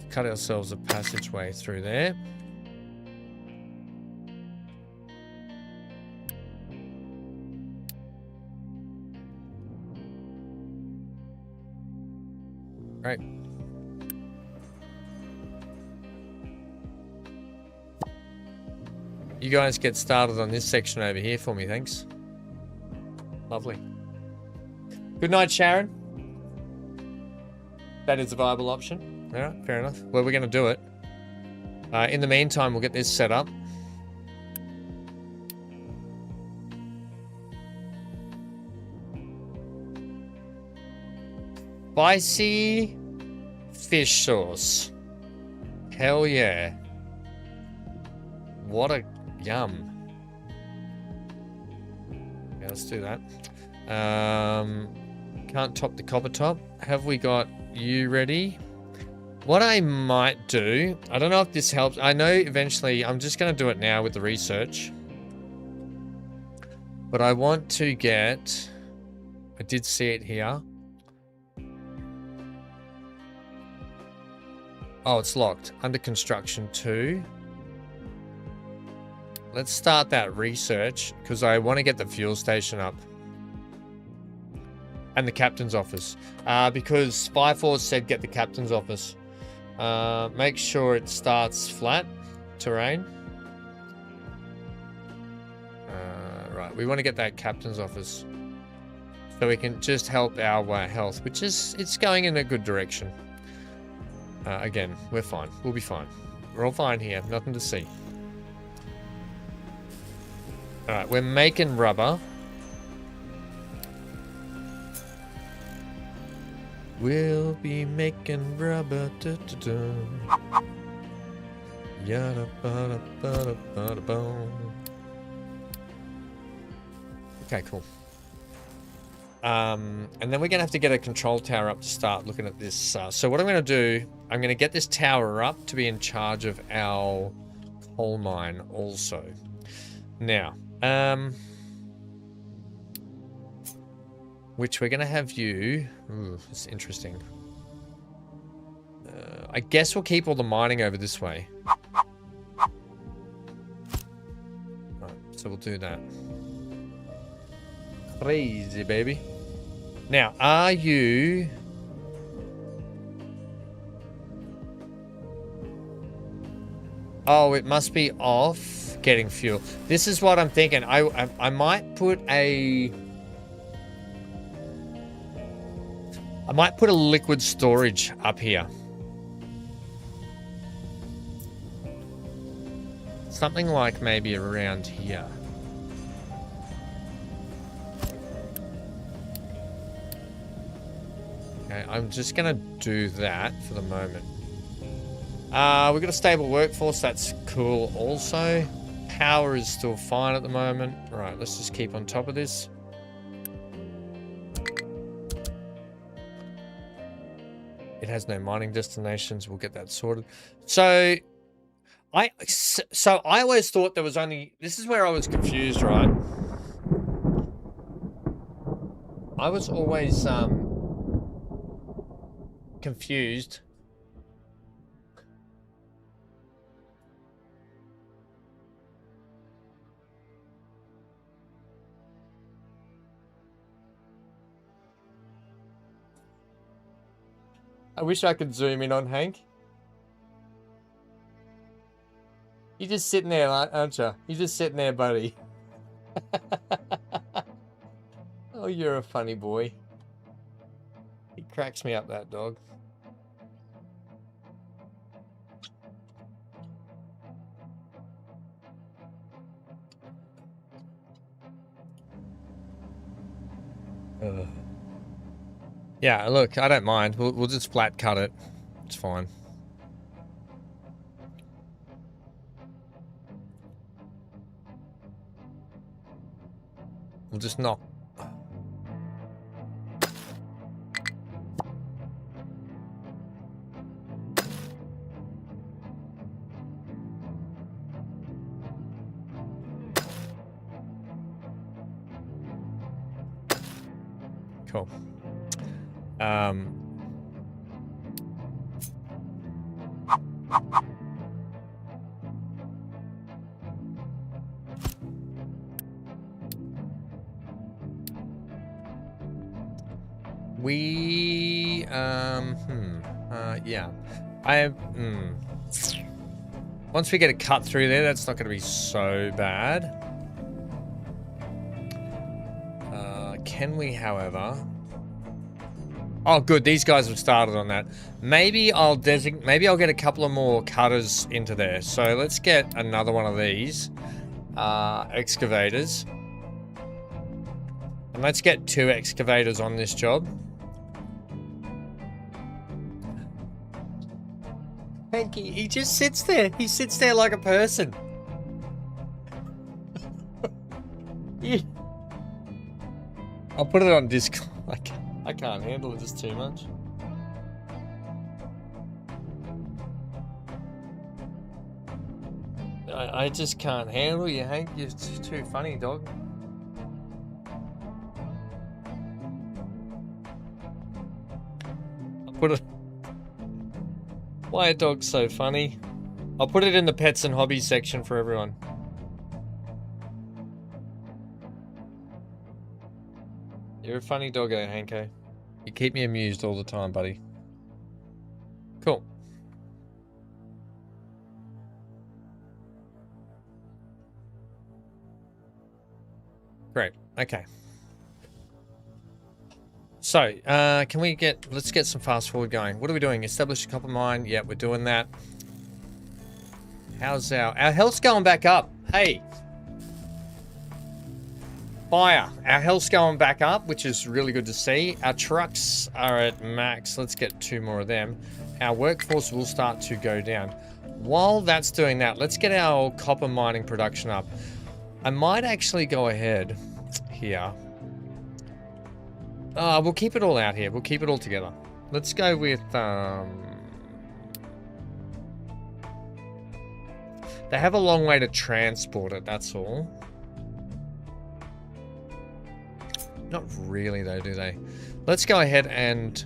Cut ourselves a passageway through there. Right. You guys get started on this section over here for me, thanks. Lovely. Good night, Sharon. That is a viable option. All right, fair enough. Well, we're going to do it. In the meantime, we'll get this set up. Spicy fish sauce. Hell yeah. What a yum. Yeah, let's do that. Can't top the copper top. Have we got you ready? What I might do, I don't know if this helps. I know eventually, I'm just going to do it now with the research. But I want to get, I did see it here. Oh, it's locked. Under construction 2. Let's start that research because I want to get the fuel station up. And the captain's office. Because Spy Force said get the captain's office. Make sure it starts flat terrain. Right, we want to get that captain's office. So we can just help our health, which is, it's going in a good direction. Again, we're fine. We'll be fine. We're all fine here. Nothing to see. Alright, we're making rubber. We'll be making rubber. Yada bada bada bada boom. Okay, cool. And then we're gonna have to get a control tower up to start looking at this. So what I'm gonna do, I'm gonna get this tower up to be in charge of our coal mine also. Now, which we're gonna have you. Ooh, it's interesting. I guess we'll keep all the mining over this way. Right, so we'll do that. Crazy, baby. Now, are you... Oh, it must be off getting fuel. This is what I'm thinking. I might put a... I might put a liquid storage up here. Something like maybe around here. Okay, I'm just gonna do that for the moment. We've got a stable workforce, that's cool also. Power is still fine at the moment. Right, let's just keep on top of this. It has no mining destinations, we'll get that sorted. So, So I always thought there was only... This is where I was confused, right? I was always confused. I wish I could zoom in on Hank. You're just sitting there, aren't you? You're just sitting there, buddy. Oh, you're a funny boy. He cracks me up, that dog. Ugh. Yeah, look, I don't mind. We'll just flat cut it. It's fine. We'll just knock. Cool. Yeah. Once we get a cut through there, that's not going to be so bad. Can we, however... Oh, good. These guys have started on that. Maybe I'll get a couple of more cutters into there. So let's get another one of these excavators. And let's get 2 excavators on this job. Hanky, he just sits there. He sits there like a person. Yeah. I'll put it on disc. I can't handle it, just too much. I just can't handle you, Hank. You're too funny, dog. I'll put it... Why are dogs so funny? I'll put it in the pets and hobbies section for everyone. You're a funny doggo, Hanko. You keep me amused all the time, buddy. Cool. Great. Okay. So, can we let's get some fast forward going. What are we doing? Establish a copper mine. Yeah, we're doing that. How's our health's going back up? Hey. Fire. Our health's going back up, which is really good to see. Our trucks are at max. Let's get 2 more of them. Our workforce will start to go down. While that's doing that, let's get our copper mining production up. I might actually go ahead here. We'll keep it all out here. We'll keep it all together. Let's go with... They have a long way to transport it, that's all. Not really, though, do they? Let's go ahead and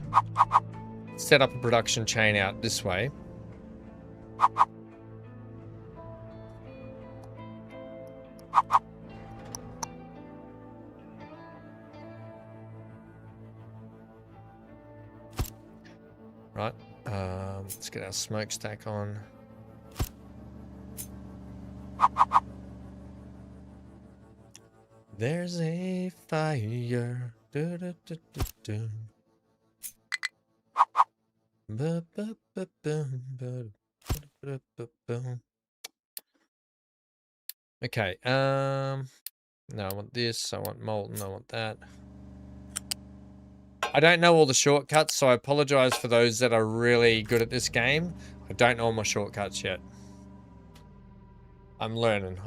set up a production chain out this way. Right, let's get our smokestack on. There's a fire. Okay, no, I want this, I want molten, I want that. I don't know all the shortcuts, so I apologize for those that are really good at this game. I don't know all my shortcuts yet. I'm learning.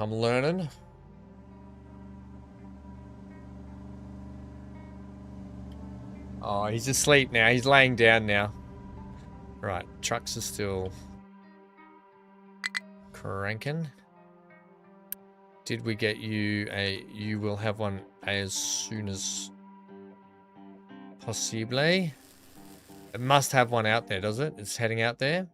Oh, he's asleep now. He's laying down now. Right, trucks are still... cranking. Did we get you a... You will have one as soon as possible. It must have one out there, does it? It's heading out there.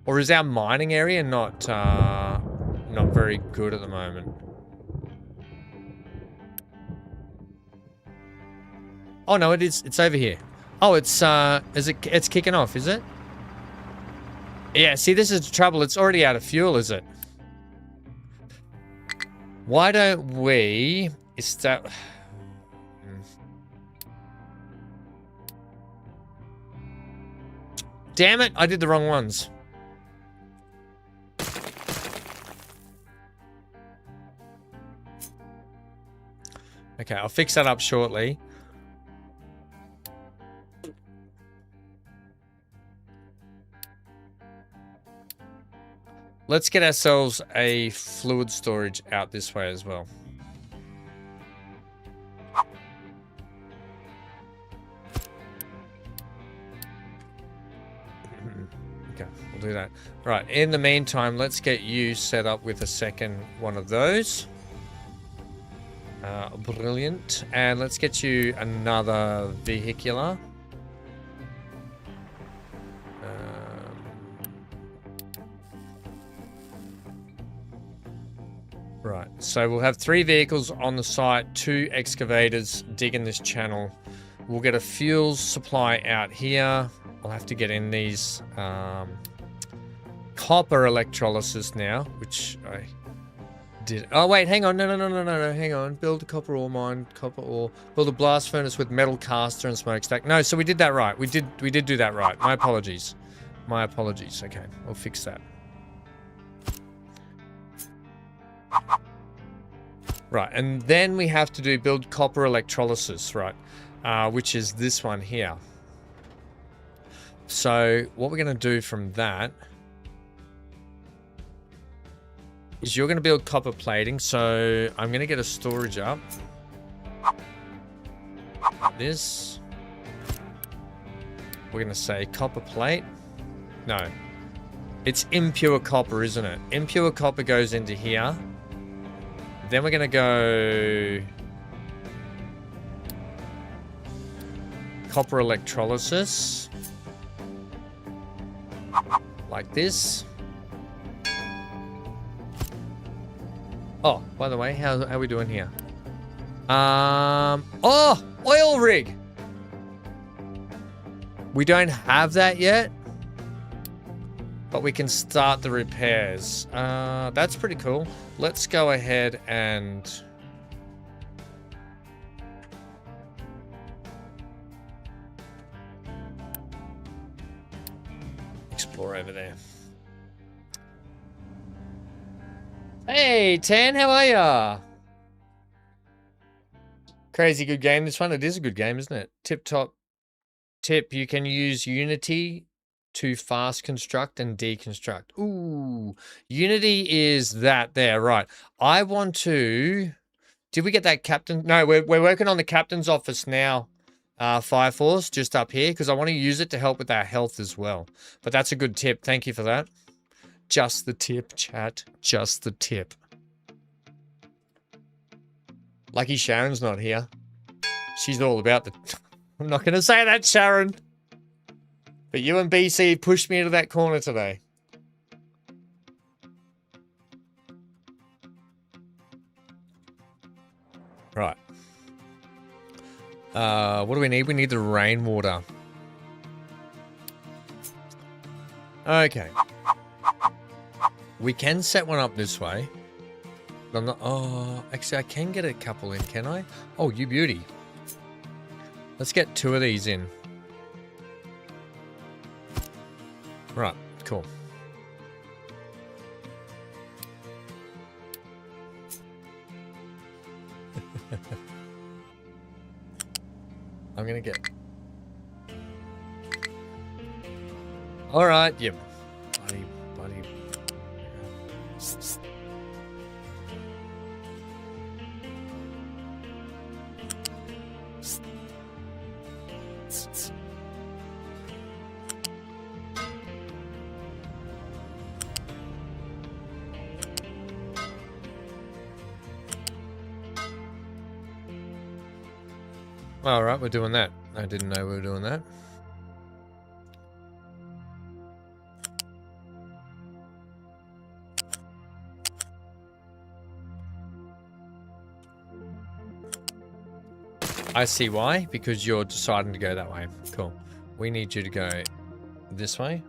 Or is our mining area not very good at the moment? Oh no, it is. It's over here. Oh, it's it's kicking off, is it? Yeah. See, this is the trouble. It's already out of fuel, is it? Why don't we? Is that? Damn it! I did the wrong ones. Okay, I'll fix that up shortly. Let's get ourselves a fluid storage out this way as well. Okay, we'll do that. Right, in the meantime, let's get you set up with a second one of those. Brilliant. And let's get you another vehicular. Right, so we'll have 3 vehicles on the site, 2 excavators digging this channel. We'll get a fuel supply out here. I'll have to get in these copper electrolysis now, which I did. Oh wait, hang on, no, hang on. Build a copper ore mine, copper ore. Build a blast furnace with metal caster and smokestack. No, so we did that right. We did do that right. My apologies. My apologies. Okay, we'll fix that. Right, and then we have to build copper electrolysis, right? Which is this one here. So what we're going to do from that is you're going to build copper plating. So I'm going to get a storage up. This. We're going to say copper plate. No. It's impure copper, isn't it? Impure copper goes into here. Then we're going to go copper electrolysis. Like this. Oh, by the way, how are we doing here? Oh, oil rig. We don't have that yet, but we can start the repairs. That's pretty cool. Let's go ahead and explore over there. Hey, Tan, how are ya? Crazy good game, this one. It is a good game, isn't it? Tip-top tip, you can use Unity to fast construct and deconstruct. Ooh, Unity is that there, right. I want to... Did we get that captain? No, we're working on the captain's office now, Fire Force, just up here, because I want to use it to help with our health as well. But that's a good tip. Thank you for that. Just the tip, chat. Just the tip. Lucky Sharon's not here. She's all about the... I'm not going to say that, Sharon. But you and BC pushed me into that corner today. Right. What do we need? We need the rainwater. Okay. We can set one up this way. But I'm not... Oh, actually, I can get a couple in, can I? Oh, you beauty. Let's get 2 of these in. Right, cool. I'm gonna get... Alright, yep. Bloody... Alright, we're doing that. I didn't know we were doing that. I see why, because you're deciding to go that way. Cool. We need you to go this way.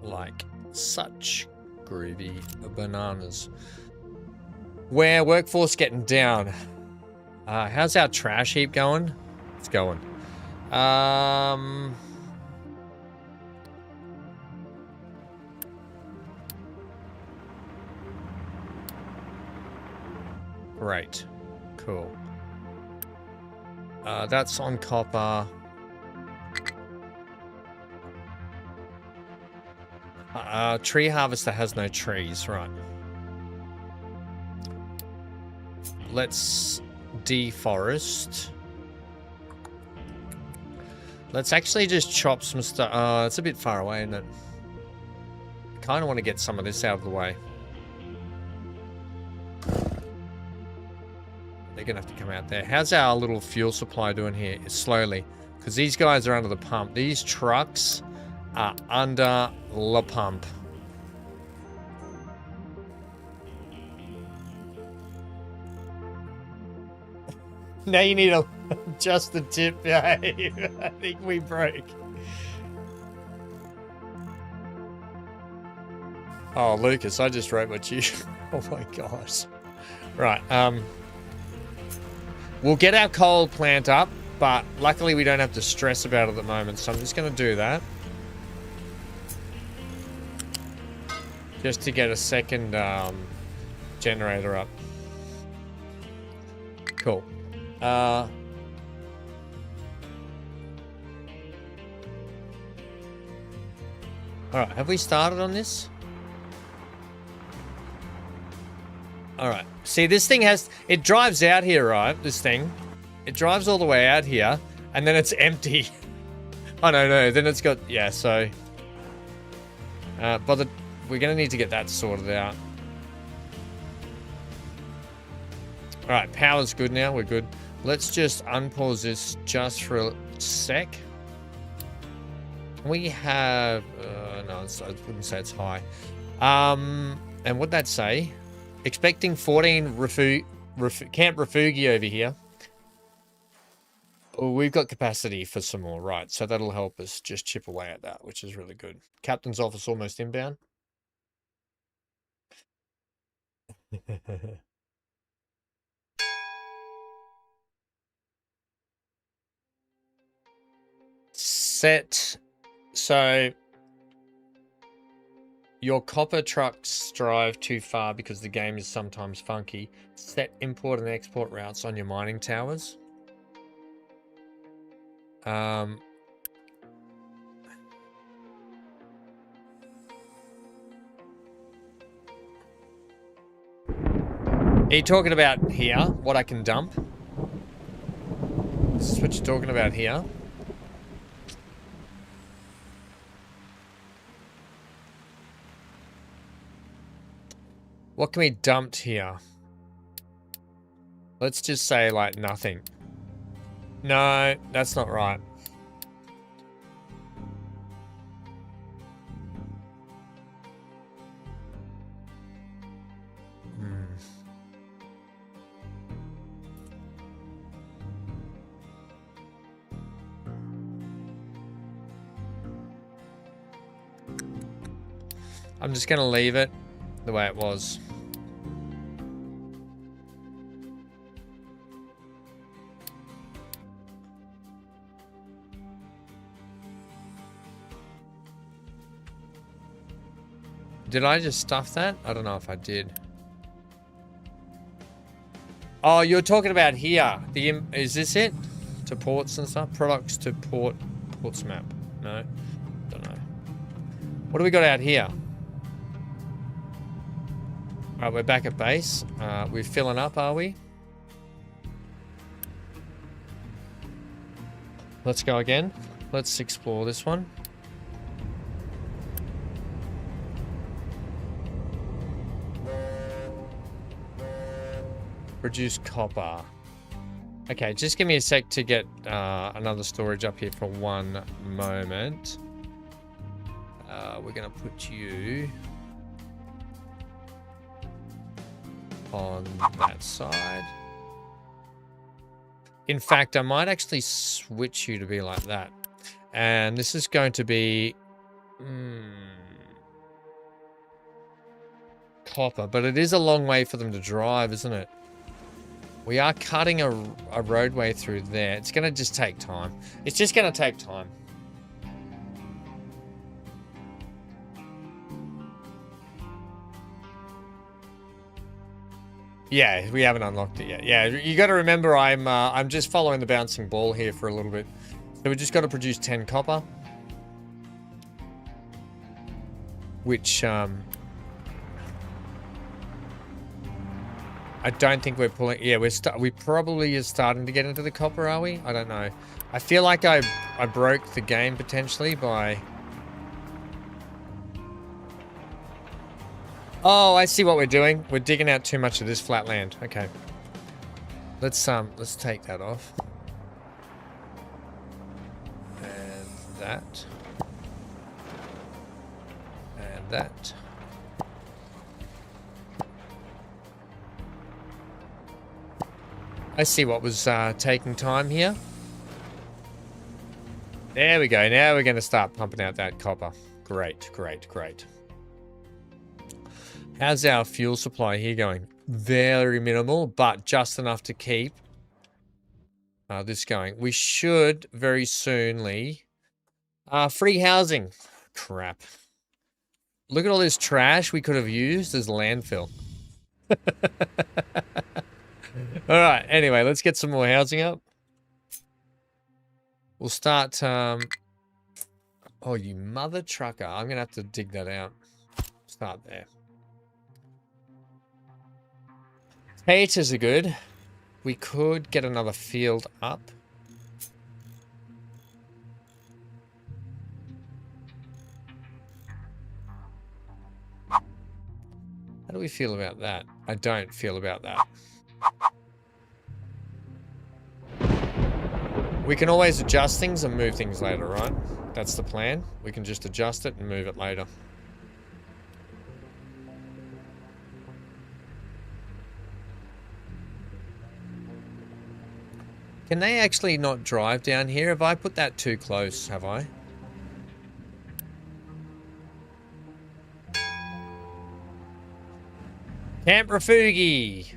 Like such. Groovy bananas. Where workforce getting down. How's our trash heap going? It's going. Great. Cool. That's on copper. Tree harvester has no trees, right. Let's deforest. Let's actually just chop some stuff. It's a bit far away, isn't it? I kind of want to get some of this out of the way. They're going to have to come out there. How's our little fuel supply doing here? Slowly. Because these guys are under the pump. These trucks are under the pump. Now you need to adjust the tip, babe. I think we broke. Oh, Lucas, I just wrote what you... Oh my gosh. Right, we'll get our coal plant up, but luckily we don't have to stress about it at the moment, so I'm just going to do that. Just to get a second generator up. Cool. Alright, have we started on this? Alright. See, this thing has... It drives out here, right? This thing. It drives all the way out here, and then it's empty. Oh, no. Then it's got... Yeah, so... We're going to need to get that sorted out. Alright, power's good now. We're good. Let's just unpause this just for a sec. We have... no, I wouldn't say it's high. And what'd that say? Expecting 14 Camp Refugi over here. Oh, we've got capacity for some more. Right, so that'll help us just chip away at that, which is really good. Captain's office almost inbound. Set. So your copper trucks drive too far because the game is sometimes funky. Set import and export routes on your mining towers. Are you talking about here? What I can dump? This is what you're talking about here. What can we dump here? Let's just say, like, nothing. No, that's not right. I'm just going to leave it the way it was. Did I just stuff that? I don't know if I did. Oh, you're talking about here. Is this it? To ports and stuff? Products to ports map. No? Don't know. What do we got out here? Alright, we're back at base. We're filling up, are we? Let's go again. Let's explore this one. Produce copper. Okay, just give me a sec to get another storage up here for one moment. We're going to put you on that side. In fact, I might actually switch you to be like that. And this is going to be copper, but it is a long way for them to drive, isn't it? We are cutting a roadway through there. It's going to just take time. It's just going to take time. Yeah, we haven't unlocked it yet. Yeah, you got to remember I'm just following the bouncing ball here for a little bit. So we just got to produce 10 copper, which I don't think we're pulling. Yeah, we probably are starting to get into the copper, are we? I don't know. I feel like I broke the game potentially by. Oh, I see what we're doing. We're digging out too much of this flat land. Okay. Let's take that off. And that. And that. I see what was taking time here. There we go. Now we're going to start pumping out that copper. Great, great, great. How's our fuel supply here going? Very minimal, but just enough to keep this going. We should very soonly... free housing. Crap. Look at all this trash we could have used as landfill. Alright, anyway, let's get some more housing up. We'll start... oh, you mother trucker. I'm going to have to dig that out. Start there. Potatoes are good. We could get another field up. How do we feel about that? I don't feel about that. We can always adjust things and move things later, right? That's the plan. We can just adjust it and move it later. Can they actually not drive down here? Have I put that too close, have I? Camp Refugi.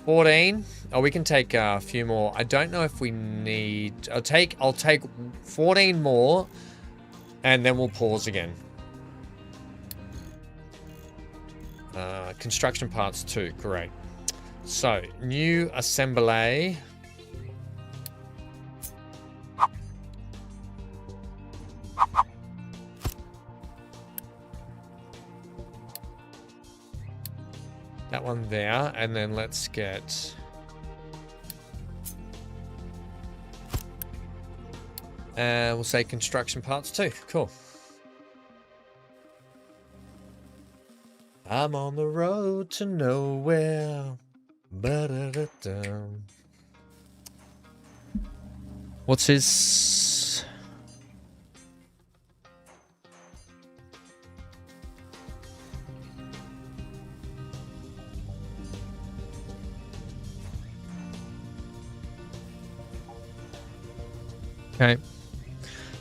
14. Oh, we can take a few more. I don't know if we need... I'll take 14 more, and then we'll pause again. Construction parts 2. Great. So, new assembly. That one there, and then let's get... we'll say construction parts 2. Cool. I'm on the road to nowhere. Ba-da-da-da. What's his... Okay.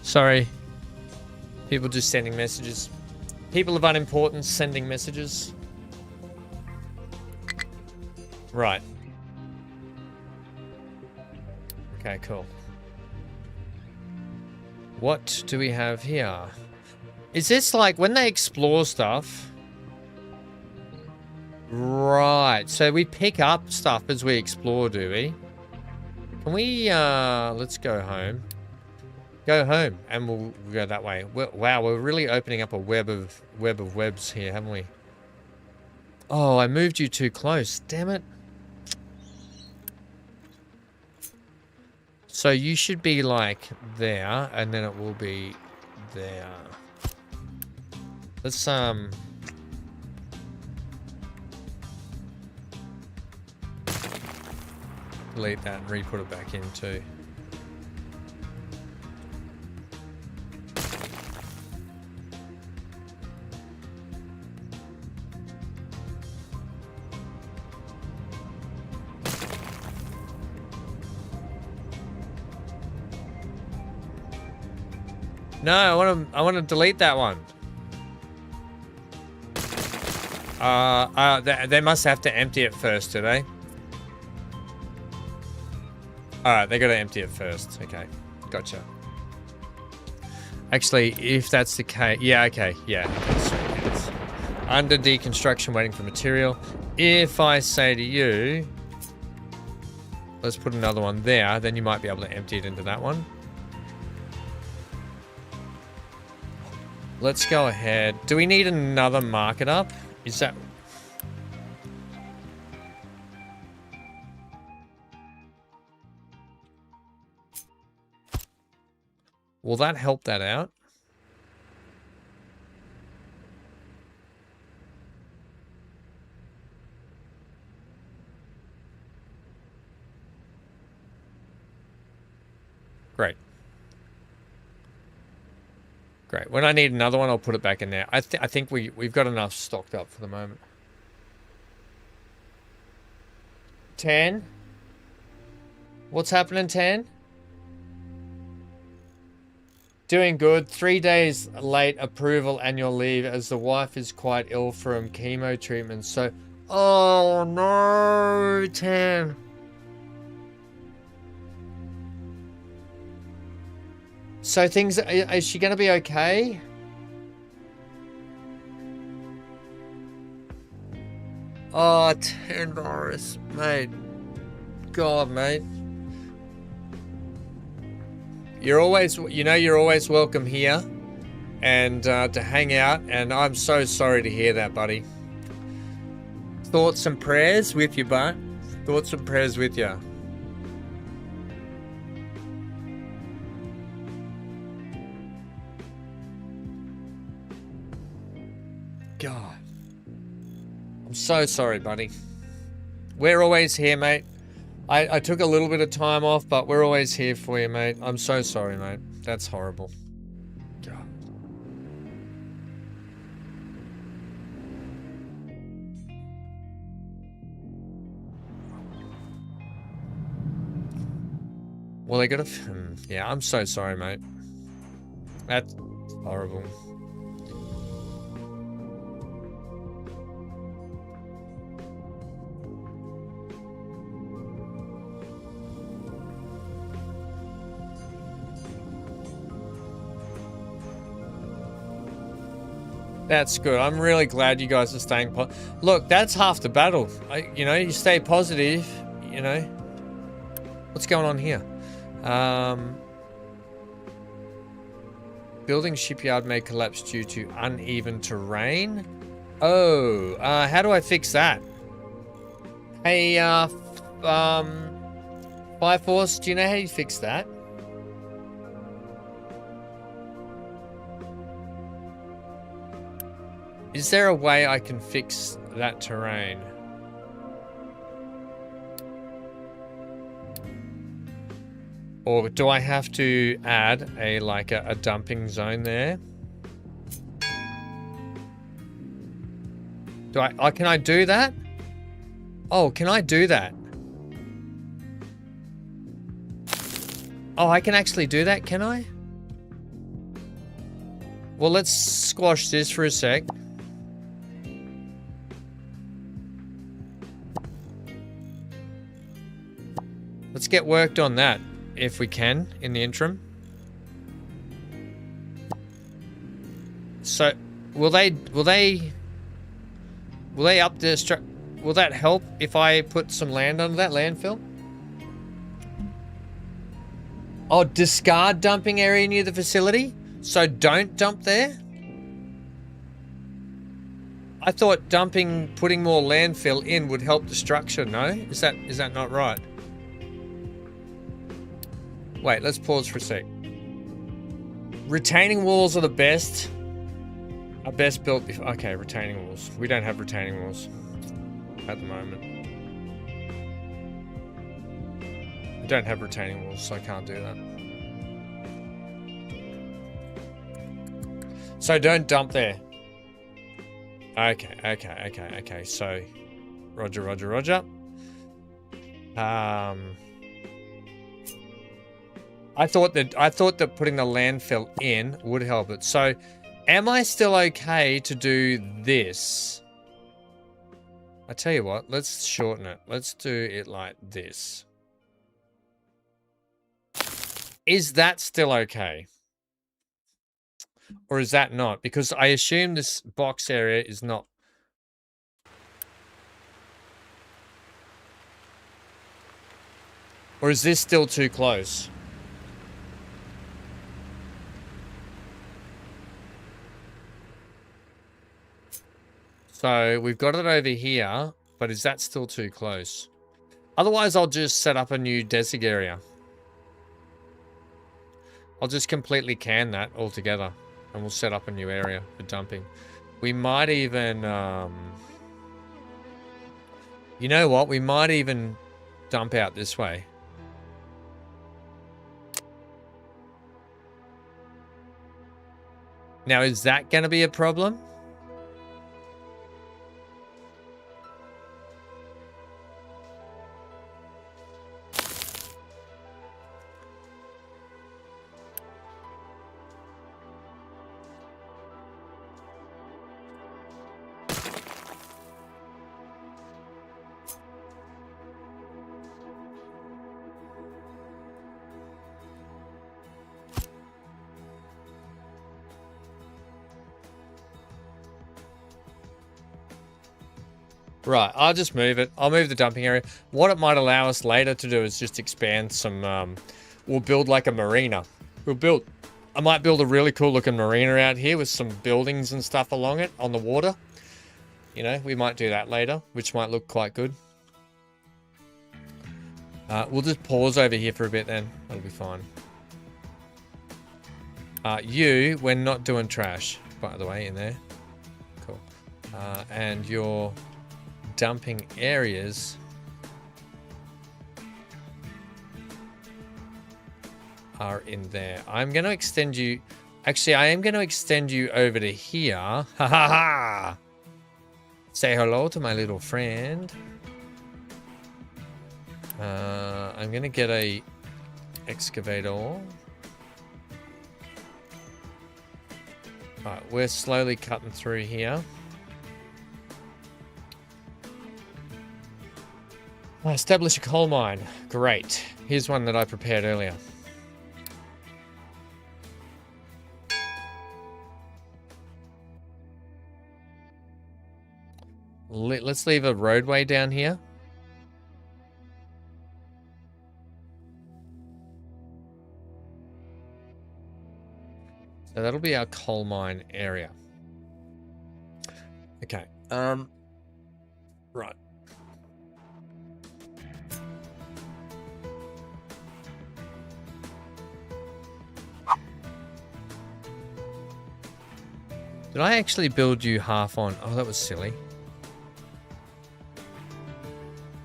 Sorry. People just sending messages. People of unimportance sending messages. Right. Okay, cool. What do we have here? Is this like when they explore stuff? Right. So we pick up stuff as we explore, do we? Can we, let's go home. Go home and we'll go that way. Wow, we're really opening up a web of webs here, haven't we? Oh, I moved you too close. Damn it. So you should be like there, and then it will be there. Let's delete that and re-put it back in too. No, I want to delete that one. They must have to empty it first, do they? Alright, they gotta empty it first. Okay, gotcha. Actually, if that's the case... Yeah, okay, yeah. Okay, so under deconstruction, waiting for material. If I say to you... Let's put another one there, then you might be able to empty it into that one. Let's go ahead. Do we need another market up? Is that... Will that help that out? Great. Great. When I need another one, I'll put it back in there. I think we've got enough stocked up for the moment. 10? What's happening, 10? Doing good. 3 days late approval annual leave as the wife is quite ill from chemo treatment. So, oh no, 10. So things, is she going to be okay? Oh, 10 virus, mate. God, mate. You're always, you know, you're always welcome here and to hang out. And I'm so sorry to hear that, buddy. Thoughts and prayers with you, bud. Thoughts and prayers with you. God. I'm so sorry, buddy. We're always here, mate. I took a little bit of time off, but we're always here for you, mate. I'm so sorry, mate. That's horrible. God. Well, they gotta... Yeah, I'm so sorry, mate. That's horrible. That's good. I'm really glad you guys are staying Look, that's half the battle. You know, you stay positive, you know. What's going on here? Building shipyard may collapse due to uneven terrain. Oh, how do I fix that? Hey, Fire Force, do you know how you fix that? Is there a way I can fix that terrain? Or do I have to add a dumping zone there? Can I do that? Oh, can I do that? Oh, I can actually do that, can I? Well, let's squash this for a sec. Let's get worked on that, if we can, in the interim. So, will they up the will that help if I put some land under that landfill? Oh, discard dumping area near the facility? So don't dump there? I thought putting more landfill in would help the structure, no? Is that not right? Wait, let's pause for a sec. Retaining walls are the best. Are best built before... Okay, retaining walls. We don't have retaining walls at the moment. I don't have retaining walls, so I can't do that. So don't dump there. Okay. So, Roger. I thought that putting the landfill in would help it. So, am I still okay to do this? I tell you what, let's shorten it. Let's do it like this. Is that still okay? Or is that not? Because I assume this box area is not. Or is this still too close? So we've got it over here, but is that still too close? Otherwise, I'll just set up a new desig area. I'll just completely can that altogether, and we'll set up a new area for dumping. We might even, you know what? We might even dump out this way. Now, is that going to be a problem? Right, I'll just move it. I'll move the dumping area. What it might allow us later to do is just expand some, we'll build like a marina. I might build a really cool looking marina out here with some buildings and stuff along it on the water. You know, we might do that later, which might look quite good. We'll just pause over here for a bit then. That'll be fine. We're not doing trash, by the way, in there. Cool. And your dumping areas are in there. I'm going to extend you. Actually, I am going to extend you over to here. Ha ha ha! Say hello to my little friend. I'm going to get a excavator. Alright, we're slowly cutting through here. Establish a coal mine. Great. Here's one that I prepared earlier. Let's leave a roadway down here. So that'll be our coal mine area. Okay. Right. Did I actually build you half on? Oh, that was silly.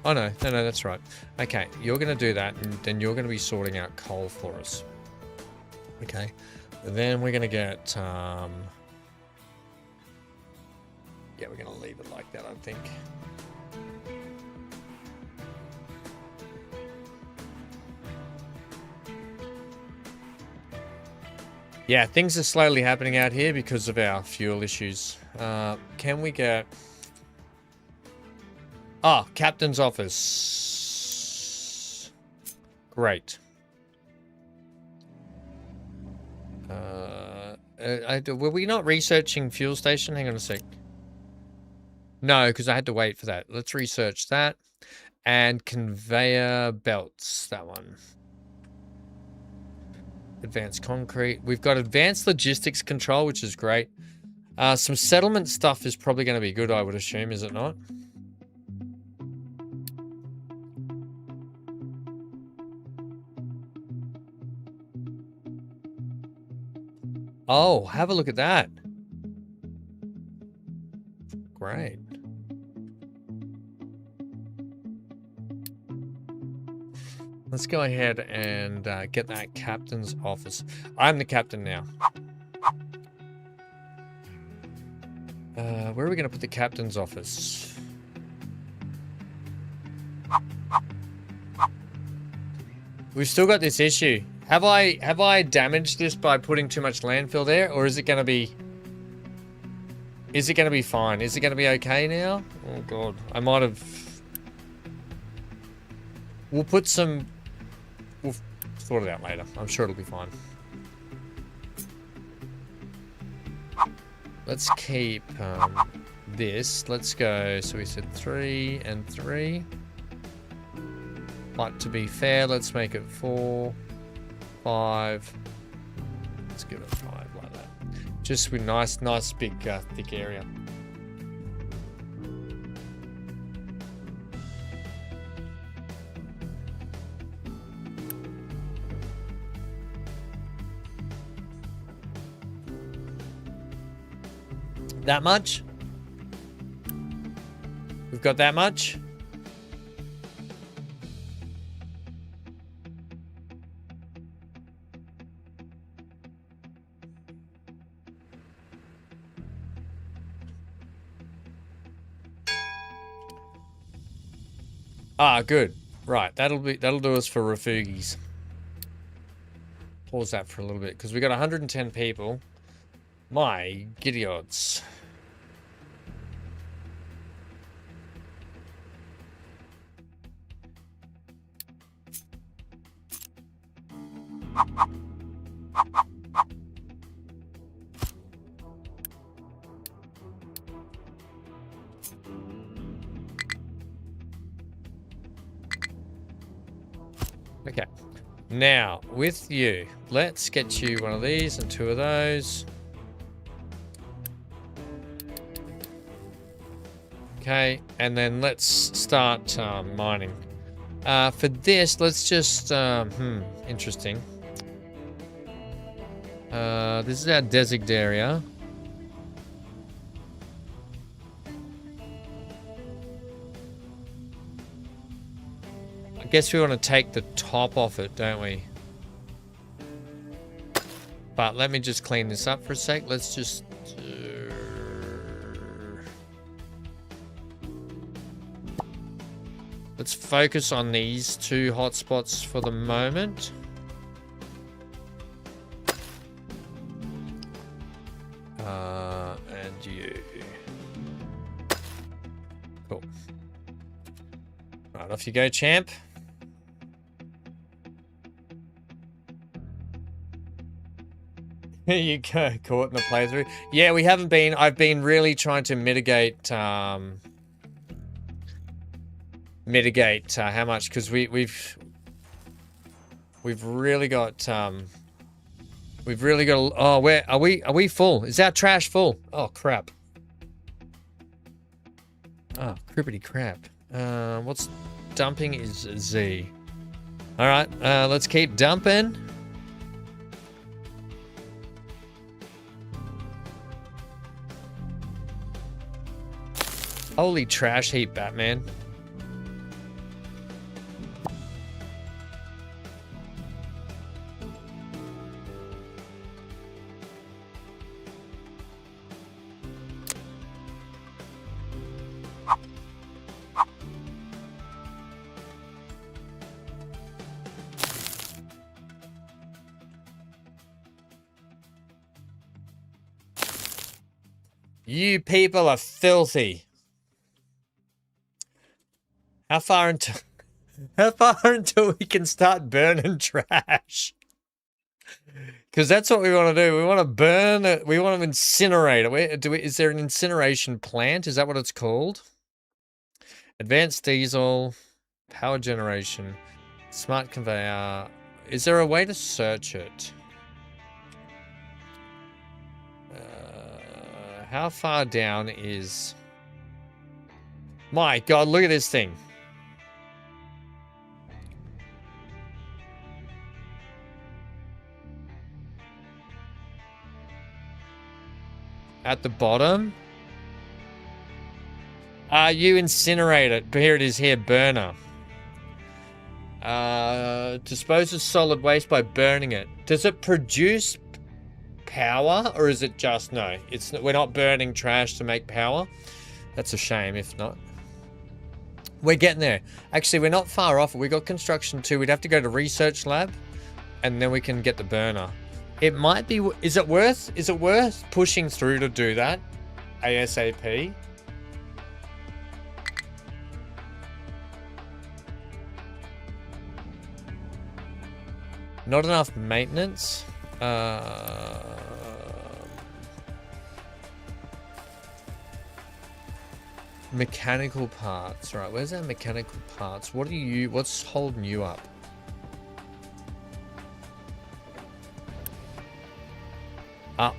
Oh, no, that's right. Okay, you're going to do that, and then you're going to be sorting out coal for us. Okay, then we're going to get... yeah, we're going to leave it like that, I think. Yeah, things are slowly happening out here because of our fuel issues. Can we get... Ah, captain's office. Great. Were we not researching fuel station? Hang on a sec. No, because I had to wait for that. Let's research that. And conveyor belts, that one. Advanced concrete. We've got advanced logistics control, which is great. Some settlement stuff is probably going to be good, I would assume, is it not? Oh, have a look at that. Great. Let's go ahead and get that captain's office. I'm the captain now. Where are we going to put the captain's office? We've still got this issue. Have I damaged this by putting too much landfill there, or is it going to be? Is it going to be fine? Is it going to be okay now? Oh god, I might have. We'll put some. We'll sort it out later. I'm sure it'll be fine. Let's keep this. Let's go. So we said 3 and 3. But to be fair, let's make it 4, 5. Let's give it 5 like that. Just with nice big thick area. That much? We've got that much? Ah, good. Right, that'll do us for refugees. Pause that for a little bit because we got 110 people. My giddy odds. Okay. Now, with you, let's get you one of these and 2 of those. Okay, and then let's start mining. For this, let's just, interesting. This is our designed area. I guess we want to take the top off it, don't we? But let me just clean this up for a sec. Let's just... let's focus on these 2 hotspots for the moment. And you. Cool. Right, off you go, champ. You go, caught in the playthrough. Yeah, we haven't been. I've been really trying to mitigate how much, because we've really got oh, where are we full? Is our trash full? Oh crap. Oh, crippity crap. What's dumping is Z. All right, let's keep dumping. Holy trash heap, Batman. You people are filthy. How far until we can start burning trash? Because that's what we want to do. We want to burn it. We want to incinerate it. Is there an incineration plant? Is that what it's called? Advanced diesel, power generation, smart conveyor. Is there a way to search it? How far down is... My God, look at this thing. At the bottom? You incinerate it. Here it is here, burner. Disposes solid waste by burning it. Does it produce power, or is it just no? We're not burning trash to make power. That's a shame if not. We're getting there. Actually, we're not far off. We got construction too. We'd have to go to research lab, and then we can get the burner. It might be. Is it worth pushing through to do that ASAP? Not enough maintenance. Mechanical parts. Right, where's our mechanical parts? What's holding you up?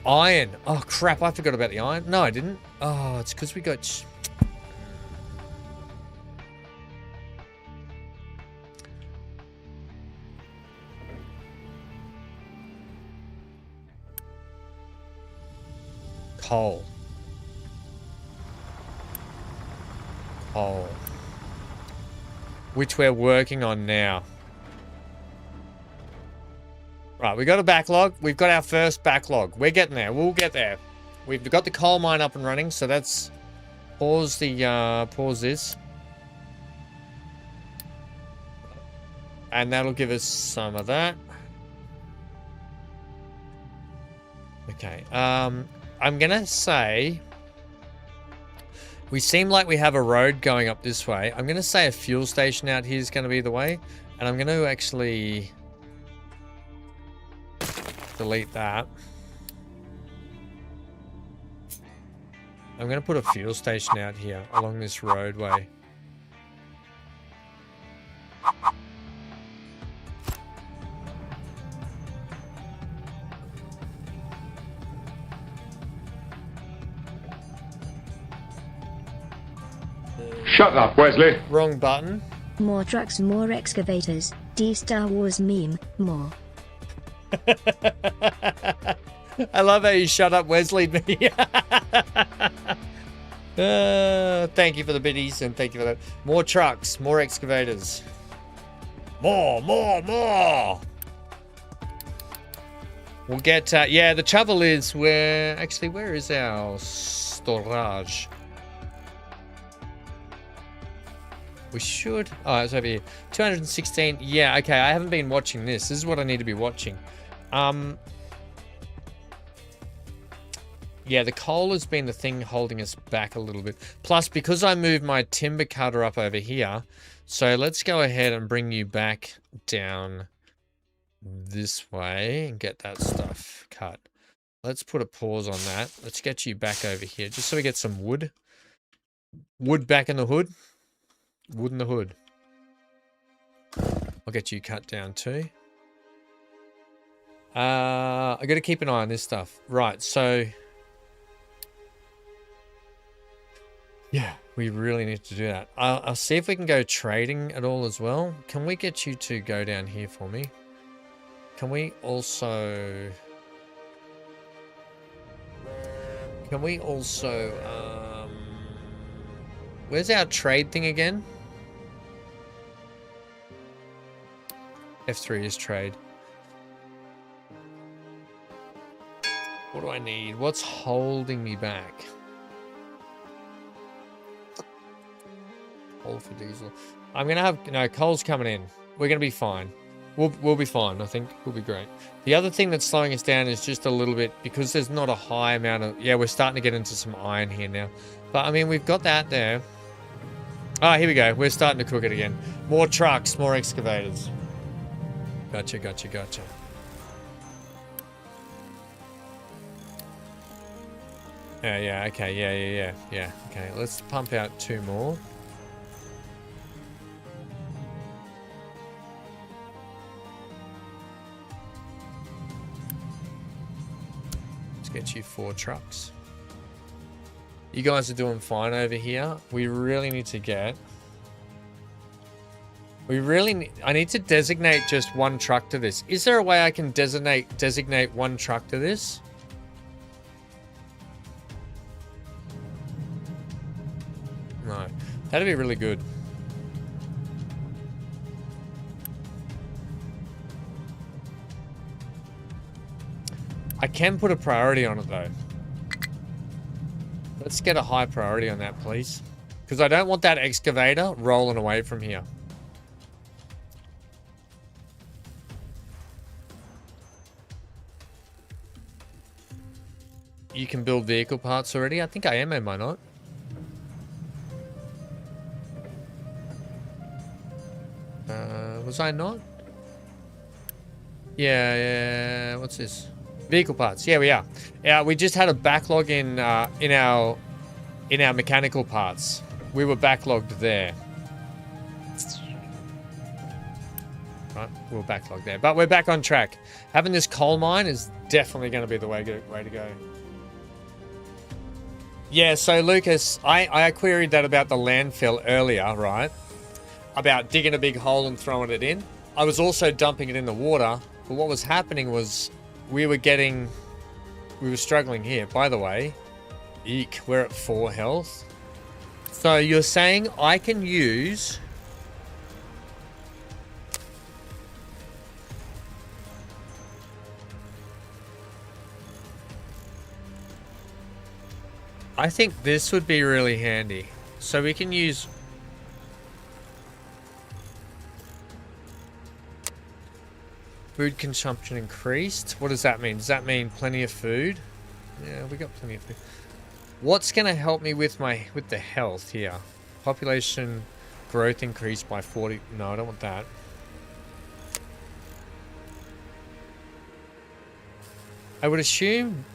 Iron. Oh crap, I forgot about the iron. No, I didn't. Oh, it's because we got... Coal. Which we're working on now. Right, we got a backlog. We've got our first backlog. We're getting there. We'll get there. We've got the coal mine up and running, so that's... Pause this. And that'll give us some of that. Okay, I'm gonna say... We seem like we have a road going up this way. I'm going to say a fuel station out here is going to be the way. And I'm going to actually delete that. I'm going to put a fuel station out here along this roadway. Shut up, Wesley. Wrong button. More trucks, more excavators. D Star Wars meme, more. I love how you shut up, Wesley. Thank you for the biddies and thank you for that. More trucks, more excavators. More. We'll get, yeah, the trouble is where is our storage? We should... Oh, it's over here. 216. Yeah, okay. I haven't been watching this. This is what I need to be watching. Yeah, the coal has been the thing holding us back a little bit. Plus, because I moved my timber cutter up over here. So let's go ahead and bring you back down this way and get that stuff cut. Let's put a pause on that. Let's get you back over here just so we get some wood. Wood back in the hood. Wood in the hood. I'll get you cut down too. I got to keep an eye on this stuff. Right, so... Yeah, we really need to do that. I'll see if we can go trading at all as well. Can we get you to go down here for me? Can we also... Where's our trade thing again? F3 is trade. What do I need? What's holding me back? Coal for diesel. I'm gonna have coal's coming in. We're gonna be fine. We'll be fine. I think we'll be great. The other thing that's slowing us down is just a little bit because there's not a high amount of... Yeah, we're starting to get into some iron here now. But I mean, we've got that there. Ah, here we go. We're starting to cook it again. More trucks, more excavators. Gotcha. Yeah, okay, yeah. Okay, let's pump out 2 more. Let's get you 4 trucks. You guys are doing fine over here. We really need to get... I need to designate just 1 truck to this. Is there a way I can designate 1 truck to this? No. That'd be really good. I can put a priority on it though. Let's get a high priority on that, please. Because I don't want that excavator rolling away from here. You can build vehicle parts already? I think I am I not? Was I not? Yeah, what's this? Vehicle parts. Yeah, we are. We just had a backlog in our mechanical parts. We were backlogged there. Right, we were backlogged there, but we're back on track. Having this coal mine is definitely going to be the way to go. Yeah, so Lucas, I queried that about the landfill earlier, right? About digging a big hole and throwing it in. I was also dumping it in the water, but what was happening was we were struggling here. By the way, eek, we're at 4 health. So you're saying I can use... I think this would be really handy. So we can use... Food consumption increased. What does that mean? Does that mean plenty of food? Yeah, we got plenty of food. What's going to help me with the health here? Population growth increased by 40. No, I don't want that. I would assume...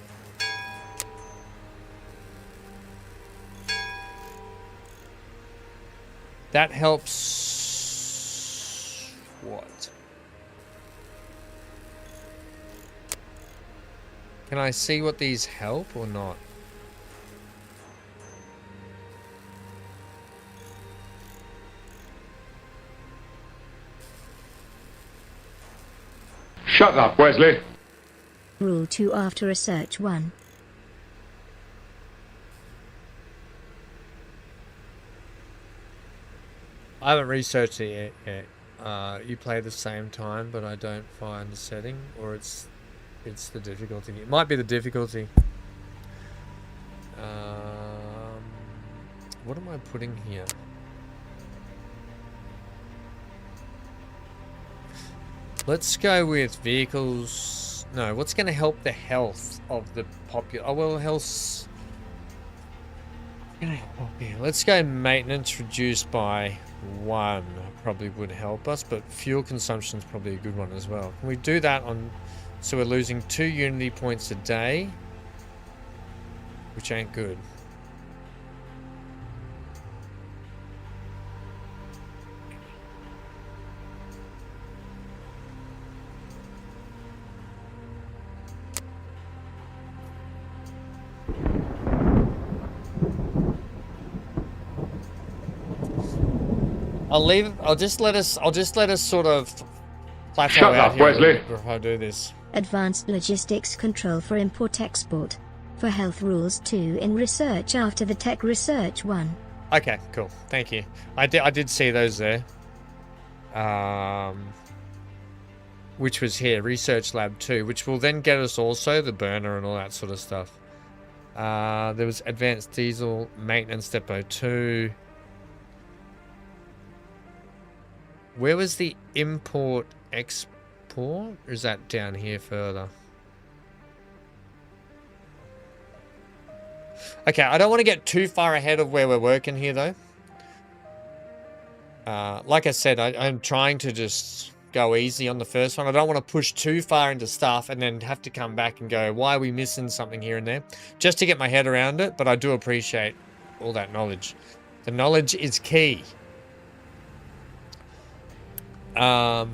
that helps... what? Can I see what these help or not? Shut up, Wesley. Rule 2 after research 1. I haven't researched it yet. You play the same time, but I don't find the setting, or it's the difficulty. It might be the difficulty. What am I putting here? Let's go with vehicles. No, what's going to help the health of the popular? Oh, well, health's going to help here. Let's go maintenance reduced by 1. Probably would help us, but fuel consumption is probably a good one as well. Can we do that on... So we're losing 2 unity points a day, which ain't good. I'll just let us sort of plateau Shut out up, here Wesley. before I do this. Advanced logistics control for import-export. For health rules 2 in research after the tech research 1. Okay, cool. Thank you. I did see those there. Which was here, research lab 2, which will then get us also the burner and all that sort of stuff. There was advanced diesel maintenance depot 2. Where was the import export? Or is that down here further? Okay, I don't want to get too far ahead of where we're working here though. Like I said, I'm trying to just go easy on the first one. I don't want to push too far into stuff and then have to come back and go, why are we missing something here and there? Just to get my head around it, but I do appreciate all that knowledge. The knowledge is key. Okay.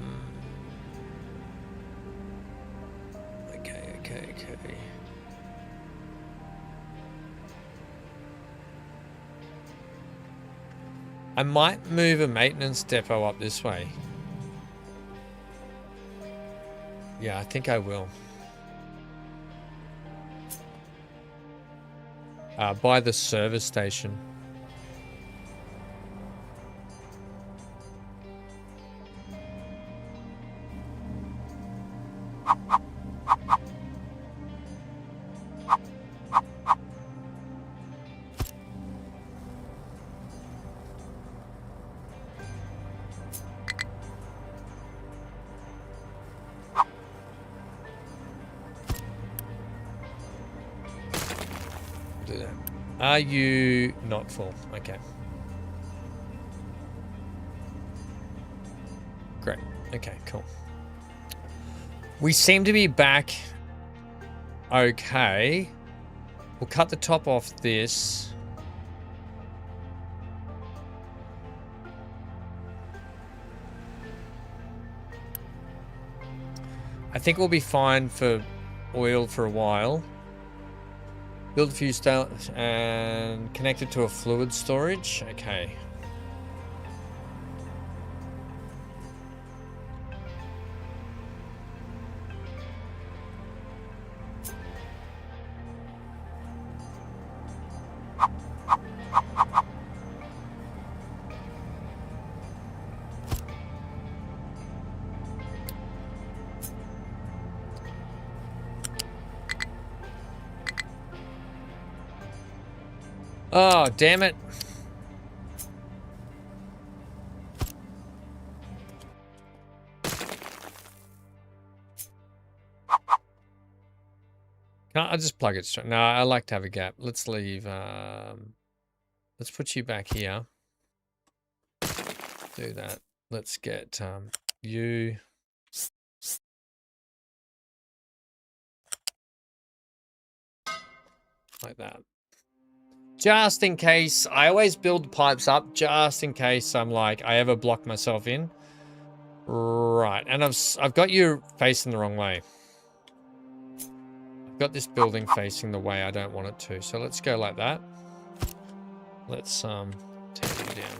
I might move a maintenance depot up this way. Yeah, I think I will. By the service station. Are you not full? Okay. Great. Okay, cool. We seem to be back okay. We'll cut the top off this. I think we'll be fine for oil for a while. Build a few and connect it to a fluid storage. Okay. Oh, damn it. Can't I just plug it straight? No, I like to have a gap. Let's leave. Let's put you back here. Do that. Let's get you. Like that. Just in case, I always build pipes up just in case I'm like, I ever block myself in. Right, and I've got you facing the wrong way. I've got this building facing the way I don't want it to. So let's go like that. Let's take it down.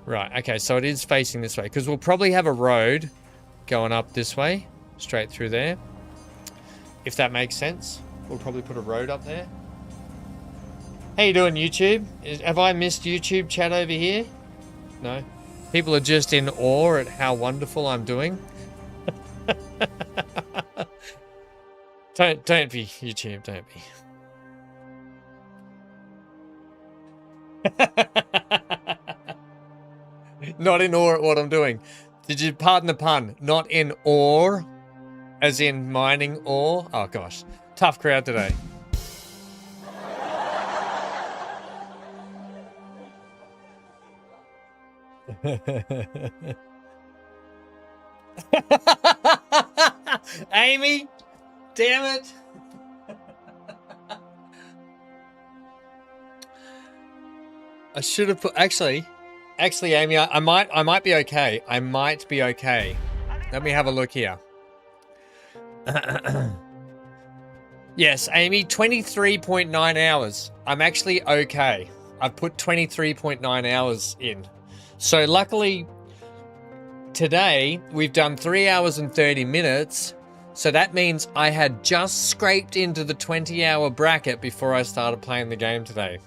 Right, okay, so it is facing this way because we'll probably have a road going up this way, straight through there. If that makes sense. We'll probably put a road up there. How you doing, YouTube? Have I missed YouTube chat over here? No? People are just in awe at how wonderful I'm doing. Don't be, YouTube, don't be. Not in awe at what I'm doing. Did you pardon the pun? Not in awe, as in mining ore? Oh gosh, tough crowd today. Amy, damn it. I should have put actually Amy, I might be okay. I might be okay. Let me have a look here. Yes, Amy, 23.9 hours. I'm actually okay. I've put 23.9 hours in. So luckily, today we've done 3 hours and 30 minutes. So that means I had just scraped into the 20-hour bracket before I started playing the game today.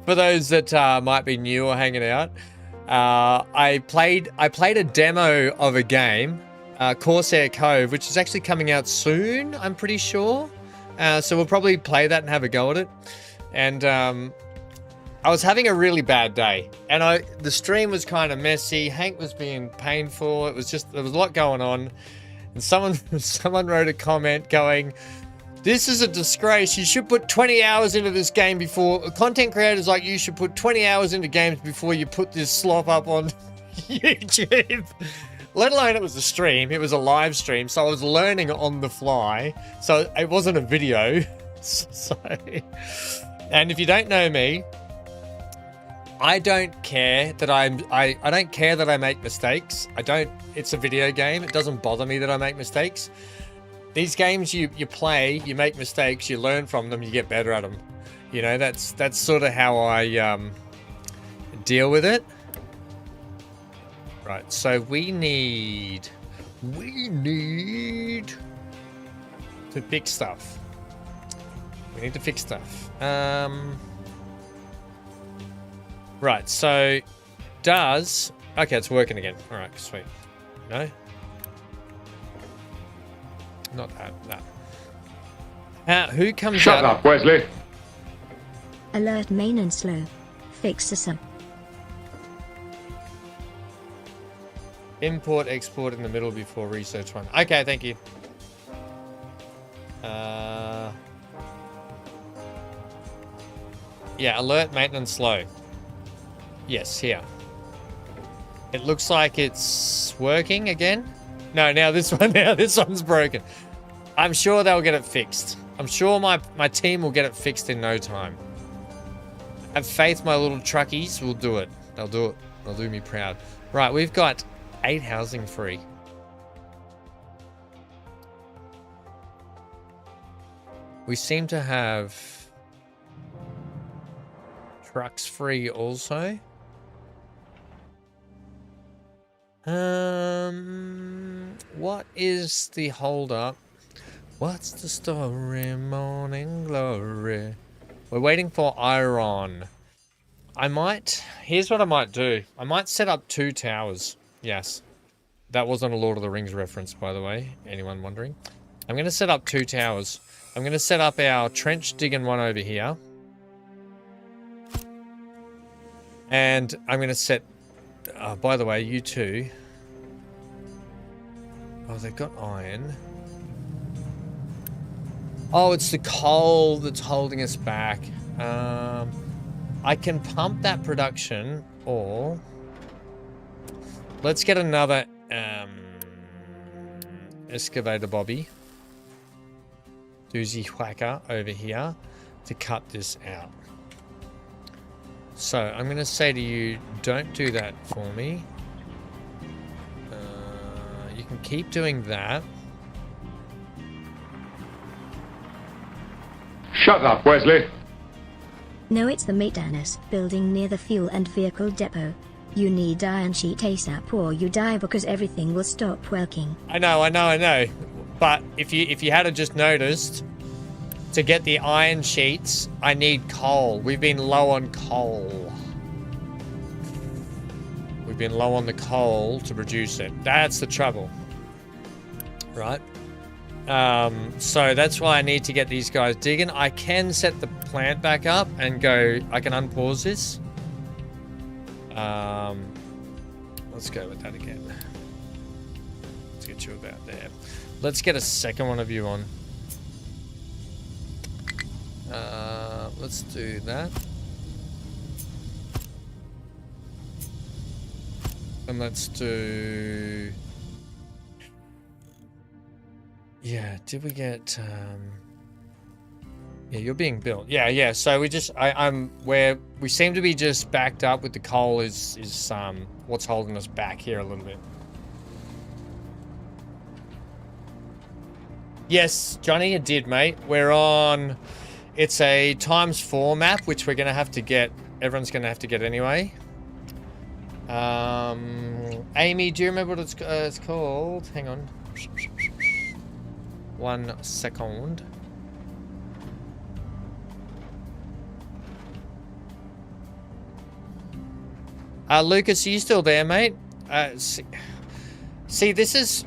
For those that might be new or hanging out, I played a demo of a game. Corsair Cove, which is actually coming out soon, I'm pretty sure. So we'll probably play that and have a go at it. And I was having a really bad day. And the stream was kind of messy. Hank was being painful. It was just, there was a lot going on. And someone wrote a comment going, "This is a disgrace. You should put 20 hours into this game before... Content creators like you should put 20 hours into games before you put this slop up on YouTube." Let alone it was a stream, it was a live stream, so I was learning on the fly. So it wasn't a video. So, and if you don't know me, I don't care that I don't care that I make mistakes. It's a video game. It doesn't bother me that I make mistakes. These games you play, you make mistakes, you learn from them, you get better at them. You know, that's sort of how I deal with it. Right, so we need to fix stuff. We need to fix stuff. Right, so okay, it's working again. All right, sweet. No, not that. Who comes out? Shut up, Wesley. Alert main and slow. Fix the sub. Import, export in the middle before research 1. Okay, thank you. Yeah, alert, maintenance slow. Yes, here. It looks like it's working again. No, now this one's broken. I'm sure they'll get it fixed. I'm sure my team will get it fixed in no time. Have faith my little truckies will do it. They'll do it. They'll do me proud. Right, we've got 8 housing free. We seem to have trucks free also. What is the hold up? What's the story, morning glory? We're waiting for iron. Here's what I might do. I might set up 2 towers. Yes. That wasn't a Lord of the Rings reference, by the way. Anyone wondering? I'm going to set up 2 towers. I'm going to set up our trench digging one over here. And I'm going to set... by the way, you two... Oh, they've got iron. Oh, it's the coal that's holding us back. I can pump that production, or... Let's get another excavator Bobby. Doozy whacker over here to cut this out. So, I'm going to say to you, don't do that for me. You can keep doing that. Shut up, Wesley. No, it's the maintenance building near the fuel and vehicle depot. You need iron sheet ASAP or you die because everything will stop working. I know. But if you had just noticed, to get the iron sheets, I need coal. We've been low on coal. We've been low on the coal to produce it. That's the trouble. Right? So that's why I need to get these guys digging. I can set the plant back up and go... I can unpause this. Let's go with that again. Let's get you about there. Let's get a second one of you on. Let's do that. And let's do... Yeah, did we get... Yeah, you're being built. Yeah. So we just... we seem to be just backed up with the coal is what's holding us back here a little bit. Yes, Johnny, it did, mate. We're on... It's a ×4 map, which we're going to have to get... Everyone's going to have to get anyway. Amy, do you remember what it's called? Hang on. 1 second. Lucas, are you still there, mate? See, this is...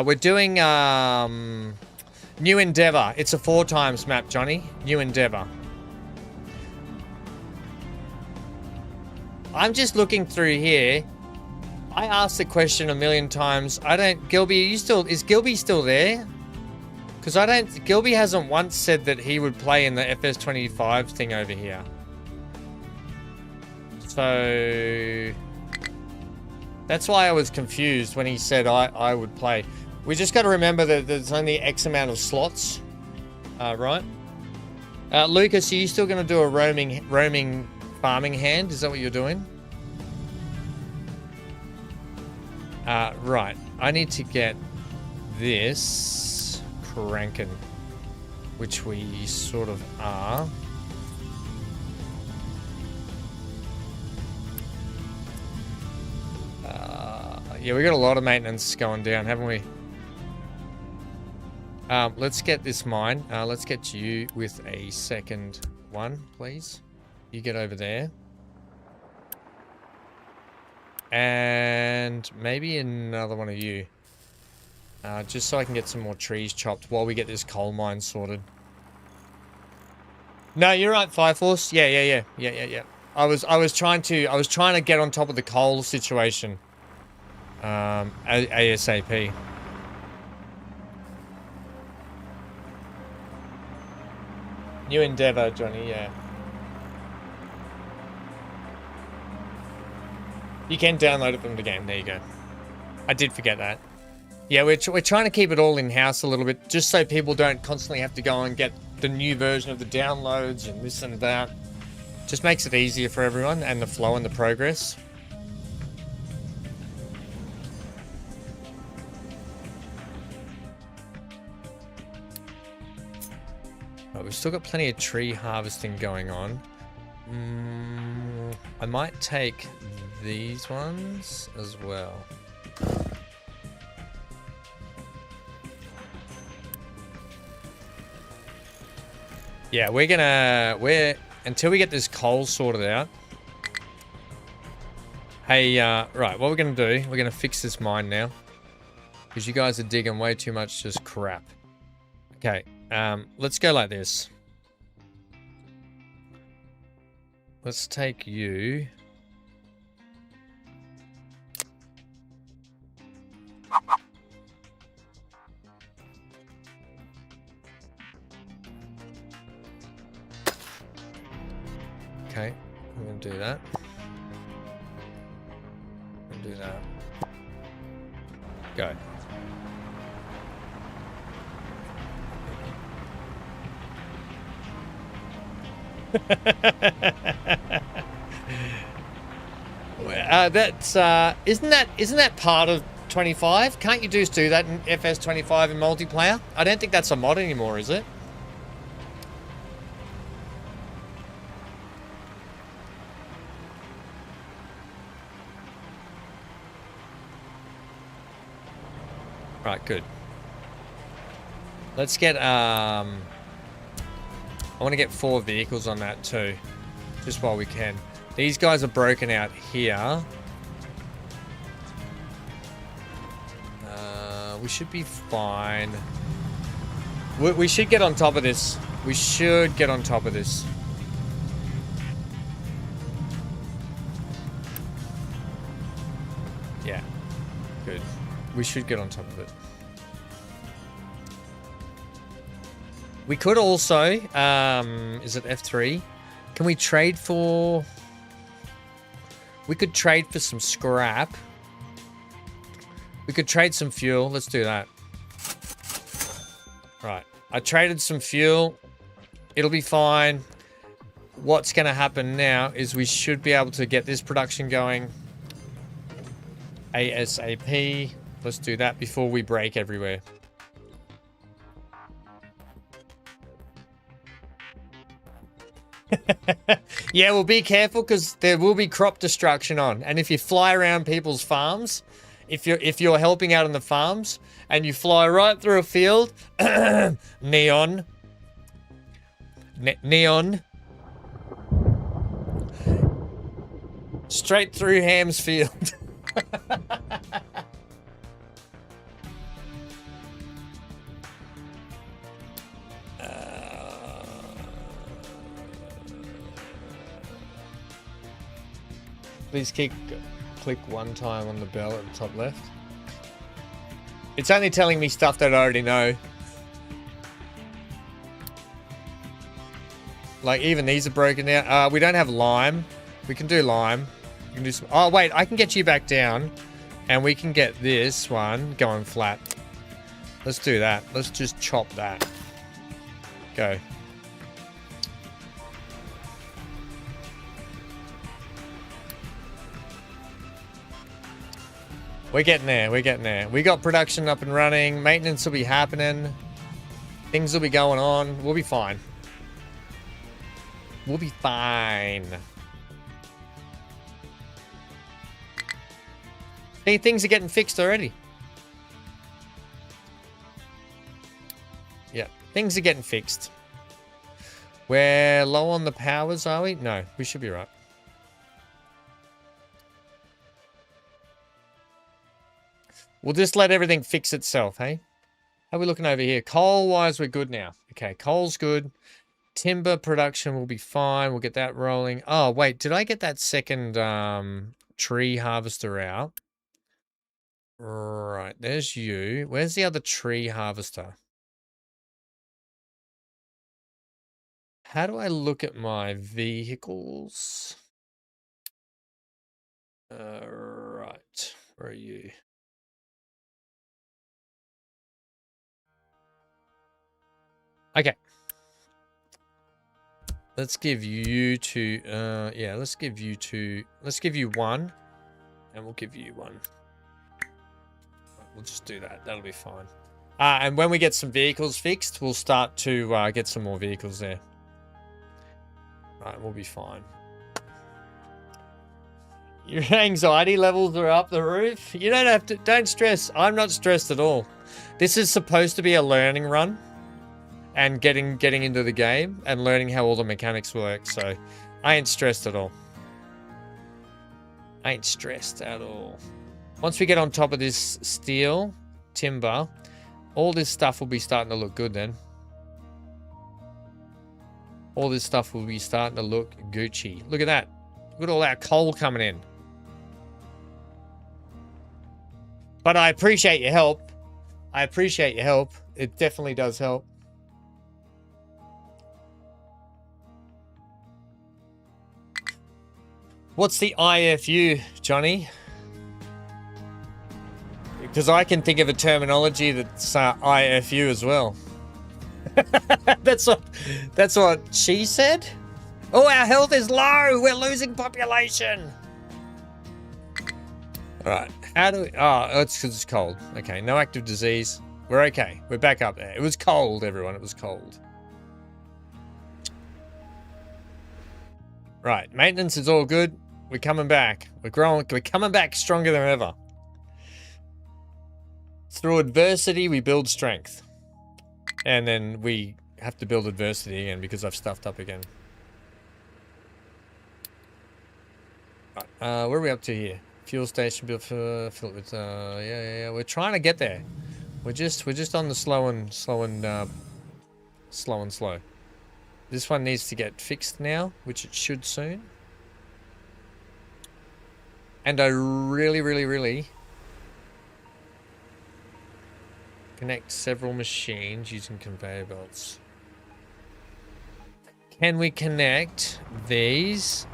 we're doing New Endeavor. It's a 4x map, Johnny. New Endeavor. I'm just looking through here. I asked the question a million times. Gilby, is Gilby still there? Because Gilby hasn't once said that he would play in the FS25 thing over here. So... That's why I was confused when he said I would play. We just got to remember that there's only X amount of slots. Right? Lucas, are you still going to do a roaming farming hand? Is that what you're doing? Right. I need to get this cranking, which we sort of are. Yeah, we got a lot of maintenance going down, haven't we? Let's get this mine. Let's get you with a second one, please. You get over there. And maybe another one of you. Just so I can get some more trees chopped while we get this coal mine sorted. No, you're right, Fire Force. Yeah. I was trying to get on top of the coal situation. ASAP. New endeavor, Johnny, yeah. You can download it from the game. There you go. I did forget that. Yeah, we're trying to keep it all in-house a little bit, just so people don't constantly have to go and get the new version of the downloads and this and that. Just makes it easier for everyone and the flow and the progress. Right, we've still got plenty of tree harvesting going on. I might take these ones as well. Yeah, until we get this coal sorted out. Hey, right, what we're gonna do, we're gonna fix this mine now. Because you guys are digging way too much just crap. Okay, let's go like this. Let's take you. Okay, I'm gonna do that. I'm gonna do that. Go. Isn't that part of 25? Can't you just do that in FS 25 in multiplayer? I don't think that's a mod anymore, is it? Right, good. Let's get I want to get 4 vehicles on that too, just while we can. These guys are broken out here. We should be fine. We should get on top of this. We should get on top of this. Yeah, good. We should get on top of it. We could also, is it F3? Can we trade for... We could trade for some scrap. We could trade some fuel. Let's do that. Right. I traded some fuel. It'll be fine. What's going to happen now is we should be able to get this production going ASAP. Let's do that before we break everywhere. Yeah, well, be careful because there will be crop destruction on. And if you fly around people's farms, if you're helping out on the farms and you fly right through a field, neon, straight through Ham's field. Please click one time on the bell at the top left. It's only telling me stuff that I already know. Like, even these are broken out. We don't have lime. We can do lime. We can do some... Oh, wait. I can get you back down. And we can get this one going flat. Let's do that. Let's just chop that. Go. We're getting there. We're getting there. We got production up and running. Maintenance will be happening. Things will be going on. We'll be fine. We'll be fine. Hey, things are getting fixed already. Yeah, things are getting fixed. We're low on the powers, are we? No, we should be right. We'll just let everything fix itself, hey? How are we looking over here? Coal-wise, we're good now. Okay, coal's good. Timber production will be fine. We'll get that rolling. Oh, wait, did I get that second tree harvester out? Right, there's you. Where's the other tree harvester? How do I look at my vehicles? Right, where are you? Okay. Let's give you two, yeah, let's give you two, let's give you one, and we'll give you one. We'll just do that. That'll be fine. And when we get some vehicles fixed, we'll start to get some more vehicles there. Right, we'll be fine. Your anxiety levels are up the roof. You don't have to, don't stress. I'm not stressed at all. This is supposed to be a learning run and getting into the game and learning how all the mechanics work. So I ain't stressed at all. I ain't stressed at all. Once we get on top of this steel, timber, all this stuff will be starting to look good then. All this stuff will be starting to look Gucci. Look at that. Look at all that coal coming in. But I appreciate your help. I appreciate your help. It definitely does help. What's the IFU, Johnny? Because I can think of a terminology that's IFU as well. That's what she said. Oh, our health is low. We're losing population. All right. How do we... Oh, it's because it's cold. Okay, no active disease. We're okay. We're back up there. It was cold, everyone. It was cold. Right. Maintenance is all good. We're coming back. We're growing. We're coming back stronger than ever. Through adversity, we build strength. And then we have to build adversity again because I've stuffed up again. Right, where are we up to here? Fuel station built for filled with yeah. We're trying to get there. We're just on the slow and slow. This one needs to get fixed now, which it should soon. And I really connect several machines using conveyor belts. Can we connect these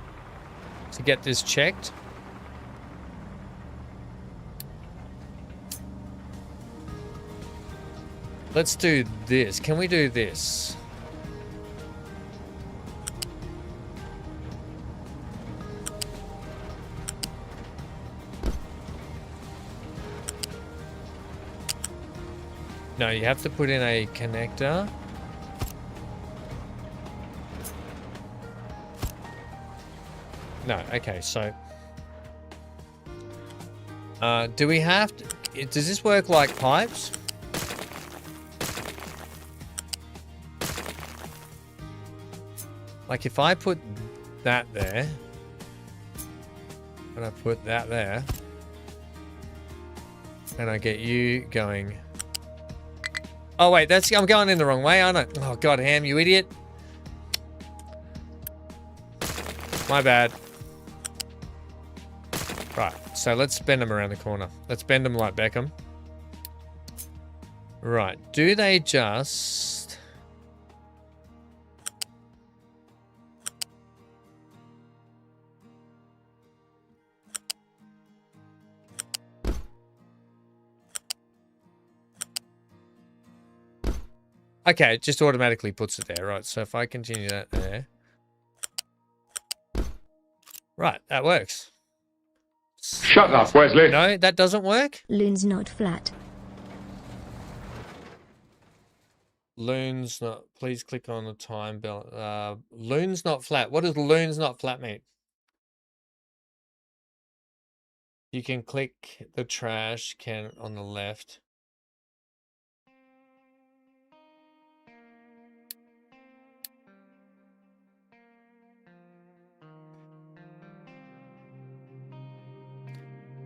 to get this checked? Let's do this. Can we do this? No, you have to put in a connector. No, okay, so... do we have to... Does this work like pipes? Like if I put that there... And I put that there... And I get you going... Oh wait, I'm going in the wrong way, aren't I? Oh god, Ham, you idiot. My bad. Right, so let's bend them around the corner. Let's bend them like Beckham. Right, do they just... Okay, it just automatically puts it there, right? So if I continue that there. Right, that works. Shut up, Wesley. No, that doesn't work? Loon's not flat. Loon's not... Please click on the time belt. Loon's not flat. What does loon's not flat mean? You can click the trash can on the left.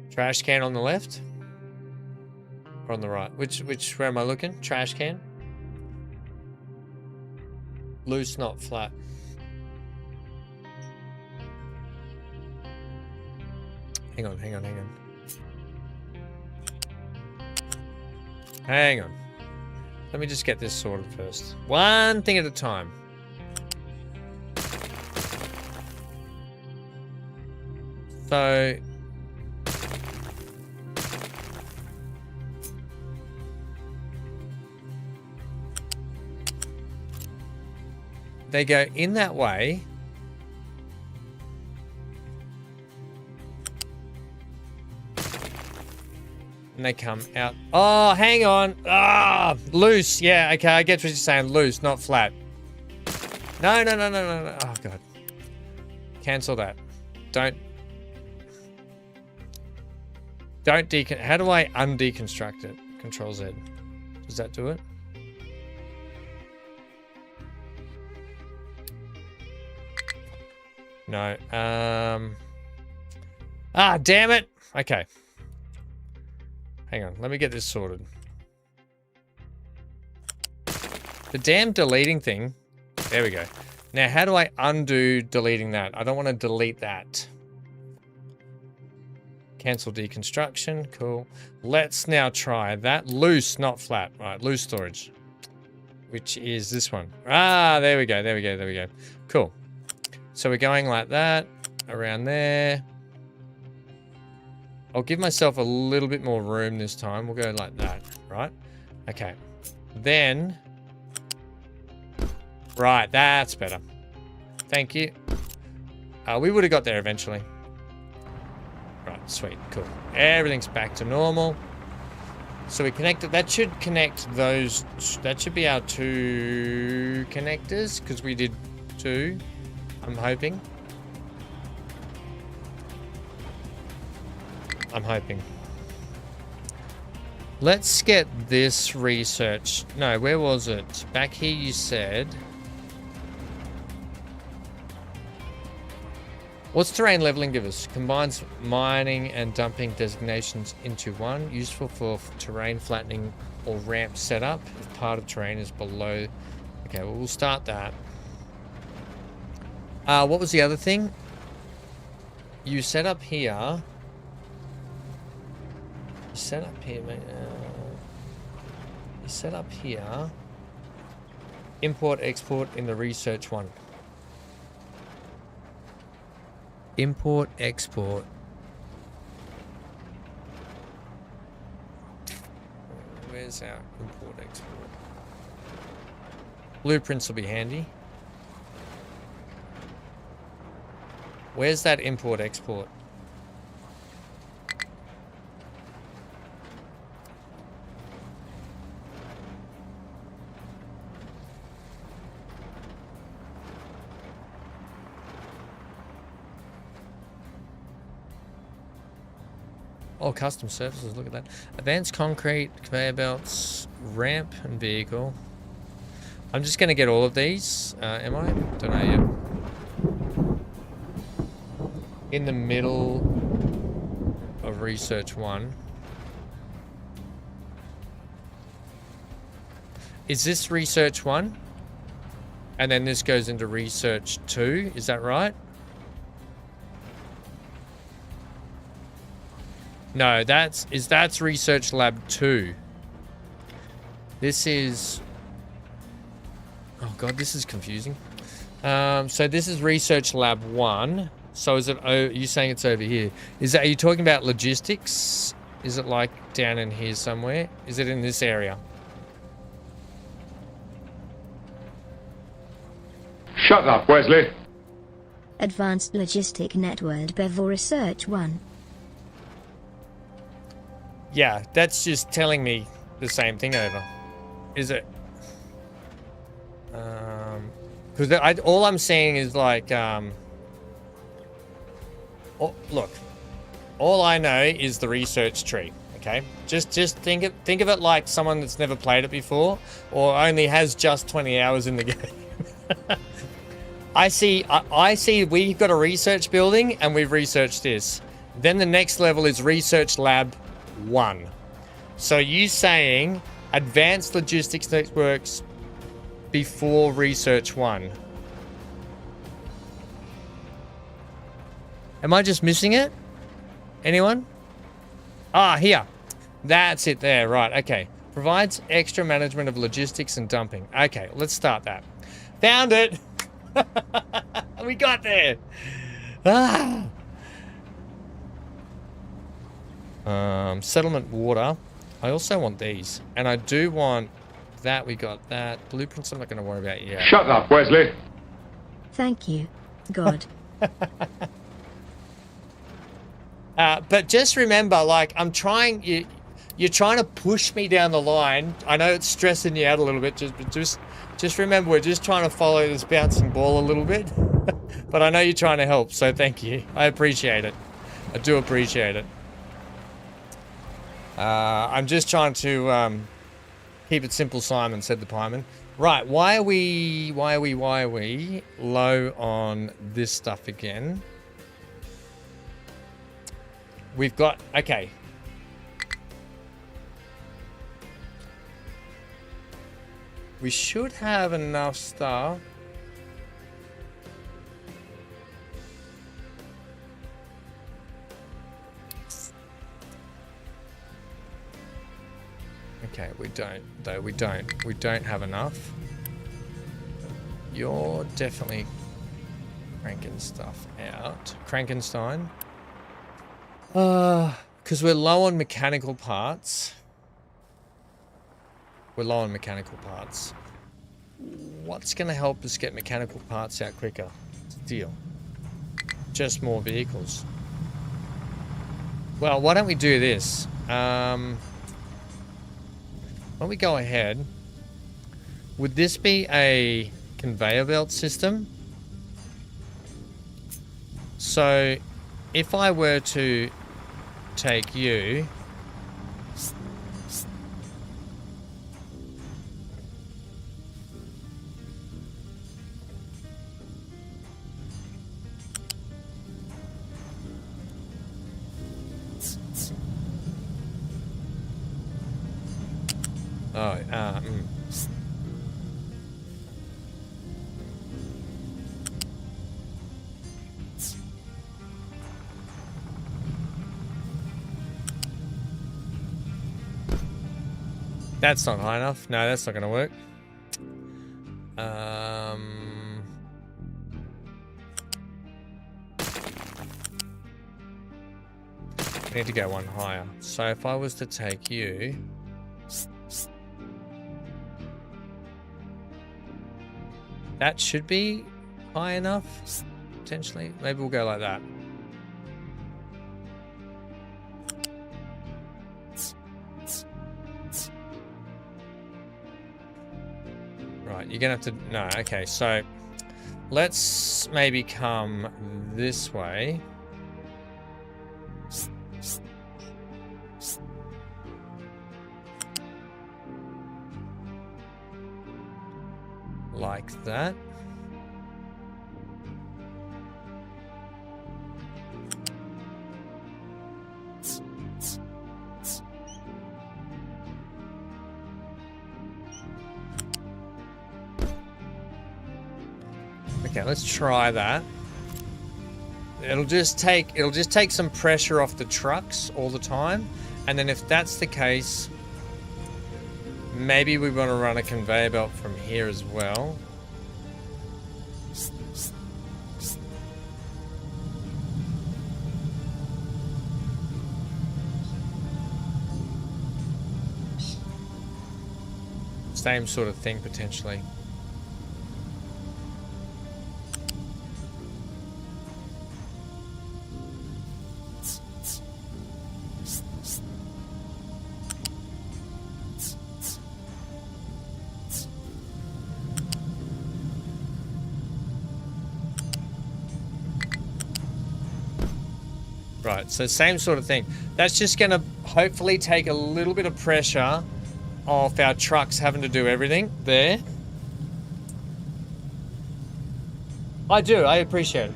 Trash can on the left. Or on the right? Where am I looking? Trash can? Loose, not flat. Hang on. Hang on. Let me just get this sorted first. One thing at a time. So... they go in that way. And they come out. Oh, hang on. Ah, loose. Yeah, okay, I get what you're saying. Loose, not flat. No. Oh, God. Cancel that. Don't how do I undeconstruct it? Control Z. Does that do it? No. Ah, damn it. Okay. Hang on. Let me get this sorted. The damn deleting thing. There we go. Now, how do I undo deleting that? I don't want to delete that. Cancel deconstruction. Cool. Let's now try that. Loose, not flat. Right, loose storage. Which is this one. Ah, there we go. Cool. So we're going like that. Around there. I'll give myself a little bit more room this time. We'll go like that, right? Okay. Then... right, that's better. Thank you. We would have got there eventually. Right, sweet, cool. Everything's back to normal. So we connected. That should connect those. That should be our 2 connectors, because we did 2. I'm hoping. Let's get this research. No, where was it? Back here you said... what's terrain leveling give us? Combines mining and dumping designations into one. Useful for terrain flattening or ramp setup if part of terrain is below. Okay, well, we'll start that. What was the other thing? You set up here. You set up here, mate. You set up here. Import, export in the research one. Import, export. Where's our import, export? Blueprints will be handy. Where's that import, export? Oh, custom surfaces, look at that. Advanced concrete, conveyor belts, ramp and vehicle. I'm just going to get all of these. Am I? Don't know yet. In the middle of research 1. Is this research 1? And then this goes into research 2, is that right? No, that's research lab 2. This is... oh god, this is confusing. So this is research lab 1. So is it, oh, you saying it's over here? Is that, are you talking about logistics? Is it like down in here somewhere? Is it in this area? Shut up, Wesley. Advanced Logistic Network Bevel Research 1. Yeah, that's just telling me the same thing over. Is it? Because all I'm saying is like, oh, look, all I know is the research tree. Okay, just think of it like someone that's never played it before or only has just 20 hours in the game. I see we've got a research building and we've researched this. Then the next level is research lab 1. So you saying advanced logistics networks before research 1? Am I just missing it? Anyone? Ah, here. That's it there. Right, okay. Provides extra management of logistics and dumping. Okay, let's start that. Found it! We got there! Ah! Settlement water. I also want these. And I do want that. We got that. Blueprints I'm not going to worry about yet. Shut up, Wesley. Thank you, God. But just remember, like, I'm trying... You're trying to push me down the line. I know it's stressing you out a little bit. Just remember, we're just trying to follow this bouncing ball a little bit. But I know you're trying to help, so thank you. I appreciate it. I do appreciate it. I'm just trying to keep it simple, Simon, said the pieman. Right, why are we low on this stuff again? We've got, okay. We should have enough stuff. Okay, we don't, though. We don't have enough. You're definitely cranking stuff out. Frankenstein. Because we're low on mechanical parts. We're low on mechanical parts. What's going to help us get mechanical parts out quicker? Steel. Just more vehicles. Well, why don't we do this? Why don't we go ahead? Would this be a conveyor belt system? So, if I were to take you... That's not high enough. No, that's not going to work. I need to go one higher. So if I was to take you... That should be high enough, potentially. Maybe we'll go like that. Right, you're gonna have to... No, okay, so let's maybe come this way. Like that. Okay, let's try that. It'll just take some pressure off the trucks all the time, and then if that's the case, maybe we want to run a conveyor belt from here as well. Same sort of thing, potentially. Right, so same sort of thing. That's just going to hopefully take a little bit of pressure off our trucks having to do everything there. I do, I appreciate it.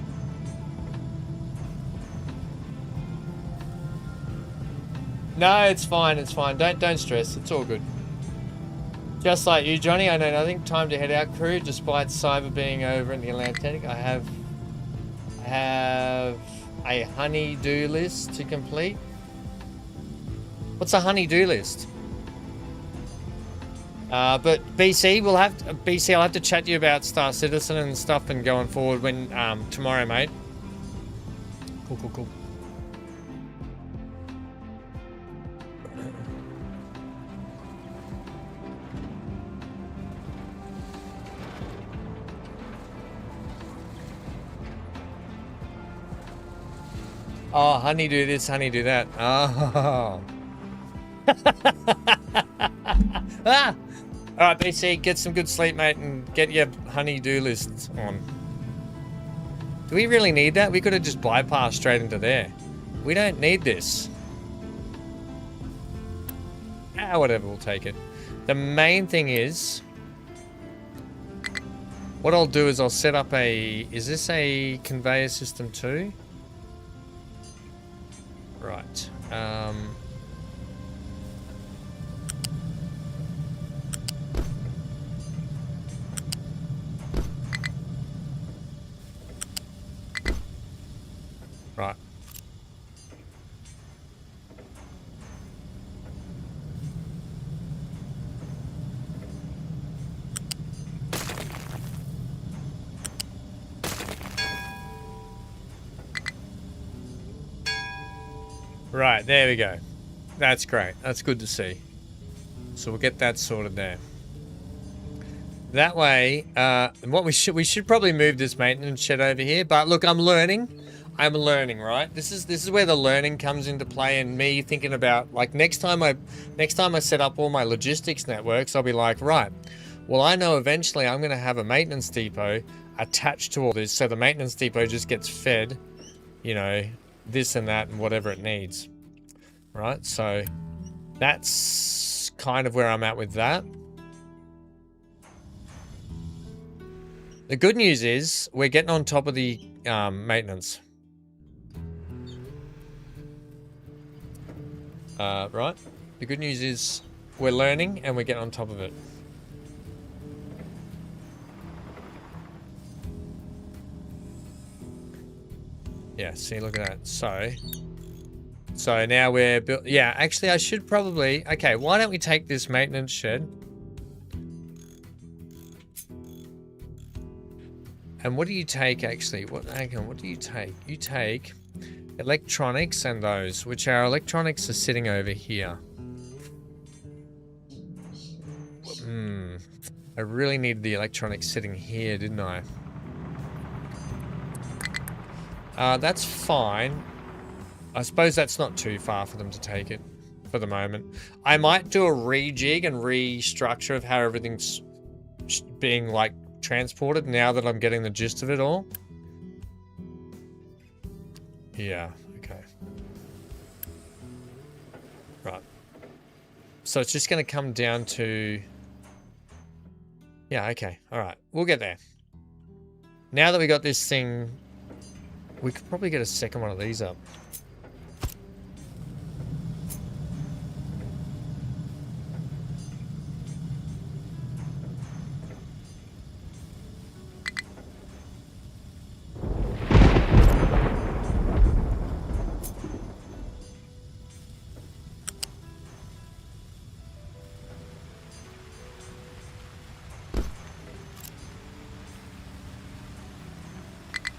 No, it's fine. It's fine. Don't stress. It's all good. Just like you, Johnny, I know nothing. Time to head out, crew. Despite Cyber being over in the Atlantic, I have a honey-do list to complete. What's a honey-do list? But BC, I'll have to chat to you about Star Citizen and stuff and going forward when tomorrow, mate. Cool. Oh, honey do this, honey do that. Oh. Ah! Alright, BC, get some good sleep, mate, and get your honey-do lists on. Do we really need that? We could have just bypassed straight into there. We don't need this. Ah, whatever, we'll take it. The main thing is... What I'll do is I'll set up a... Is this a conveyor system too? Right. Right. Right, there we go. That's great. That's good to see. So we'll get that sorted there. That way, what we should probably move this maintenance shed over here. But look, I'm learning, right? This is where the learning comes into play, and me thinking about like next time I set up all my logistics networks, I'll be like, right, well, I know eventually I'm going to have a maintenance depot attached to all this, so the maintenance depot just gets fed, you know, this and that and whatever it needs, right? So that's kind of where I'm at with that. The good news is we're getting on top of the maintenance. Right? The good news is we're learning and we're getting on top of it. Yeah, see, look at that. So now we're built. Yeah, actually, I should probably. Okay, why don't we take this maintenance shed? And what do you take actually? Hang on, what do you take? You take electronics and those, which our electronics are sitting over here. I really needed the electronics sitting here, didn't I? That's fine. I suppose that's not too far for them to take it for the moment. I might do a rejig and restructure of how everything's being like transported now that I'm getting the gist of it all. Yeah, okay. Right. So it's just going to come down to... Yeah, okay. All right. We'll get there. Now that we got this thing, we could probably get a second one of these up.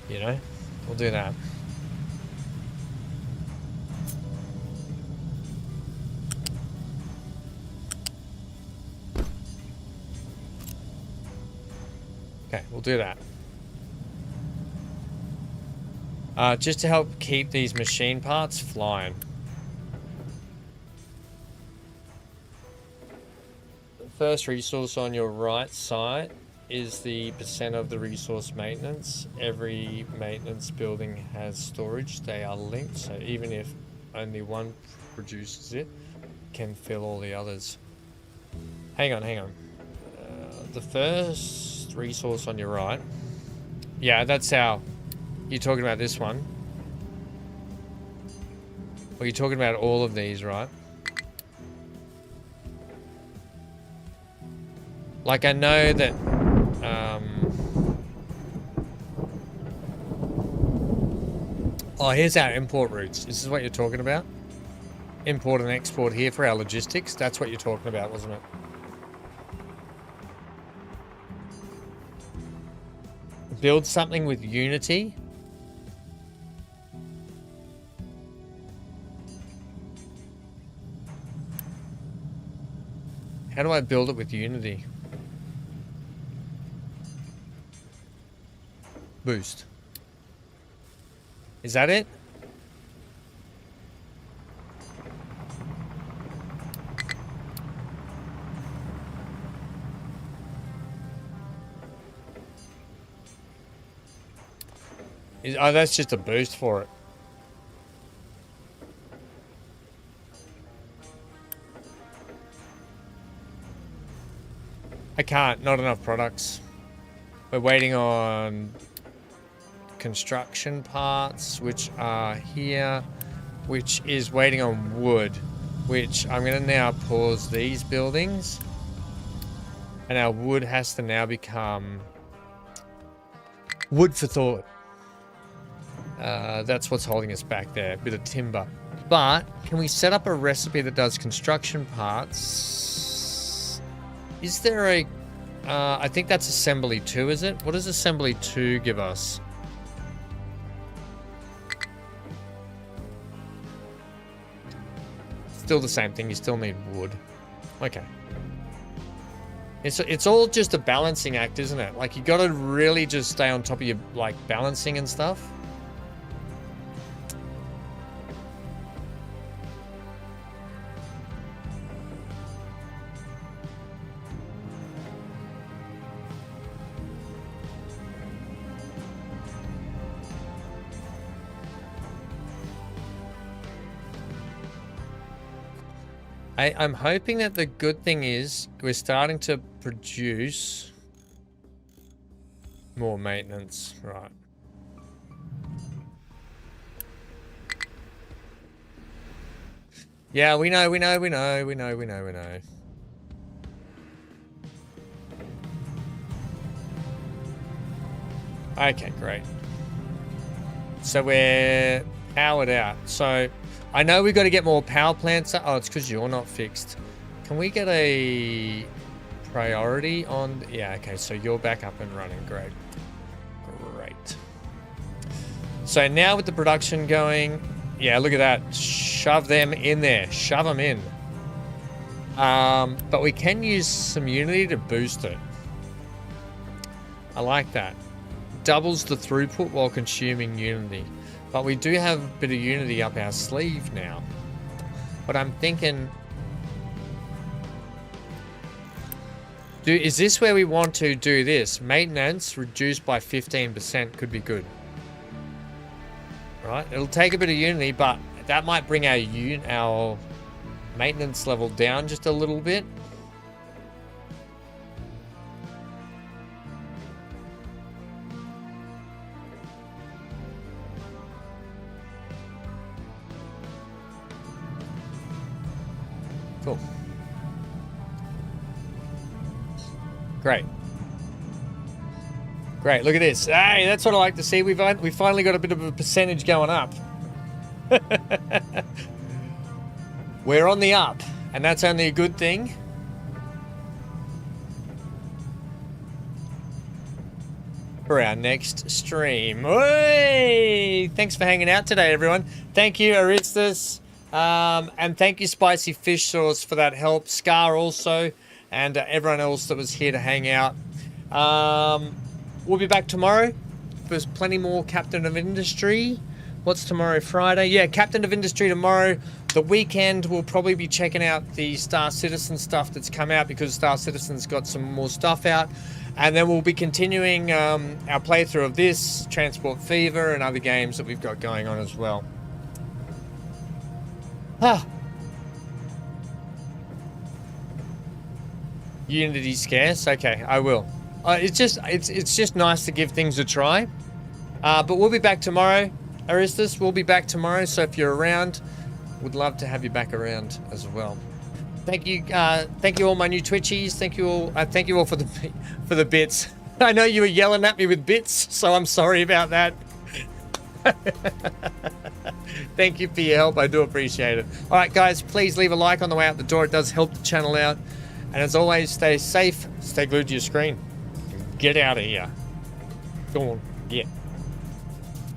You know, we'll do that. Okay, we'll do that. Just to help keep these machine parts flying. The first resource on your right side is the percent of the resource maintenance. Every maintenance building has storage. They are linked, so even if only one produces it, can fill all the others. Hang on. The first resource on your right. Yeah, that's how... You're talking about this one. Well, you're talking about all of these, right? Like, I know that... Oh, here's our import routes. This is what you're talking about? Import and export here for our logistics. That's what you're talking about, wasn't it? Build something with Unity. How do I build it with Unity? Boost. Is that it? Oh, that's just a boost for it. I can't. Not enough products. We're waiting on construction parts, which are here, which is waiting on wood, which I'm going to now pause these buildings. And our wood has to now become wood for thought. That's what's holding us back there, a bit of timber. But can we set up a recipe that does construction parts? Is there a... I think that's assembly 2, is it? What does assembly 2 give us? Still the same thing, you still need wood. Okay. It's all just a balancing act, isn't it? Like, you gotta really just stay on top of your, like, balancing and stuff. I'm hoping that the good thing is we're starting to produce more maintenance, right? Yeah, we know. Okay, great. So we're powered out. So I know we've got to get more power plants. Oh, it's because you're not fixed. Can we get a priority on... Yeah, okay, so you're back up and running. Great. Great. So now with the production going... Yeah, look at that. Shove them in there. Shove them in. But we can use some Unity to boost it. I like that. Doubles the throughput while consuming Unity. But we do have a bit of Unity up our sleeve now. But I'm thinking... Is this where we want to do this? Maintenance reduced by 15% could be good. Right? It'll take a bit of Unity, but that might bring our maintenance level down just a little bit. Cool. Great. Great, look at this. Hey, that's what I like to see. We finally got a bit of a percentage going up. We're on the up, and that's only a good thing. For our next stream. Hey! Thanks for hanging out today, everyone. Thank you, Aristus. And thank you, Spicy Fish Sauce, for that help. Scar also, and everyone else that was here to hang out. We'll be back tomorrow. There's plenty more Captain of Industry. What's tomorrow? Friday? Yeah, Captain of Industry tomorrow. The weekend, we'll probably be checking out the Star Citizen stuff that's come out, because Star Citizen's got some more stuff out. And then we'll be continuing our playthrough of this, Transport Fever, and other games that we've got going on as well. Unity scarce? Okay, I will. It's just nice to give things a try. But we'll be back tomorrow. Aristus, we'll be back tomorrow, so if you're around, would love to have you back around as well. Thank you all my new Twitchies. Thank you all for the bits. I know you were yelling at me with bits, so I'm sorry about that. Thank you for your help. I do appreciate it. All right, guys, please leave a like on the way out the door. It does help the channel out. And as always, stay safe, stay glued to your screen. Get out of here. Go on, get.